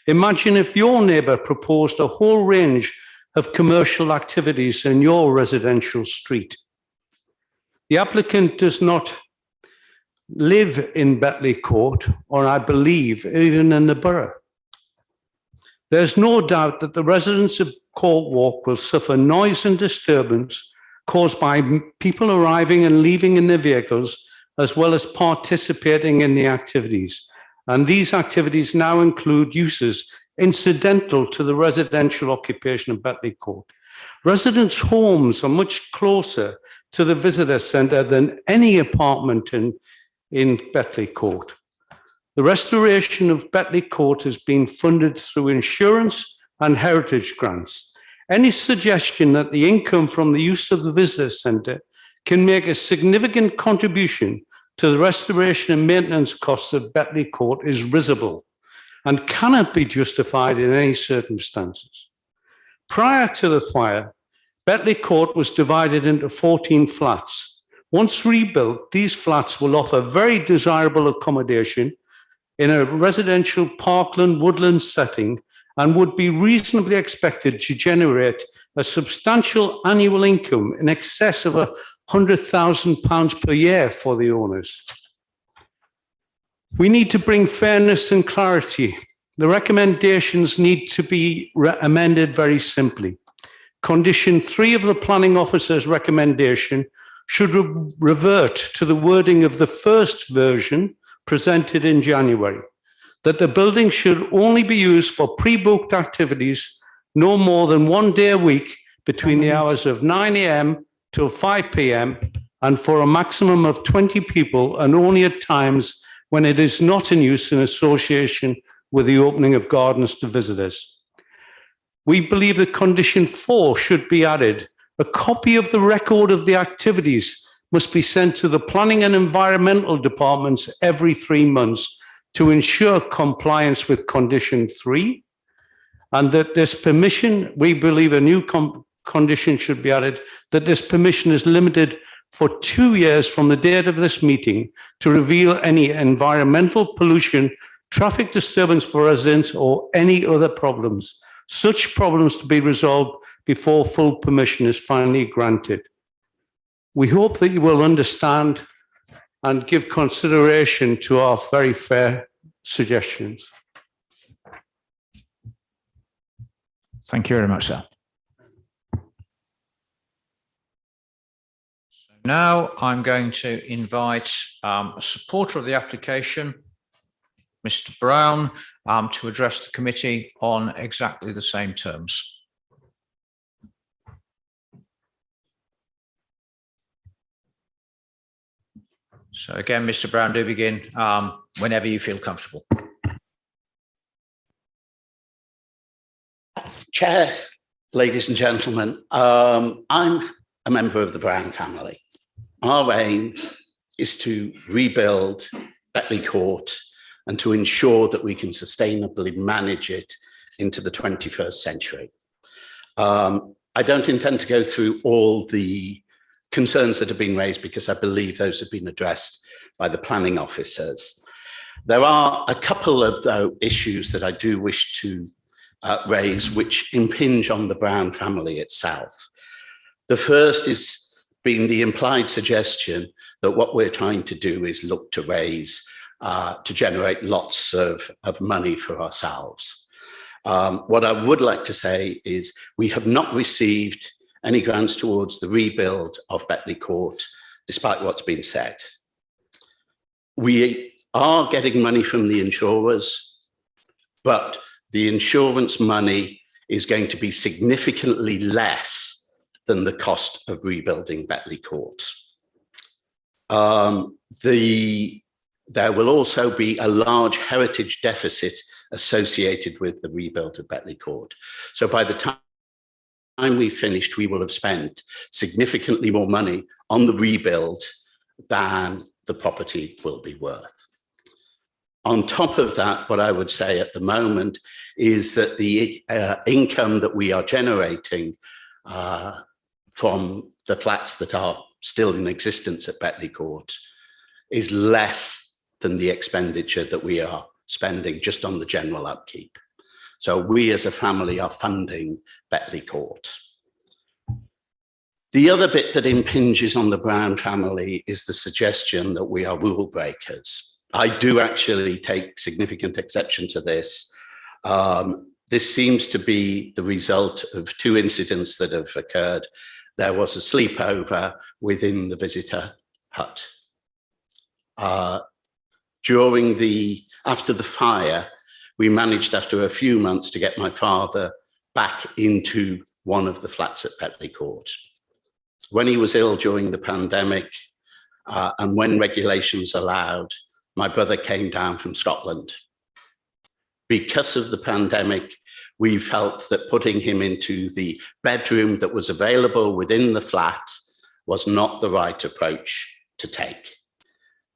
Imagine if your neighbour proposed a whole range of commercial activities in your residential street. The applicant does not live in Betley Court, or I believe even in the borough. There's no doubt that the residents of Court Walk will suffer noise and disturbance caused by people arriving and leaving in their vehicles, as well as participating in the activities. And these activities now include uses incidental to the residential occupation of Betley Court. Residents' homes are much closer to the visitor centre than any apartment in Betley Court. The restoration of Betley Court has been funded through insurance and heritage grants. Any suggestion that the income from the use of the visitor centre can make a significant contribution to the restoration and maintenance costs of Betley Court is risible and cannot be justified in any circumstances. Prior to the fire, Betley Court was divided into 14 flats. Once rebuilt, these flats will offer very desirable accommodation in a residential parkland woodland setting and would be reasonably expected to generate a substantial annual income in excess of £100,000 per year for the owners. We need to bring fairness and clarity. The recommendations need to be amended very simply. Condition 3 of the planning officer's recommendation should revert to the wording of the first version presented in January, that the building should only be used for pre-booked activities no more than 1 day a week between the hours of 9 a.m. till 5 p.m. and for a maximum of 20 people, and only at times when it is not in use in association with the opening of gardens to visitors. We believe that condition 4 should be added. A copy of the record of the activities must be sent to the planning and environmental departments every 3 months to ensure compliance with condition 3, and that this permission, we believe a new condition should be added, that this permission is limited for 2 years from the date of this meeting to reveal any environmental pollution, traffic disturbance for residents, or any other problems. Such problems to be resolved before full permission is finally granted. We hope that you will understand and give consideration to our very fair suggestions. Thank you very much, sir. Now I'm going to invite a supporter of the application, Mr. Brown, to address the committee on exactly the same terms. So again, Mr. Brown, do begin whenever you feel comfortable. Chair, ladies and gentlemen, I'm a member of the Brown family. Our aim is to rebuild Betley Court and to ensure that we can sustainably manage it into the 21st century. I don't intend to go through all the concerns that have been raised because I believe those have been addressed by the planning officers. There are a couple of issues that I do wish to raise which impinge on the Brown family itself. The first is being the implied suggestion that what we're trying to do is look to raise, to generate lots of money for ourselves. What I would like to say is we have not received any grants towards the rebuild of Betley Court, despite what's been said. We are getting money from the insurers, but the insurance money is going to be significantly less than the cost of rebuilding Betley Court. There will also be a large heritage deficit associated with the rebuild of Betley Court. So by the time we've finished, we will have spent significantly more money on the rebuild than the property will be worth. On top of that, what I would say at the moment is that the income that we are generating from the flats that are still in existence at Betley Court is less than the expenditure that we are spending just on the general upkeep. So we as a family are funding Betley Court. The other bit that impinges on the Brown family is the suggestion that we are rule breakers. I do actually take significant exception to this. This seems to be the result of two incidents that have occurred. There was a sleepover within the visitor hut. After the fire, we managed after a few months to get my father back into one of the flats at Betley Court. When he was ill during the pandemic, and when regulations allowed, my brother came down from Scotland. Because of the pandemic, we felt that putting him into the bedroom that was available within the flat was not the right approach to take.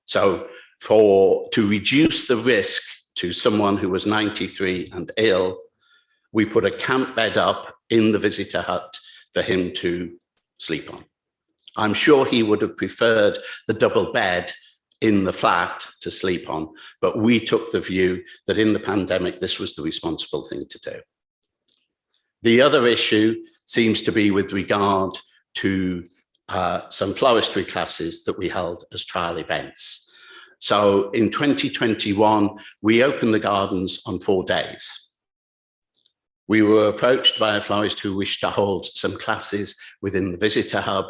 So to reduce the risk to someone who was 93 and ill, we put a camp bed up in the visitor hut for him to sleep on. I'm sure he would have preferred the double bed in the flat to sleep on, but we took the view that in the pandemic, this was the responsible thing to do. The other issue seems to be with regard to some floristry classes that we held as trial events. So in 2021, we opened the gardens on 4 days. We were approached by a florist who wished to hold some classes within the visitor hub.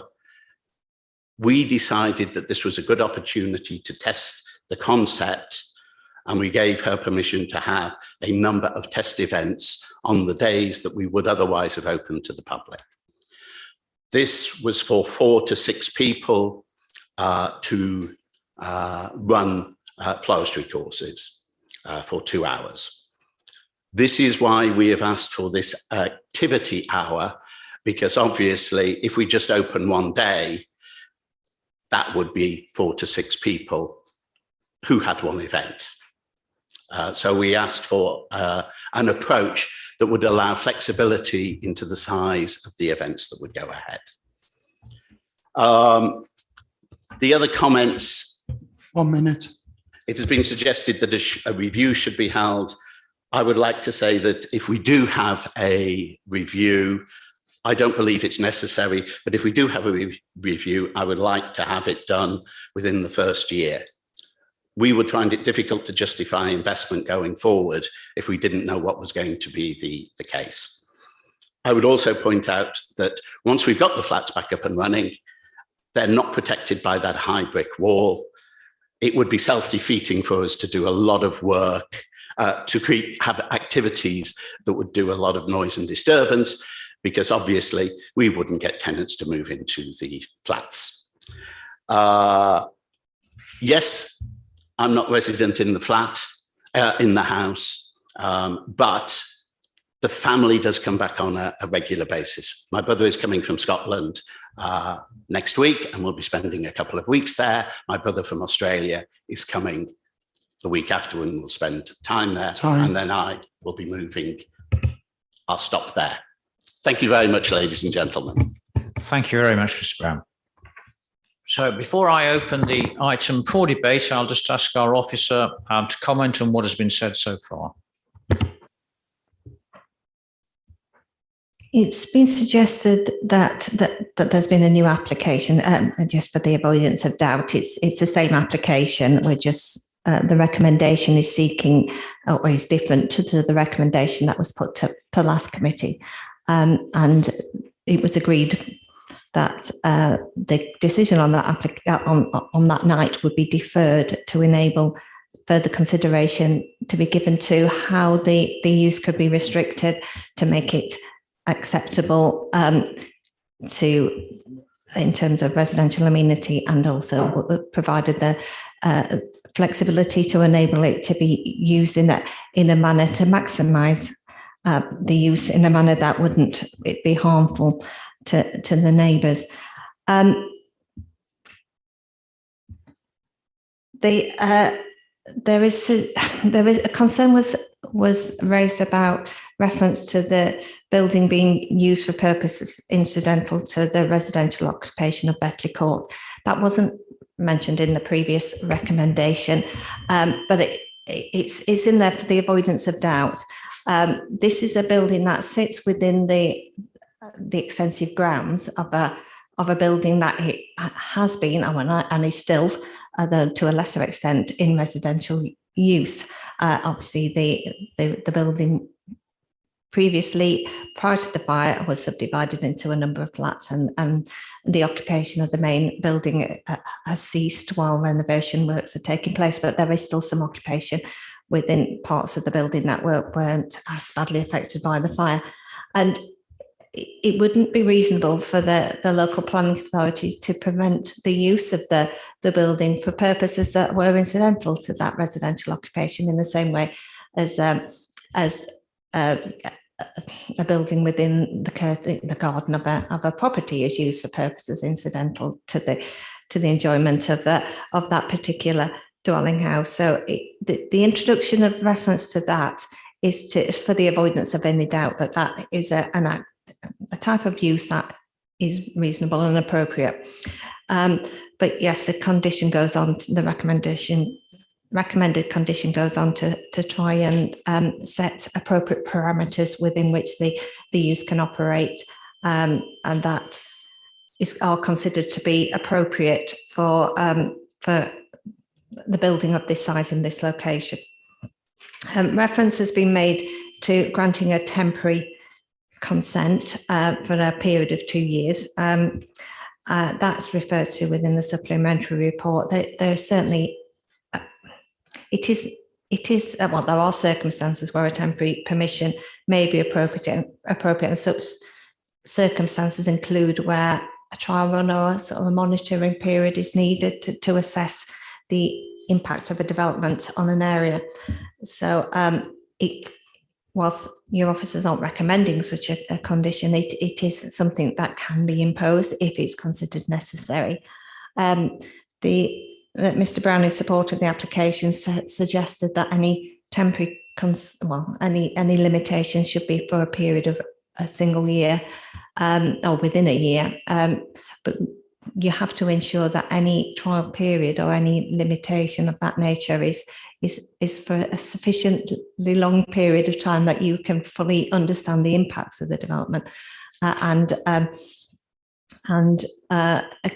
We decided that this was a good opportunity to test the concept, and we gave her permission to have a number of test events on the days that we would otherwise have opened to the public. This was for 4 to 6 people to run floristry courses for 2 hours. This is why we have asked for this activity hour, because obviously if we just open one day, that would be 4 to 6 people who had one event. So we asked for an approach that would allow flexibility into the size of the events that would go ahead. The other comments. 1 minute. It has been suggested that a review should be held. I would like to say that if we do have a review, I don't believe it's necessary, but if we do have a review, I would like to have it done within the first year. We would find it difficult to justify investment going forward if we didn't know what was going to be the case. I would also point out that once we've got the flats back up and running, they're not protected by that high brick wall. It would be self-defeating for us to do a lot of work to have activities that would do a lot of noise and disturbance, because obviously we wouldn't get tenants to move into the flats. Yes, I'm not resident in the flat, in the house, but the family does come back on a regular basis. My brother is coming from Scotland next week, and we'll be spending a couple of weeks there. My brother from Australia is coming the week after, and we'll spend time there. And then I will be moving. I'll stop there. Thank you very much, ladies and gentlemen. Thank you very much, Mr. Brown. So before I open the item for debate, I'll just ask our officer to comment on what has been said so far. It's been suggested that there's been a new application, just for the avoidance of doubt. It's the same application. We're just the recommendation is seeking, or is different to the recommendation that was put to last committee, and it was agreed that the decision on that on that night would be deferred to enable further consideration to be given to how the use could be restricted to make it acceptable in terms of residential amenity, and also provided the flexibility to enable it to be used in a manner to maximise the use in a manner that wouldn't be harmful to the neighbours. There is a concern was raised about reference to the building being used for purposes incidental to the residential occupation of Betley Court. That wasn't mentioned in the previous recommendation, but it's in there for the avoidance of doubt. This is a building that sits within the extensive grounds of a building that it has been and is still, though to a lesser extent, in residential use. Obviously, the building previously, prior to the fire, was subdivided into a number of flats, and the occupation of the main building has ceased while renovation works are taking place, but there is still some occupation within parts of the building that weren't as badly affected by the fire. And it wouldn't be reasonable for the local planning authority to prevent the use of the building for purposes that were incidental to that residential occupation, in the same way as a building within the garden of a property is used for purposes incidental to the enjoyment of that particular dwelling house. So the introduction of reference to that is for the avoidance of any doubt that is a type of use that is reasonable and appropriate. But yes, the condition goes on, the recommended condition goes on to try and set appropriate parameters within which the use can operate, and that are considered to be appropriate for the building of this size in this location. Reference has been made to granting a temporary consent for a period of 2 years. That's referred to within the supplementary report. There certainly, it is well, there are circumstances where a temporary permission may be appropriate, and such circumstances include where a trial run or a sort of a monitoring period is needed to assess the impact of a development on an area. So whilst your officers aren't recommending such a condition, it is something that can be imposed if it's considered necessary. Mr. Brown, in support of the application, suggested that any temporary, any limitation should be for a period of a single year or within a year. But you have to ensure that any trial period or any limitation of that nature is for a sufficiently long period of time that you can fully understand the impacts of the development and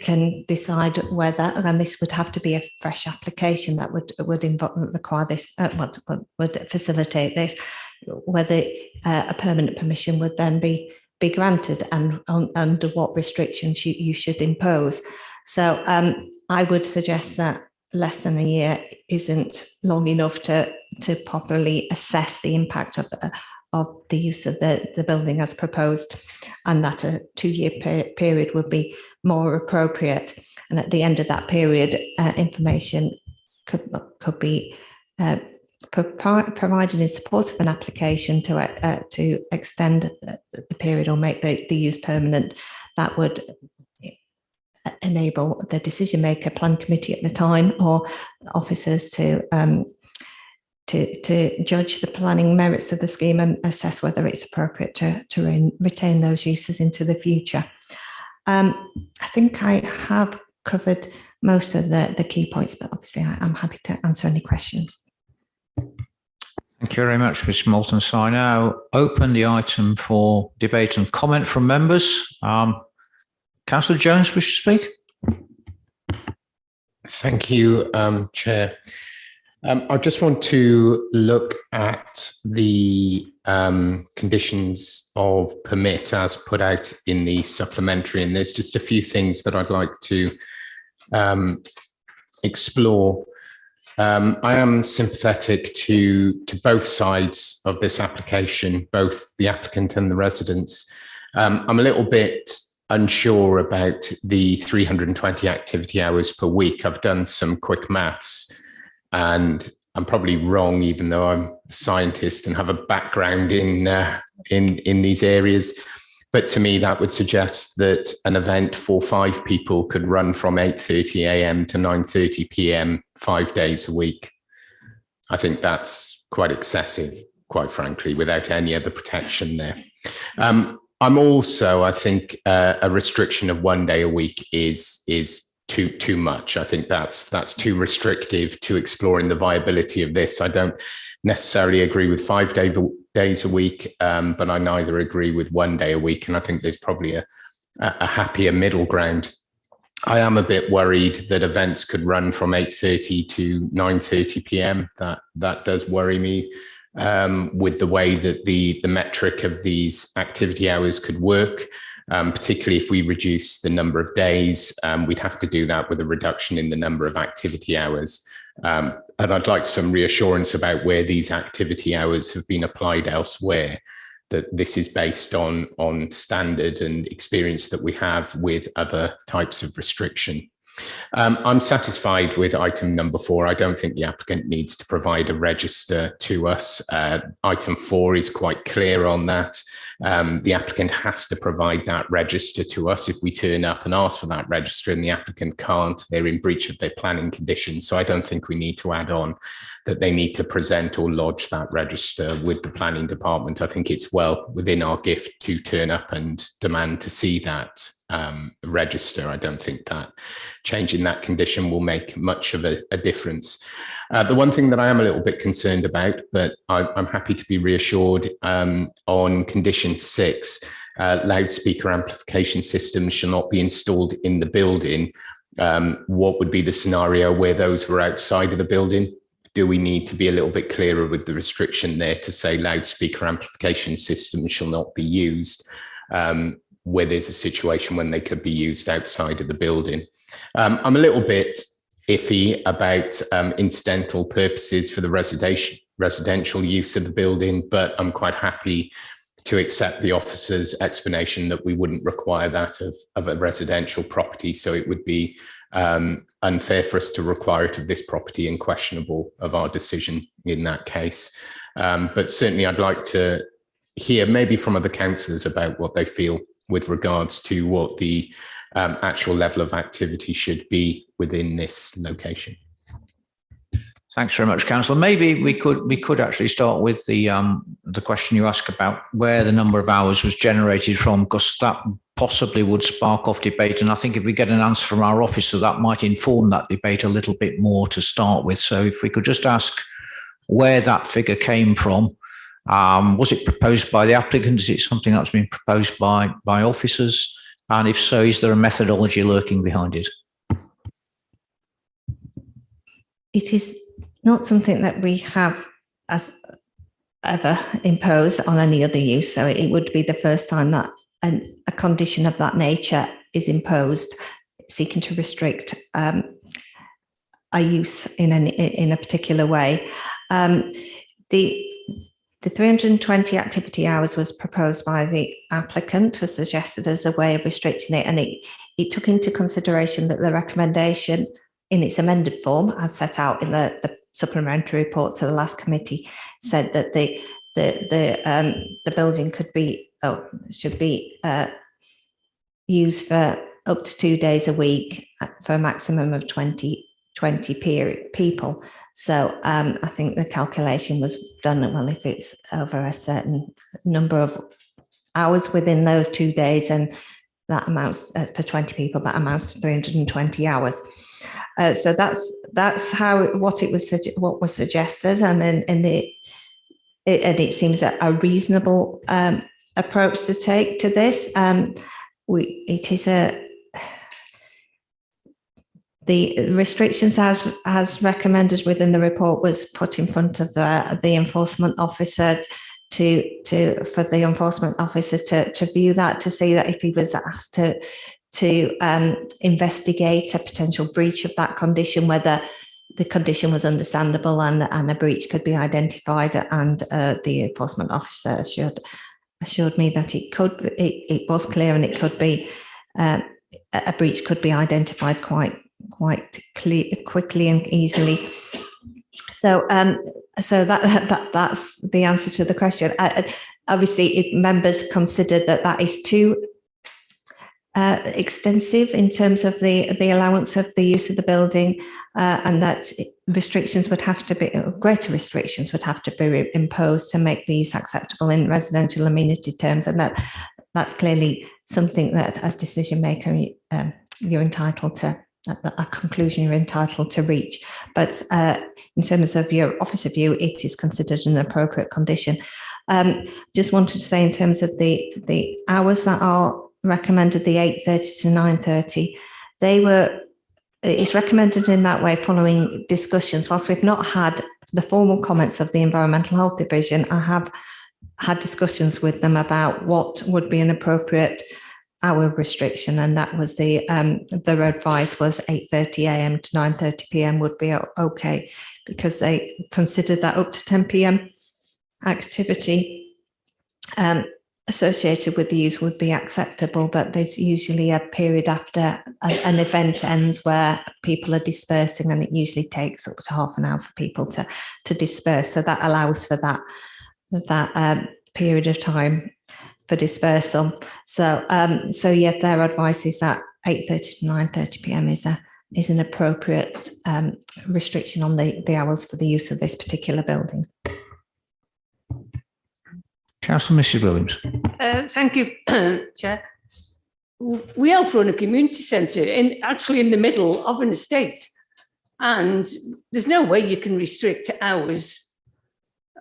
can decide whether, and this would have to be a fresh application that would require this, would facilitate this, whether a permanent permission would then be granted and under what restrictions you should impose. So I would suggest that less than a year isn't long enough to properly assess the impact of the use of the building as proposed, and that a 2-year period would be more appropriate. And at the end of that period, information could be provided in support of an application to extend the period or make the use permanent. That would enable the decision maker, plan committee at the time, or officers to judge the planning merits of the scheme and assess whether it's appropriate to retain those uses into the future. I think I have covered most of the key points, but obviously I'm happy to answer any questions. Thank you very much, Ms. Moulton. So I now open the item for debate and comment from members. Councillor Jones, wish to speak? Thank you, Chair. I just want to look at the conditions of permit as put out in the supplementary, and there's just a few things that I'd like to explore. I am sympathetic to both sides of this application, both the applicant and the residents. I'm a little bit unsure about the 320 activity hours per week. I've done some quick maths, and I'm probably wrong, even though I'm a scientist and have a background in these areas. But to me, that would suggest that an event for 5 people could run from 8:30 a.m. to 9:30 p.m. 5 days a week. I think that's quite excessive, quite frankly, without any other protection there. I'm also, I think, a restriction of 1 day a week is too much. I think that's too restrictive to exploring the viability of this. I don't necessarily agree with 5 days a week, but I neither agree with 1 day a week. And I think there's probably a happier middle ground. I am a bit worried that events could run from 8:30 to 9:30 p.m. That does worry me, with the way that the metric of these activity hours could work, particularly if we reduce the number of days. We'd have to do that with a reduction in the number of activity hours. And I'd like some reassurance about where these activity hours have been applied elsewhere, that this is based on standard and experience that we have with other types of restriction. I'm satisfied with item number 4. I don't think the applicant needs to provide a register to us. Item 4 is quite clear on that. The applicant has to provide that register to us. If we turn up and ask for that register and the applicant can't, they're in breach of their planning conditions. So I don't think we need to add on that they need to present or lodge that register with the planning department. I think it's well within our gift to turn up and demand to see that register. I don't think that changing that condition will make much of a difference. The one thing that I am a little bit concerned about, but I'm happy to be reassured, on condition 6, loudspeaker amplification systems shall not be installed in the building. What would be the scenario where those were outside of the building? Do we need to be a little bit clearer with the restriction there to say loudspeaker amplification systems shall not be used, where there's a situation when they could be used outside of the building? I'm a little bit iffy about incidental purposes for the residential use of the building, but I'm quite happy to accept the officer's explanation that we wouldn't require that of a residential property. So it would be unfair for us to require it of this property and questionable of our decision in that case. But certainly I'd like to hear maybe from other councillors about what they feel with regards to what the actual level of activity should be within this location. Thanks very much, Councillor. Maybe we could actually start with the question you asked about where the number of hours was generated from, because that possibly would spark off debate. And I think if we get an answer from our officer, that might inform that debate a little bit more to start with. So if we could just ask where that figure came from. Was it proposed by the applicant? Is it something that's been proposed by officers? And if so, is there a methodology lurking behind it? It is not something that we have as ever imposed on any other use. So it would be the first time that a condition of that nature is imposed, seeking to restrict a use in a particular way. The 320 activity hours was proposed by the applicant, was suggested as a way of restricting it, and it took into consideration that the recommendation in its amended form, as set out in the supplementary report to the last committee, said that the building should be used for up to 2 days a week for a maximum of 20 people. So I think the calculation was done, well, if it's over a certain number of hours within those 2 days, and that amounts for 20 people, that amounts to 320 hours. So that's what was suggested, and it seems a reasonable approach to take to this. The restrictions as recommended within the report was put in front of the enforcement officer for the enforcement officer to view that, to see that if he was asked to investigate a potential breach of that condition, whether the condition was understandable and a breach could be identified. And the enforcement officer assured me that it was clear, and it could be a breach could be identified quite quickly and easily. So that's the answer to the question. Obviously, if members consider that is too extensive in terms of the allowance of the use of the building, and that restrictions would have to be, greater restrictions would have to be imposed to make the use acceptable in residential amenity terms, and that's clearly something that, as decision maker, you're entitled to a conclusion you're entitled to reach. But in terms of your officer view, it is considered an appropriate condition. Just wanted to say in terms of the hours that are recommended, the 8:30 to 9:30, it's recommended in that way following discussions. Whilst we've not had the formal comments of the Environmental Health Division, I have had discussions with them about what would be an appropriate hour restriction, and that was their advice was 8:30 a.m. to 9:30 p.m. would be okay, because they considered that up to 10 p.m. activity associated with the use would be acceptable, but there's usually a period after an event ends where people are dispersing, and it usually takes up to half an hour for people to disperse. So that allows for that period of time for dispersal. So yeah, their advice is that 8:30 to 9:30 p.m. is an appropriate restriction on the hours for the use of this particular building. Councillor Mrs Williams. Thank you, Chair. We help run a community centre actually in the middle of an estate, and there's no way you can restrict hours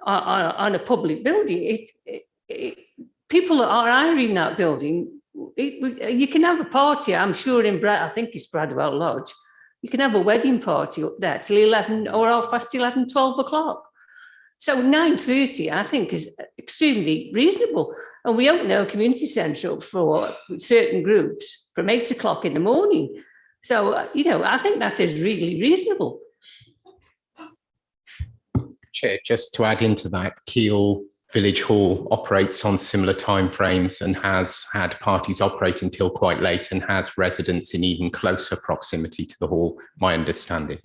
on a public building. People are hiring that building. You can have a party, I'm sure, I think it's Bradwell Lodge. You can have a wedding party up there till 11 or 11:30, 12 o'clock. So 9:30, I think, is extremely reasonable. And we open our community centre up for certain groups from 8 o'clock in the morning. So, I think that is really reasonable. Chair, just to add into that, Keele Village Hall operates on similar timeframes and has had parties operate until quite late and has residents in even closer proximity to the hall, my understanding.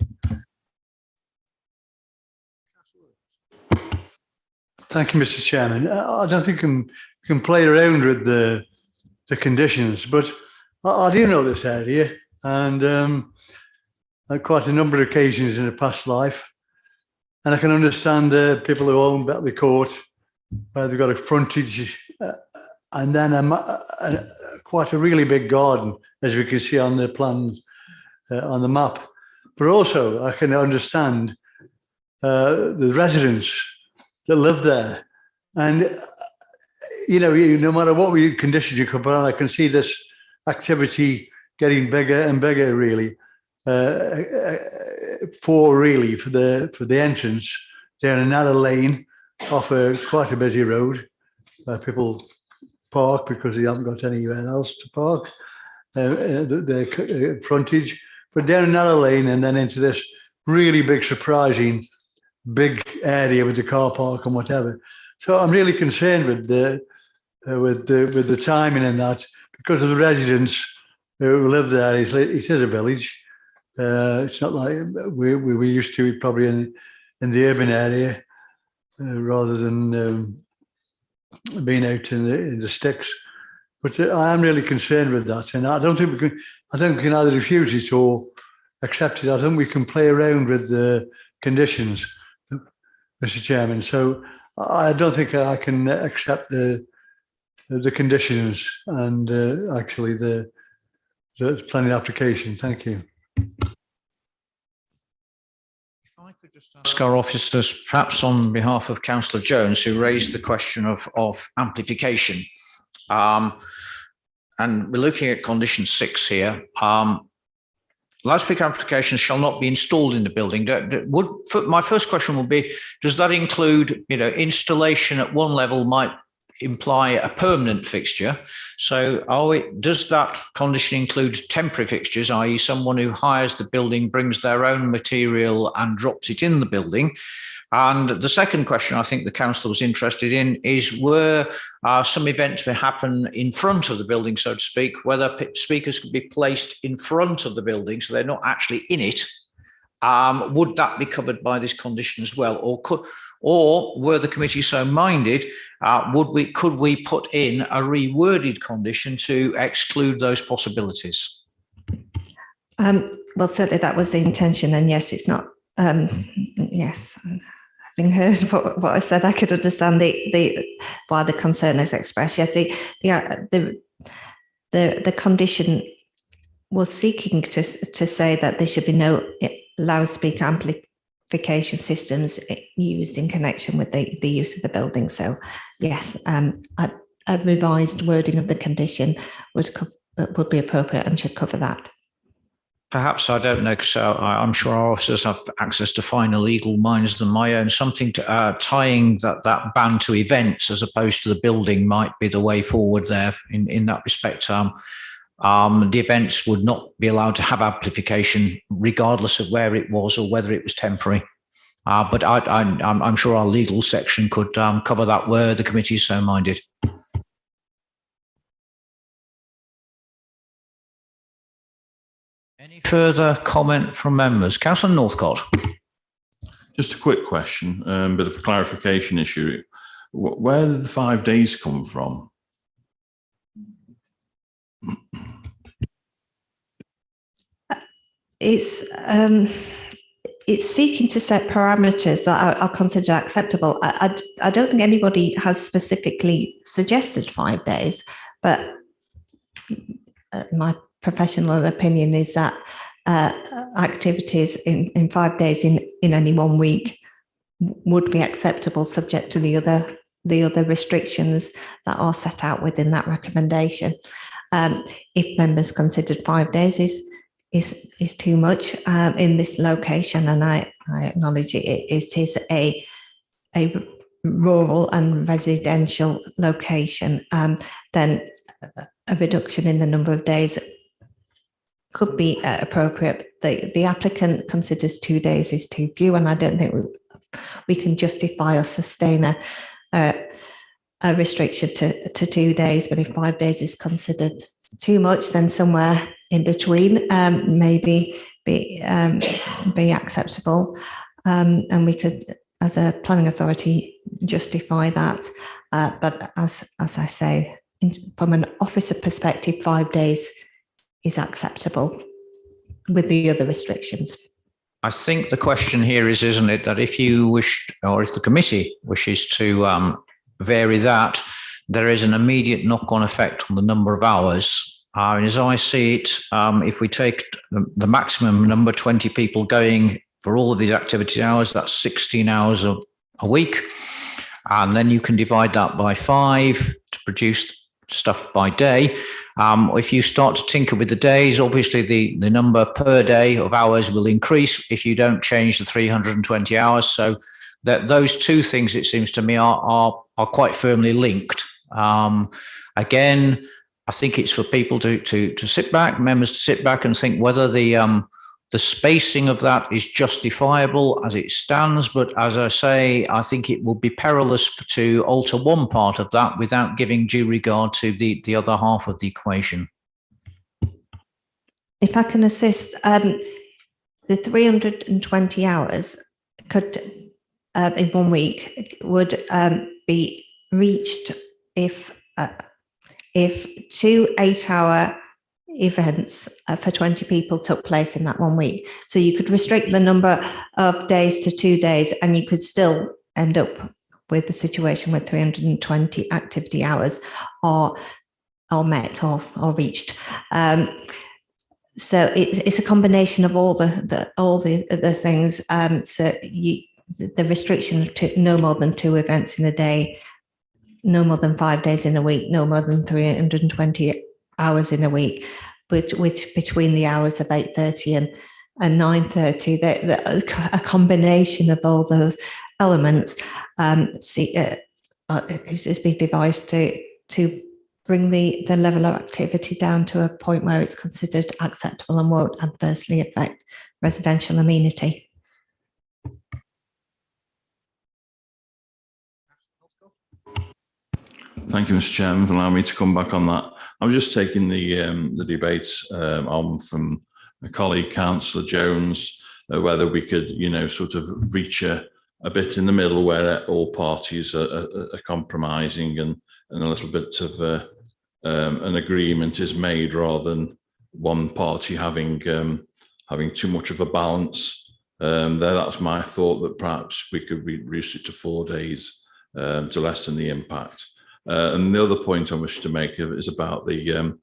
Thank you, Mr. Chairman. I don't think you can play around with the conditions, but I do know this area, and on quite a number of occasions in a past life, and I can understand people who own Betley Court, where they've got a frontage and then quite a really big garden, as we can see on the plans on the map. But also, I can understand the residents that live there, and no matter what conditions you could put on, I can see this activity getting bigger and bigger, really, for the entrance down another lane off quite a busy road where people park because they haven't got anywhere else to park their frontage, but down another lane and then into this really big, surprising big area with the car park and whatever. So I'm really concerned with the timing and that, because of the residents who live there. It is a village. It's not like we used to probably in the urban area rather than being out in the sticks. But I am really concerned with that, and I don't think we can either refuse it or accept it. I think we can play around with the conditions, Mr. Chairman. So I don't think I can accept the conditions and actually the planning application. Thank you. If I could just ask our officers, perhaps on behalf of Councillor Jones, who raised the question of amplification, and we're looking at condition 6 here. Loudspeaker amplifications shall not be installed in the building. My first question will be, does that include, installation at one level might imply a permanent fixture? So does that condition include temporary fixtures, i.e. someone who hires the building, brings their own material and drops it in the building? And the second question I think the councillor was interested in is, were some events to happen in front of the building, so to speak, whether speakers could be placed in front of the building so they're not actually in it, would that be covered by this condition as well? Or were the committee so minded, could we put in a reworded condition to exclude those possibilities? Well, certainly that was the intention, and yes, it's not. Yes, having heard what I said, I could understand why the concern is expressed. Yes, the condition was seeking to say that there should be no loudspeaker amplification systems used in connection with the use of the building. So yes, a revised wording of the condition would be appropriate and should cover that. Perhaps, I don't know, because I'm sure our officers have access to finer legal minds than my own. Something to, tying that ban to events as opposed to the building might be the way forward there in that respect. The events would not be allowed to have amplification regardless of where it was or whether it was temporary. But I'm sure our legal section could cover that where the committee is so minded. Any further comment from members? Councillor Northcott. Just a quick question, bit of a clarification issue. Where did the 5 days come from? It's seeking to set parameters that are considered acceptable. I don't think anybody has specifically suggested 5 days, but my professional opinion is that activities in 5 days in any 1 week would be acceptable, subject to the other restrictions that are set out within that recommendation. If members considered 5 days is too much in this location, and I acknowledge it is a rural and residential location, then a reduction in the number of days could be appropriate. The applicant considers 2 days is too few, and I don't think we can justify or sustain a restriction to 2 days. But if 5 days is considered too much, then somewhere in between maybe be acceptable, and we could, as a planning authority, justify that. But as I say, from an officer perspective, 5 days is acceptable with the other restrictions. I think the question here is, isn't it, that if you wish, or if the committee wishes to vary that, there is an immediate knock-on effect on the number of hours. And as I see it, if we take the maximum number, 20 people going for all of these activity hours, that's 16 hours a week. And then you can divide that by 5 to produce stuff by day. If you start to tinker with the days, obviously the number per day of hours will increase if you don't change the 320 hours. So that those two things, it seems to me, are quite firmly linked. Again, I think it's for people to sit back, members to sit back and think whether the spacing of that is justifiable as it stands. But as I say, I think it would be perilous to alter one part of that without giving due regard to the other half of the equation. If I can assist, the 320 hours could, in 1 week, would be reached if 2 8-hour events for 20 people took place in that 1 week. So you could restrict the number of days to 2 days, and you could still end up with the situation where 320 activity hours are met or reached. So it's a combination of all the things. So the restriction to no more than 2 events in a day, no more than 5 days in a week, no more than 320 hours in a week, which between the hours of 8:30 and 9:30, a combination of all those elements is being devised to bring the level of activity down to a point where it's considered acceptable and won't adversely affect residential amenity. Thank you, Mr. Chairman, for allowing me to come back on that. I was just taking the debate on from a colleague, Councillor Jones, whether we could, sort of reach a bit in the middle where all parties are compromising and a little bit of an agreement is made, rather than one party having too much of a balance. That's my thought, that perhaps we could reduce it to 4 days to lessen the impact. And the other point I wish to make is about the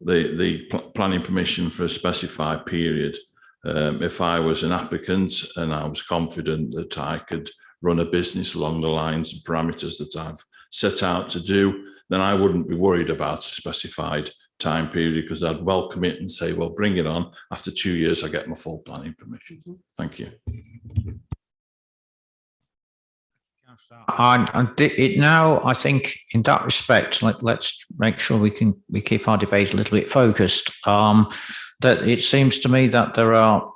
planning permission for a specified period. If I was an applicant and I was confident that I could run a business along the lines and parameters that I've set out to do, then I wouldn't be worried about a specified time period, because I'd welcome it and say, well, bring it on. After 2 years, I get my full planning permission. Thank you. Now, I think in that respect, let's make sure we keep our debate a little bit focused. That it seems to me that there are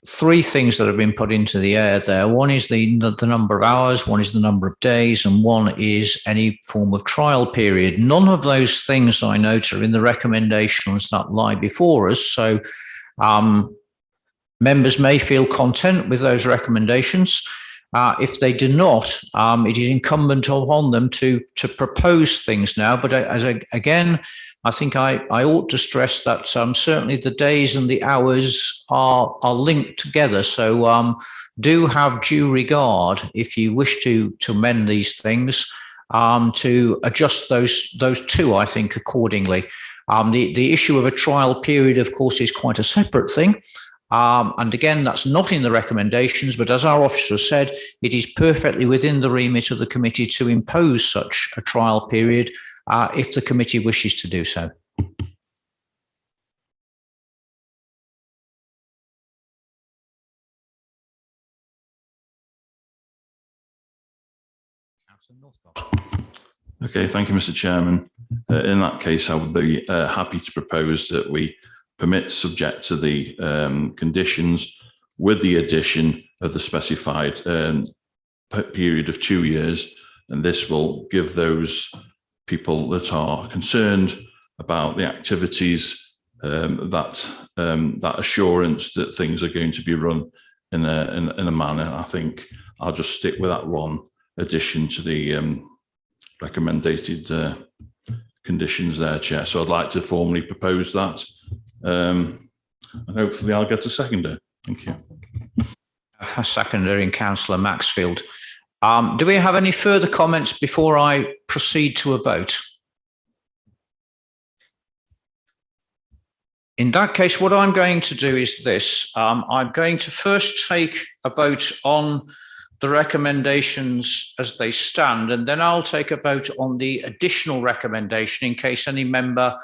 three things that have been put into the air there. One is the number of hours, one is the number of days, and one is any form of trial period. None of those things, I note, are in the recommendations that lie before us. So members may feel content with those recommendations. If they do not, it is incumbent upon them to propose things now. But again, I think I ought to stress that certainly the days and the hours are linked together. So do have due regard if you wish to amend these things, to adjust those two, I think, accordingly. The issue of a trial period, of course, is quite a separate thing. And again, that's not in the recommendations, but as our officer said, it is perfectly within the remit of the committee to impose such a trial period if the committee wishes to do so. Okay, thank you, Mr. Chairman. In that case, I would be happy to propose that we permit, subject to the conditions, with the addition of the specified period of 2 years. And this will give those people that are concerned about the activities that assurance that things are going to be run in a manner. I think I'll just stick with that one addition to the recommended conditions there, Chair. So I'd like to formally propose that. And hopefully I'll get a seconder. Thank you. A seconder in Councillor Maxfield. Do we have any further comments before I proceed to a vote? In that case, what I'm going to do is this. I'm going to first take a vote on the recommendations as they stand, and then I'll take a vote on the additional recommendation in case any member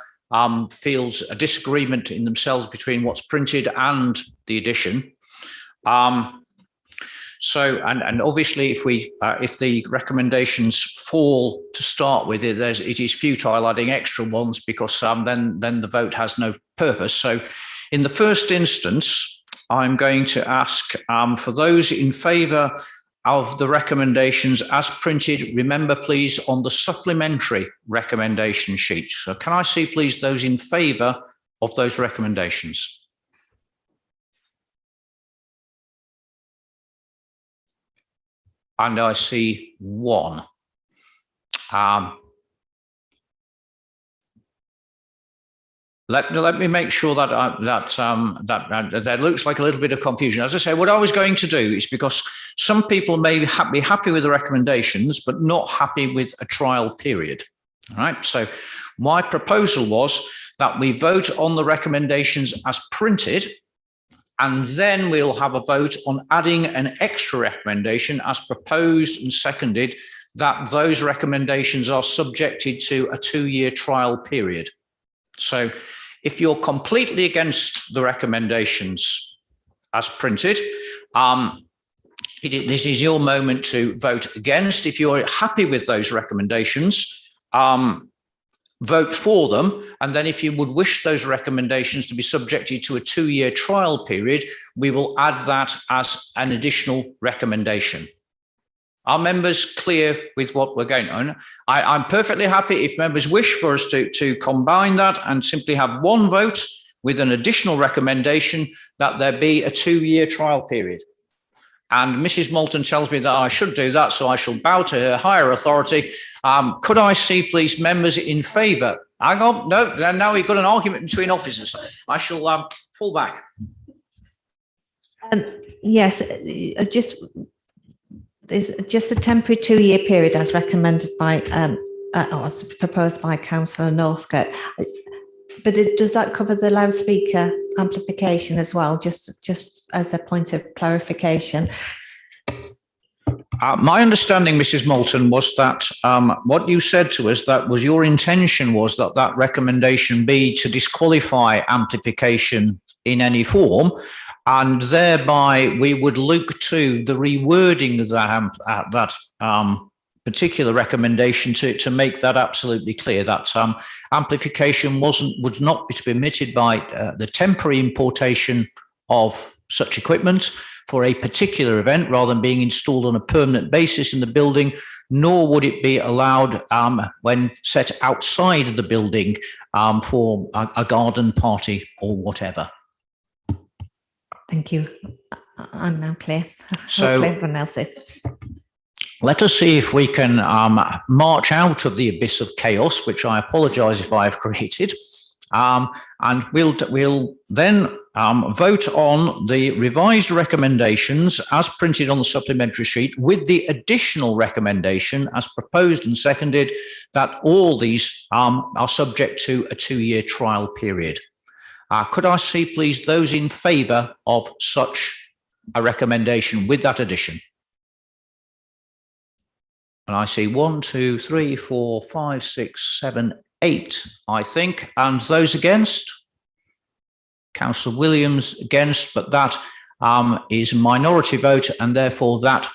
feels a disagreement in themselves between what's printed and the addition. And obviously, if the recommendations fall to start with, it is futile adding extra ones, because then the vote has no purpose. So in the first instance, I'm going to ask for those in favour of the recommendations as printed, remember please on the supplementary recommendation sheet. So can I see please those in favour of those recommendations? And I see one. Let me make sure that that looks like a little bit of confusion. As I say, what I was going to do is, because some people may be happy with the recommendations, but not happy with a trial period. All right. So my proposal was that we vote on the recommendations as printed, and then we'll have a vote on adding an extra recommendation as proposed and seconded, that those recommendations are subjected to a 2-year trial period. So if you're completely against the recommendations as printed, this is your moment to vote against. If you're happy with those recommendations, vote for them. And then if you would wish those recommendations to be subjected to a 2-year trial period, we will add that as an additional recommendation. Are members clear with what we're going on? I'm perfectly happy if members wish for us to combine that and simply have one vote with an additional recommendation that there be a 2-year trial period. And Mrs. Moulton tells me that I should do that, so I shall bow to her higher authority. Could I see, please, members in favour? Hang on, no, now we've got an argument between officers. I shall fall back. Yes, there's just a temporary 2-year period as recommended by, or as proposed by Councillor Northcote. But does that cover the loudspeaker amplification as well? Just as a point of clarification. My understanding, Mrs. Moulton, was that what you said to us, that was your intention was that that recommendation be to disqualify amplification in any form, and thereby we would look to the rewording of that particular recommendation to make that absolutely clear that amplification was not to be permitted by the temporary importation of such equipment for a particular event rather than being installed on a permanent basis in the building, nor would it be allowed when set outside of the building for a garden party or whatever. Thank you. I'm now clear. So hopefully everyone else is. Let us see if we can march out of the abyss of chaos, which I apologise if I have created, and we'll then vote on the revised recommendations as printed on the supplementary sheet, with the additional recommendation as proposed and seconded that all these are subject to a 2-year trial period. Could I see, please, those in favour of such a recommendation with that addition? And I see 1, 2, 3, 4, 5, 6, 7, 8, I think. And those against? Councillor Williams against, but that is a minority vote, and therefore that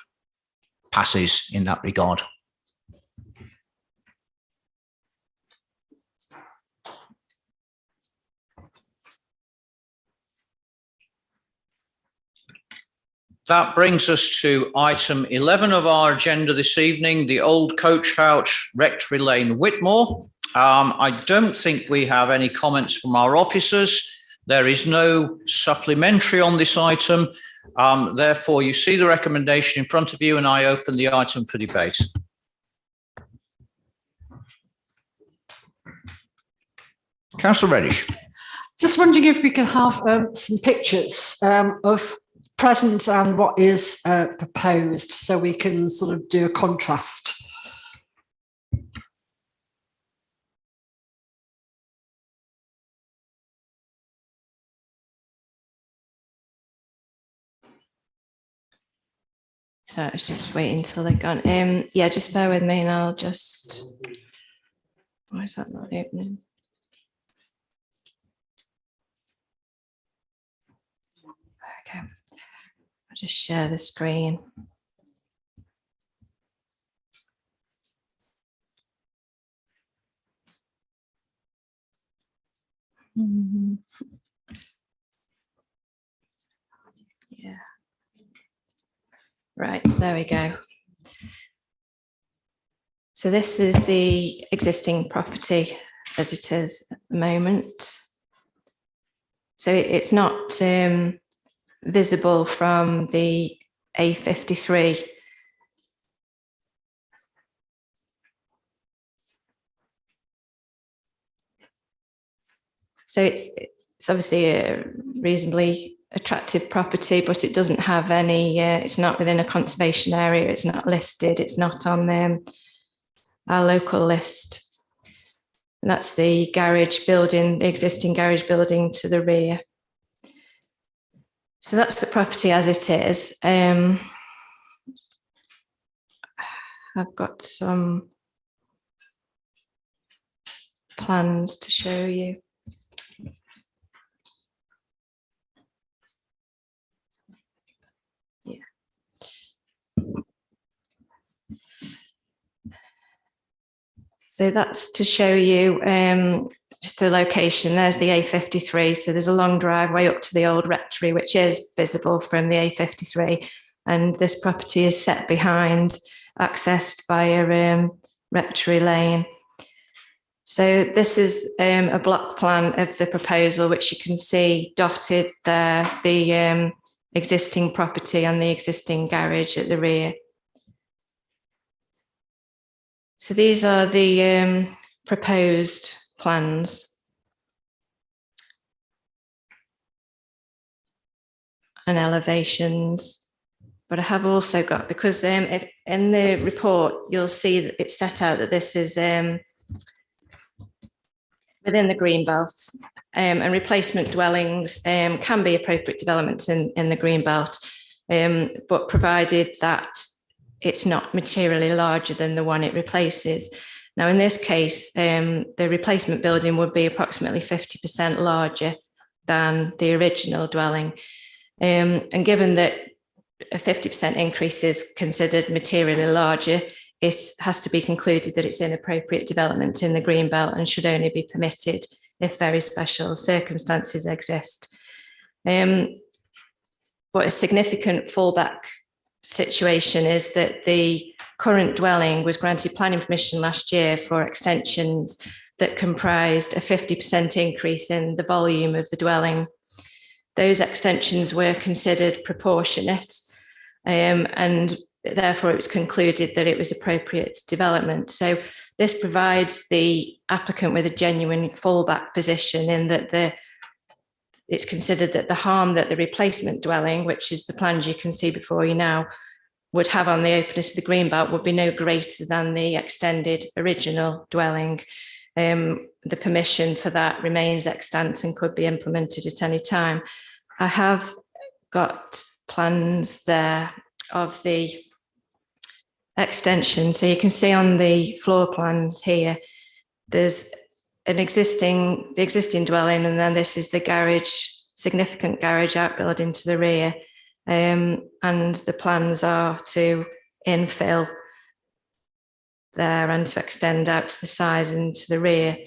passes in that regard. That brings us to item 11 of our agenda this evening, the Old Coach House, Rectory Lane, Whitmore. I don't think we have any comments from our officers. There is no supplementary on this item. Therefore, you see the recommendation in front of you, and I open the item for debate. Councillor Reddish. Just wondering if we can have some pictures of present and what is proposed, so we can sort of do a contrast. So I was just waiting until they're gone. Yeah, just bear with me and I'll just, why is that not opening? Okay. I'll just share the screen. Yeah. Right, there we go. So this is the existing property as it is at the moment. So it's not visible from the A53. So it's obviously a reasonably attractive property, but it doesn't have any, it's not within a conservation area, it's not listed, it's not on our local list. And that's the garage building, the existing garage building to the rear. So that's the property as it is. I've got some plans to show you. So that's to show you just the location. There's the A53. So there's a long driveway up to the old rectory, which is visible from the A53. And this property is set behind, accessed by a rectory lane. So this is a block plan of the proposal, which you can see dotted there, the existing property and the existing garage at the rear. So these are the proposed plans. And elevations. But I have also got, because in the report, you'll see that it's set out that this is within the greenbelt, and replacement dwellings can be appropriate developments in the greenbelt, but provided that it's not materially larger than the one it replaces. Now, in this case, the replacement building would be approximately 50% larger than the original dwelling. And given that a 50% increase is considered materially larger, it has to be concluded that it's inappropriate development in the greenbelt and should only be permitted if very special circumstances exist. But a significant fallback situation is that the current dwelling was granted planning permission last year for extensions that comprised a 50% increase in the volume of the dwelling. Those extensions were considered proportionate, and therefore it was concluded that it was appropriate development. So this provides the applicant with a genuine fallback position in that it's considered that the harm that the replacement dwelling, which is the plans you can see before you now, would have on the openness of the greenbelt would be no greater than the extended original dwelling. The permission for that remains extant and could be implemented at any time. I have got plans there of the extension. So you can see on the floor plans here, there's the existing dwelling, and then this is the garage, significant garage outbuilding to the rear. And the plans are to infill there and to extend out to the side and to the rear.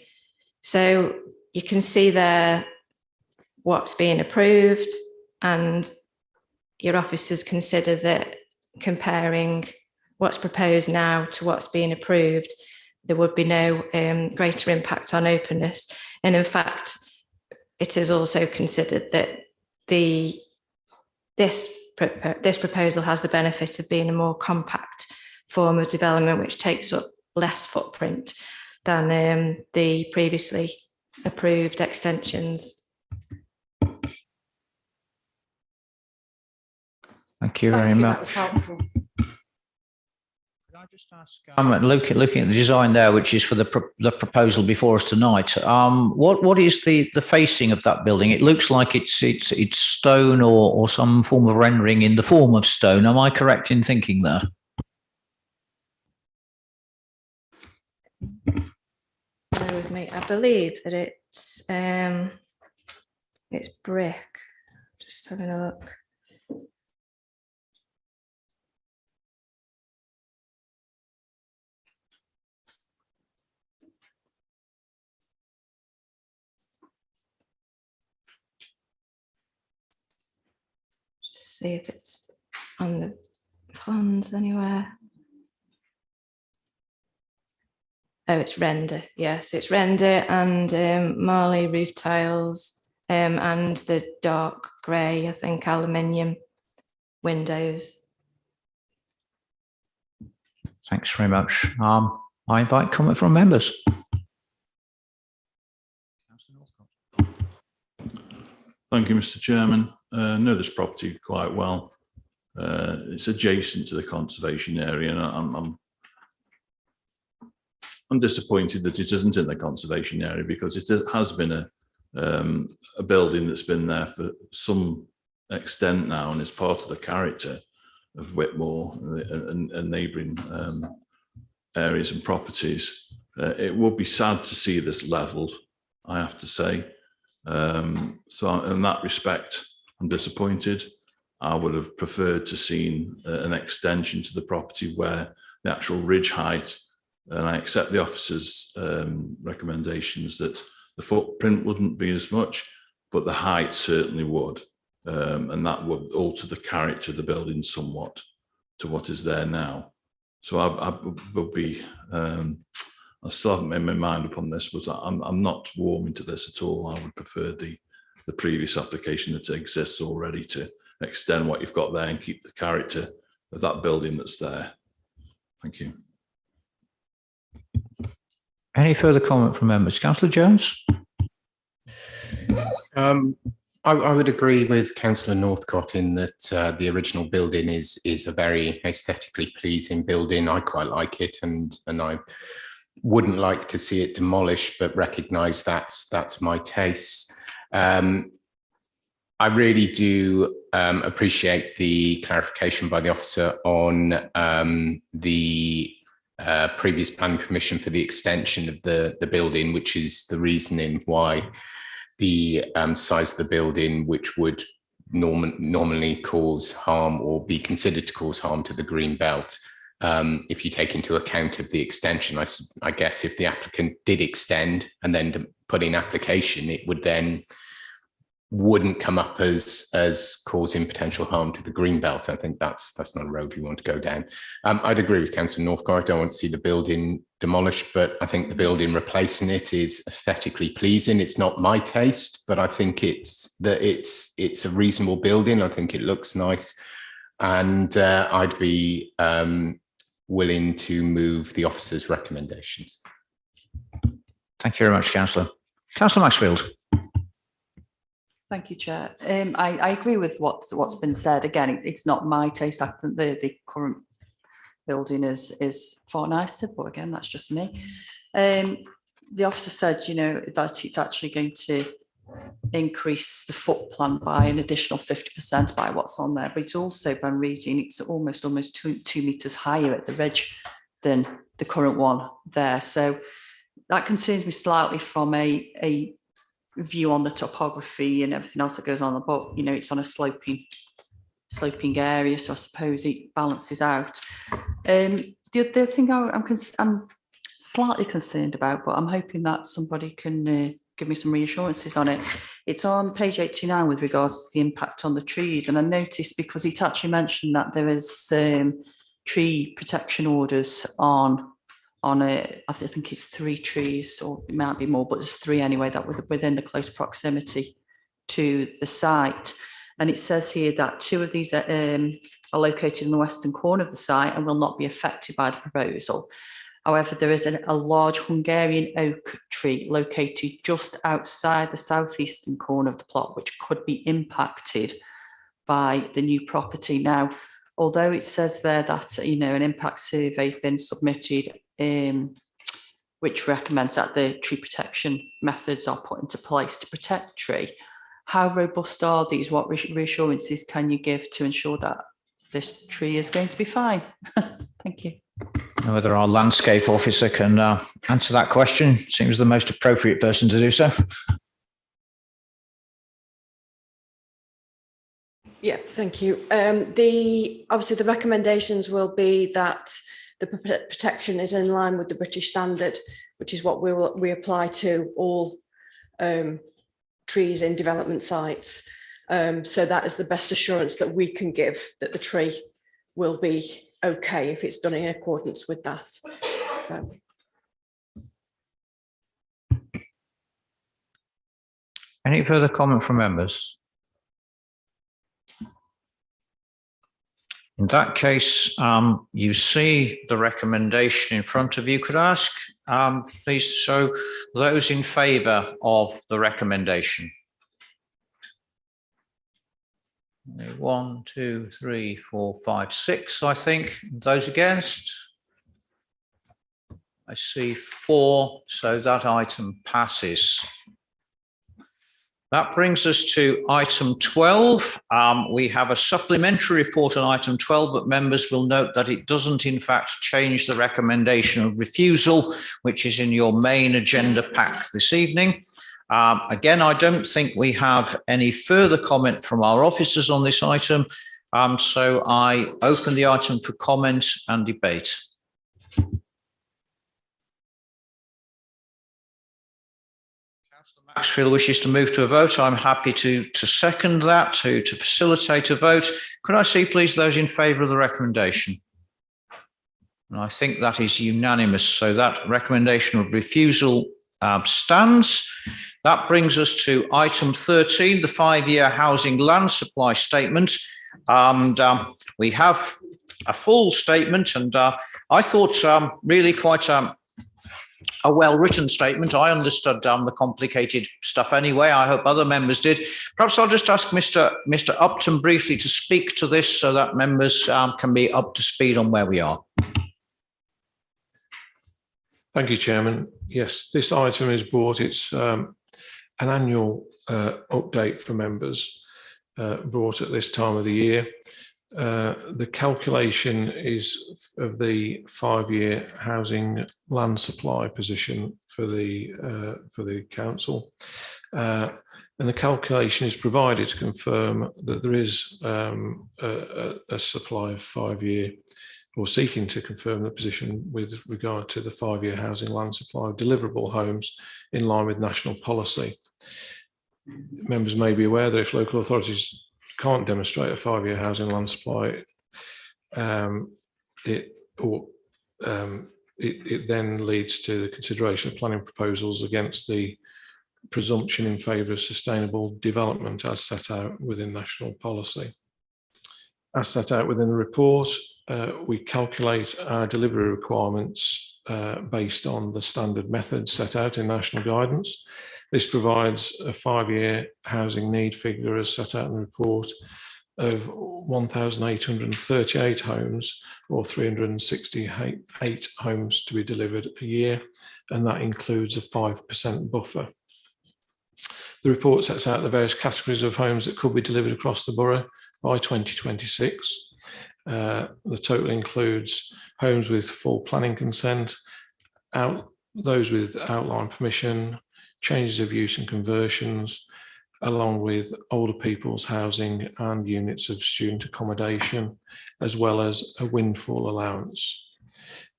So you can see there what's being approved, and your officers consider that comparing what's proposed now to what's being approved, there would be no greater impact on openness. And in fact, it is also considered that this proposal has the benefit of being a more compact form of development, which takes up less footprint than the previously approved extensions. Thank you very much. That was helpful. Could I just ask, looking at the design there, which is for the proposal before us tonight, what is the facing of that building? It looks like it's stone or some form of rendering in the form of stone. Am I correct in thinking that? Bear with me. I believe that it's brick. Just having a look. See if it's on the plans anywhere. Oh, it's render. Yes, it's render and Marley roof tiles and the dark grey, I think, aluminium windows. Thanks very much. I invite comment from members. Thank you, Mr. Chairman. I know this property quite well. It's adjacent to the conservation area, and I'm disappointed that it isn't in the conservation area, because it has been a building that's been there for some extent now and is part of the character of Whitmore and neighbouring areas and properties. It would be sad to see this levelled, I have to say. So in that respect, I'm disappointed. I would have preferred to seen an extension to the property where the actual ridge height, and I accept the officer's recommendations that the footprint wouldn't be as much, but the height certainly would. And that would alter the character of the building somewhat to what is there now. So I would be, I still haven't made my mind up on this, but I'm not warming to this at all. I would prefer the previous application that exists already to extend what you've got there and keep the character of that building that's there. Thank you. Any further comment from members? Councillor Jones? I would agree with Councillor Northcott in that the original building is a very aesthetically pleasing building. I quite like it, and I wouldn't like to see it demolished, but recognise that's my taste. I really do appreciate the clarification by the officer on the previous planning permission for the extension of the building, which is the reasoning why the size of the building, which would normally cause harm or be considered to cause harm to the green belt. If you take into account of the extension, I guess if the applicant did extend and then put in application, it would then wouldn't come up as causing potential harm to the green belt. I think that's not a road we want to go down. I'd agree with Councillor Northcote. I don't want to see the building demolished, but I think the building replacing it is aesthetically pleasing. It's not my taste, but I think it's a reasonable building. I think it looks nice, and I'd be willing to move the officer's recommendations. Thank you very much, Councillor. Councillor Maxfield. Thank you, Chair. I agree with what's been said. Again, it's not my taste. I think the current building is far nicer, but again, that's just me. The officer said, you know, that it's actually going to increase the foot plan by an additional 50% by what's on there. But it's also, by reading, it's almost 2 metres higher at the ridge than the current one there. So that concerns me slightly from a view on the topography and everything else that goes on. But you know, it's on a sloping area, so I suppose it balances out. The other thing I'm slightly concerned about, but I'm hoping that somebody can give me some reassurances on it. It's on page 89 with regards to the impact on the trees, and I noticed, because it actually mentioned that there is tree protection orders on I think it's 3 trees, or it might be more, but there's 3 anyway that were within the close proximity to the site. And it says here that 2 of these are located in the western corner of the site and will not be affected by the proposal. However, there is a large Hungarian oak tree located just outside the southeastern corner of the plot, which could be impacted by the new property. Now, although it says there that, you know, an impact survey has been submitted, which recommends that the tree protection methods are put into place to protect tree, how robust are these? What reassurances can you give to ensure that this tree is going to be fine? Thank you. Whether our landscape officer can answer that question, seems the most appropriate person to do so. Yeah, thank you. Obviously the recommendations will be that the protection is in line with the British standard, which is what we apply to all trees in development sites. So that is the best assurance that we can give, that the tree will be okay if it's done in accordance with that. So. Any further comment from members? In that case, you see the recommendation in front of you. Could I ask, please, show those in favour of the recommendation? 1, 2, 3, 4, 5, 6, I think. Those against? I see 4, so that item passes. That brings us to item 12. We have a supplementary report on item 12, but members will note that it doesn't in fact change the recommendation of refusal, which is in your main agenda pack this evening. Again, I don't think we have any further comment from our officers on this item, so I open the item for comment and debate. Maxfield wishes to move to a vote. I'm happy to second that, to facilitate a vote. Could I see, please, those in favour of the recommendation? And I think that is unanimous, so that recommendation of refusal stands. That brings us to item 13, the 5-year housing land supply statement. And we have a full statement, and I thought really quite a well-written statement. I understood the complicated stuff anyway. I hope other members did. Perhaps I'll just ask Mr. Upton briefly to speak to this so that members can be up to speed on where we are. Thank you, Chairman. Yes, this item is brought. It's an annual update for members brought at this time of the year. The calculation is of the 5-year housing land supply position for the council. And the calculation is provided to confirm that there is a supply of 5-year, or seeking to confirm the position with regard to the 5-year housing land supply of deliverable homes in line with national policy. Members may be aware that if local authorities can't demonstrate a 5-year housing land supply, it then leads to the consideration of planning proposals against the presumption in favour of sustainable development as set out within national policy. As set out within the report, we calculate our delivery requirements based on the standard methods set out in national guidance. This provides a 5-year housing need figure as set out in the report of 1,838 homes, or 368 homes to be delivered a year, and that includes a 5% buffer. The report sets out the various categories of homes that could be delivered across the borough by 2026. The total includes homes with full planning consent, those with outline permission, changes of use and conversions, along with older people's housing and units of student accommodation, as well as a windfall allowance.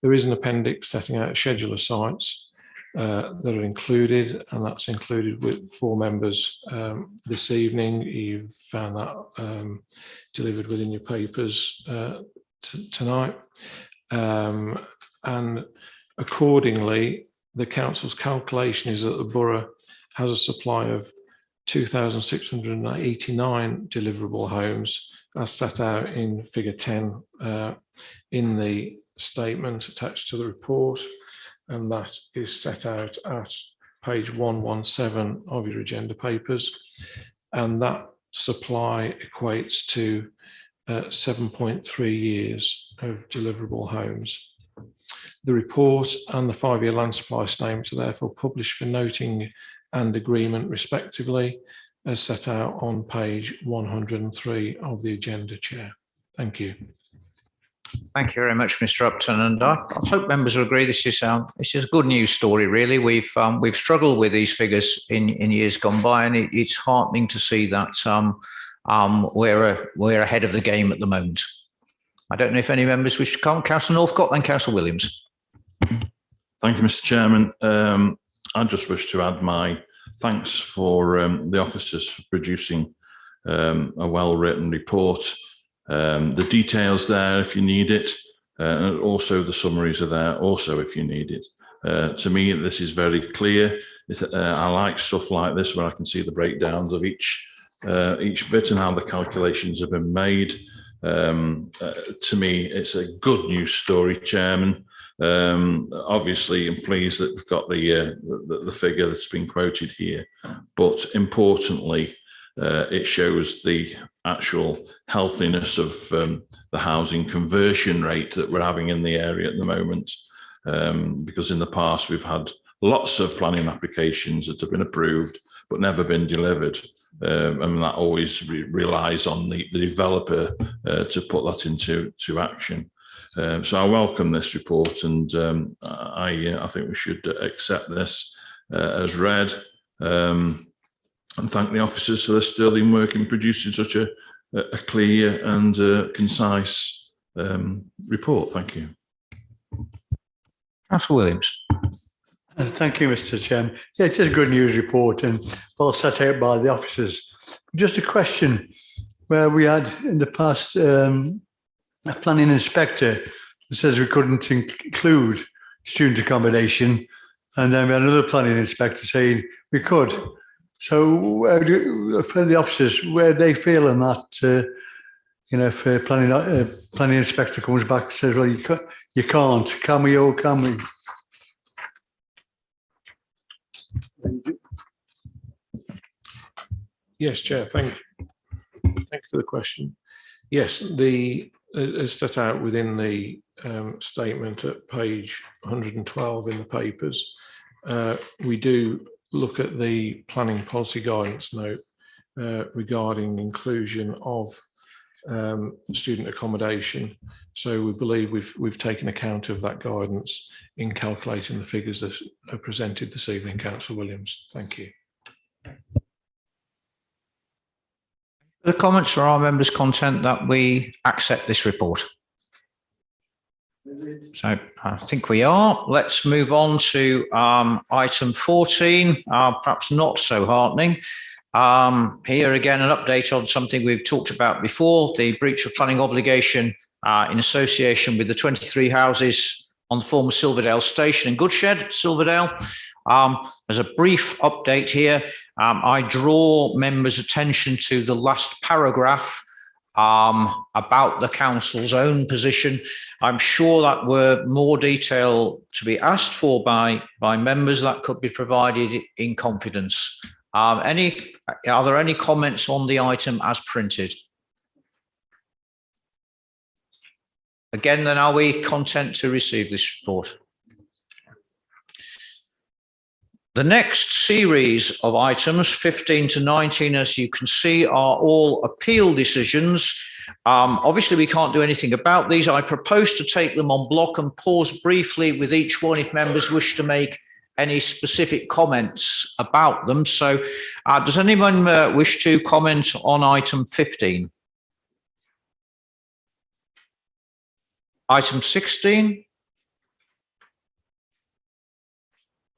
There is an appendix setting out a schedule of sites that are included, and that's included for members this evening. You've found that delivered within your papers tonight. And accordingly, the council's calculation is that the borough has a supply of 2,689 deliverable homes, as set out in figure 10 in the statement attached to the report, and that is set out at page 117 of your agenda papers, and that supply equates to 7.3 years of deliverable homes. The report and the 5-year land supply statements are therefore published for noting and agreement respectively, as set out on page 103 of the agenda, Chair. Thank you. Thank you very much, Mr. Upton, and I hope members will agree this is a good news story. Really, we've struggled with these figures in years gone by, and it's heartening to see that we're ahead of the game at the moment. I don't know if any members wish to comment. Councillor Northcott, then Councillor Williams. Thank you, Mr. Chairman. I just wish to add my thanks for the officers for producing a well-written report. The details there if you need it, and also the summaries are there also if you need it. To me, this is very clear. I like stuff like this where I can see the breakdowns of each bit and how the calculations have been made. To me, it's a good news story, Chairman. Obviously, I'm pleased that we've got the figure that's been quoted here, but importantly, it shows the actual healthiness of the housing conversion rate that we're having in the area at the moment. Because in the past, we've had lots of planning applications that have been approved but never been delivered. And that always relies on the developer to put that into action. So I welcome this report, and I think we should accept this as read. And thank the officers for their sterling work in producing such a clear and concise report. Thank you. Councillor Williams. Thank you, Mr. Chairman. Yeah, it is a good news report and well set out by the officers. Just a question where we had in the past a planning inspector that says we couldn't include student accommodation, and then we had another planning inspector saying we could. So for the officers, where they feel in that, if a planning inspector comes back and says, well, you can't, can we or can we? Yes, Chair, thank you. Thank you for the question. Yes, the as set out within the statement at page 112 in the papers, we do look at the planning policy guidance note regarding inclusion of student accommodation. So we believe we've taken account of that guidance in calculating the figures that are presented this evening, Councillor Williams. Thank you. The comments or our members' content that we accept this report? So I think we are. Let's move on to item 14, perhaps not so heartening. Here again, an update on something we've talked about before, the breach of planning obligation in association with the 23 houses on the former Silverdale station in Goodshed, Silverdale. As a brief update here, I draw members' attention to the last paragraph about the council's own position. I'm sure that were more detail to be asked for by members that could be provided in confidence. Are there any comments on the item as printed? Again, then, are we content to receive this report? The next series of items, 15 to 19, as you can see, are all appeal decisions. Obviously, we can't do anything about these. I propose to take them on block and pause briefly with each one if members wish to make any specific comments about them. So does anyone wish to comment on item 15? Item 16?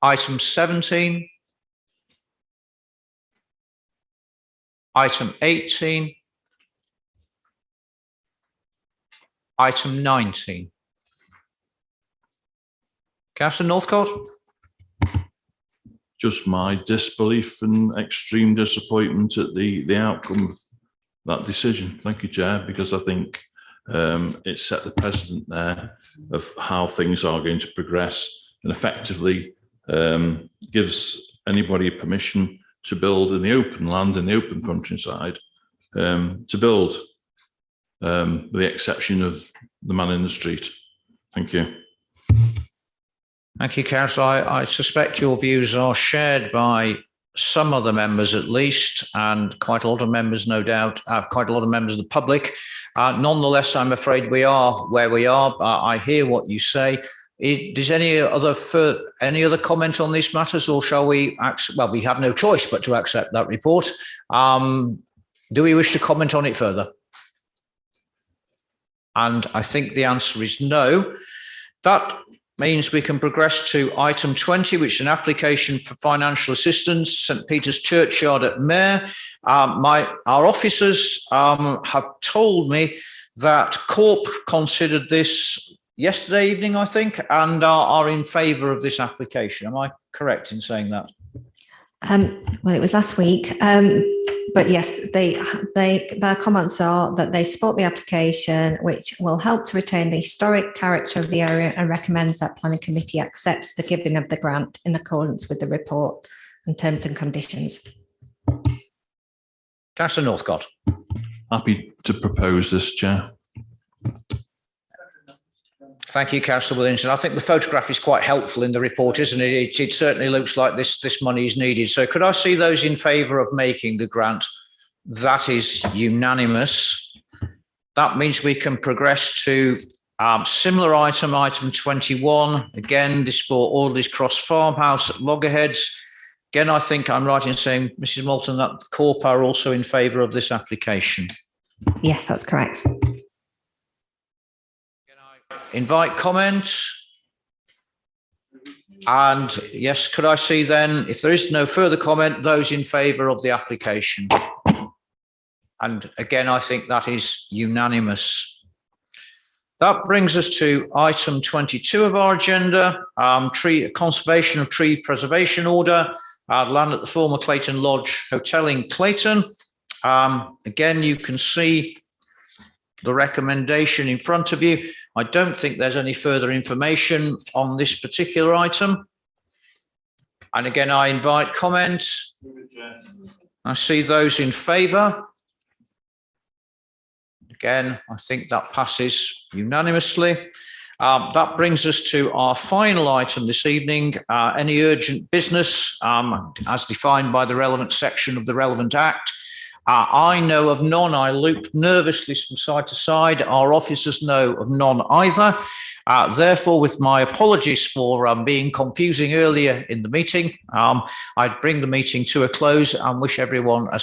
Item 17? Item 18? Item 19? Councillor Northcote? Just my disbelief and extreme disappointment at the outcome of that decision. Thank you, Chair, because I think it set the precedent there of how things are going to progress and effectively gives anybody permission to build in the open land, in the open countryside, to build, with the exception of the man in the street. Thank you. Thank you, Councillor. I suspect your views are shared by some other members at least, and quite a lot of members, no doubt, quite a lot of members of the public. Nonetheless, I'm afraid we are where we are. I hear what you say. Does any other comment on these matters, or shall we well, we have no choice but to accept that report. Do we wish to comment on it further? And I think the answer is no. That means we can progress to item 20, which is an application for financial assistance, St. Peter's Churchyard at Mare. Our officers have told me that Corp considered this yesterday evening, I think, and are in favour of this application. Am I correct in saying that? Well, it was last week, but yes, their comments are that they support the application, which will help to retain the historic character of the area, and recommends that planning committee accepts the giving of the grant in accordance with the report and terms and conditions. Councillor Northcott. Happy to propose this, Chair. Thank you, Councillor Williamson. I think the photograph is quite helpful in the report, isn't it? It certainly looks like this money is needed. So could I see those in favour of making the grant? That is unanimous. That means we can progress to similar item 21. Again, this for Audley's Cross Farmhouse at Loggerheads. Again, I think I'm right in saying, Mrs. Moulton, that the Corp are also in favour of this application. Yes, that's correct. Invite comments. And yes, could I see then, if there is no further comment, those in favour of the application? And again, I think that is unanimous. That brings us to item 22 of our agenda, conservation of tree preservation order, land at the former Clayton Lodge Hotel in Clayton. Again, you can see the recommendation in front of you. I don't think there's any further information on this particular item. And again, I invite comments. I see those in favour. Again, I think that passes unanimously. That brings us to our final item this evening, any urgent business as defined by the relevant section of the relevant Act. I know of none. I loop nervously from side to side. Our officers know of none either. Therefore, with my apologies for being confusing earlier in the meeting, I'd bring the meeting to a close and wish everyone a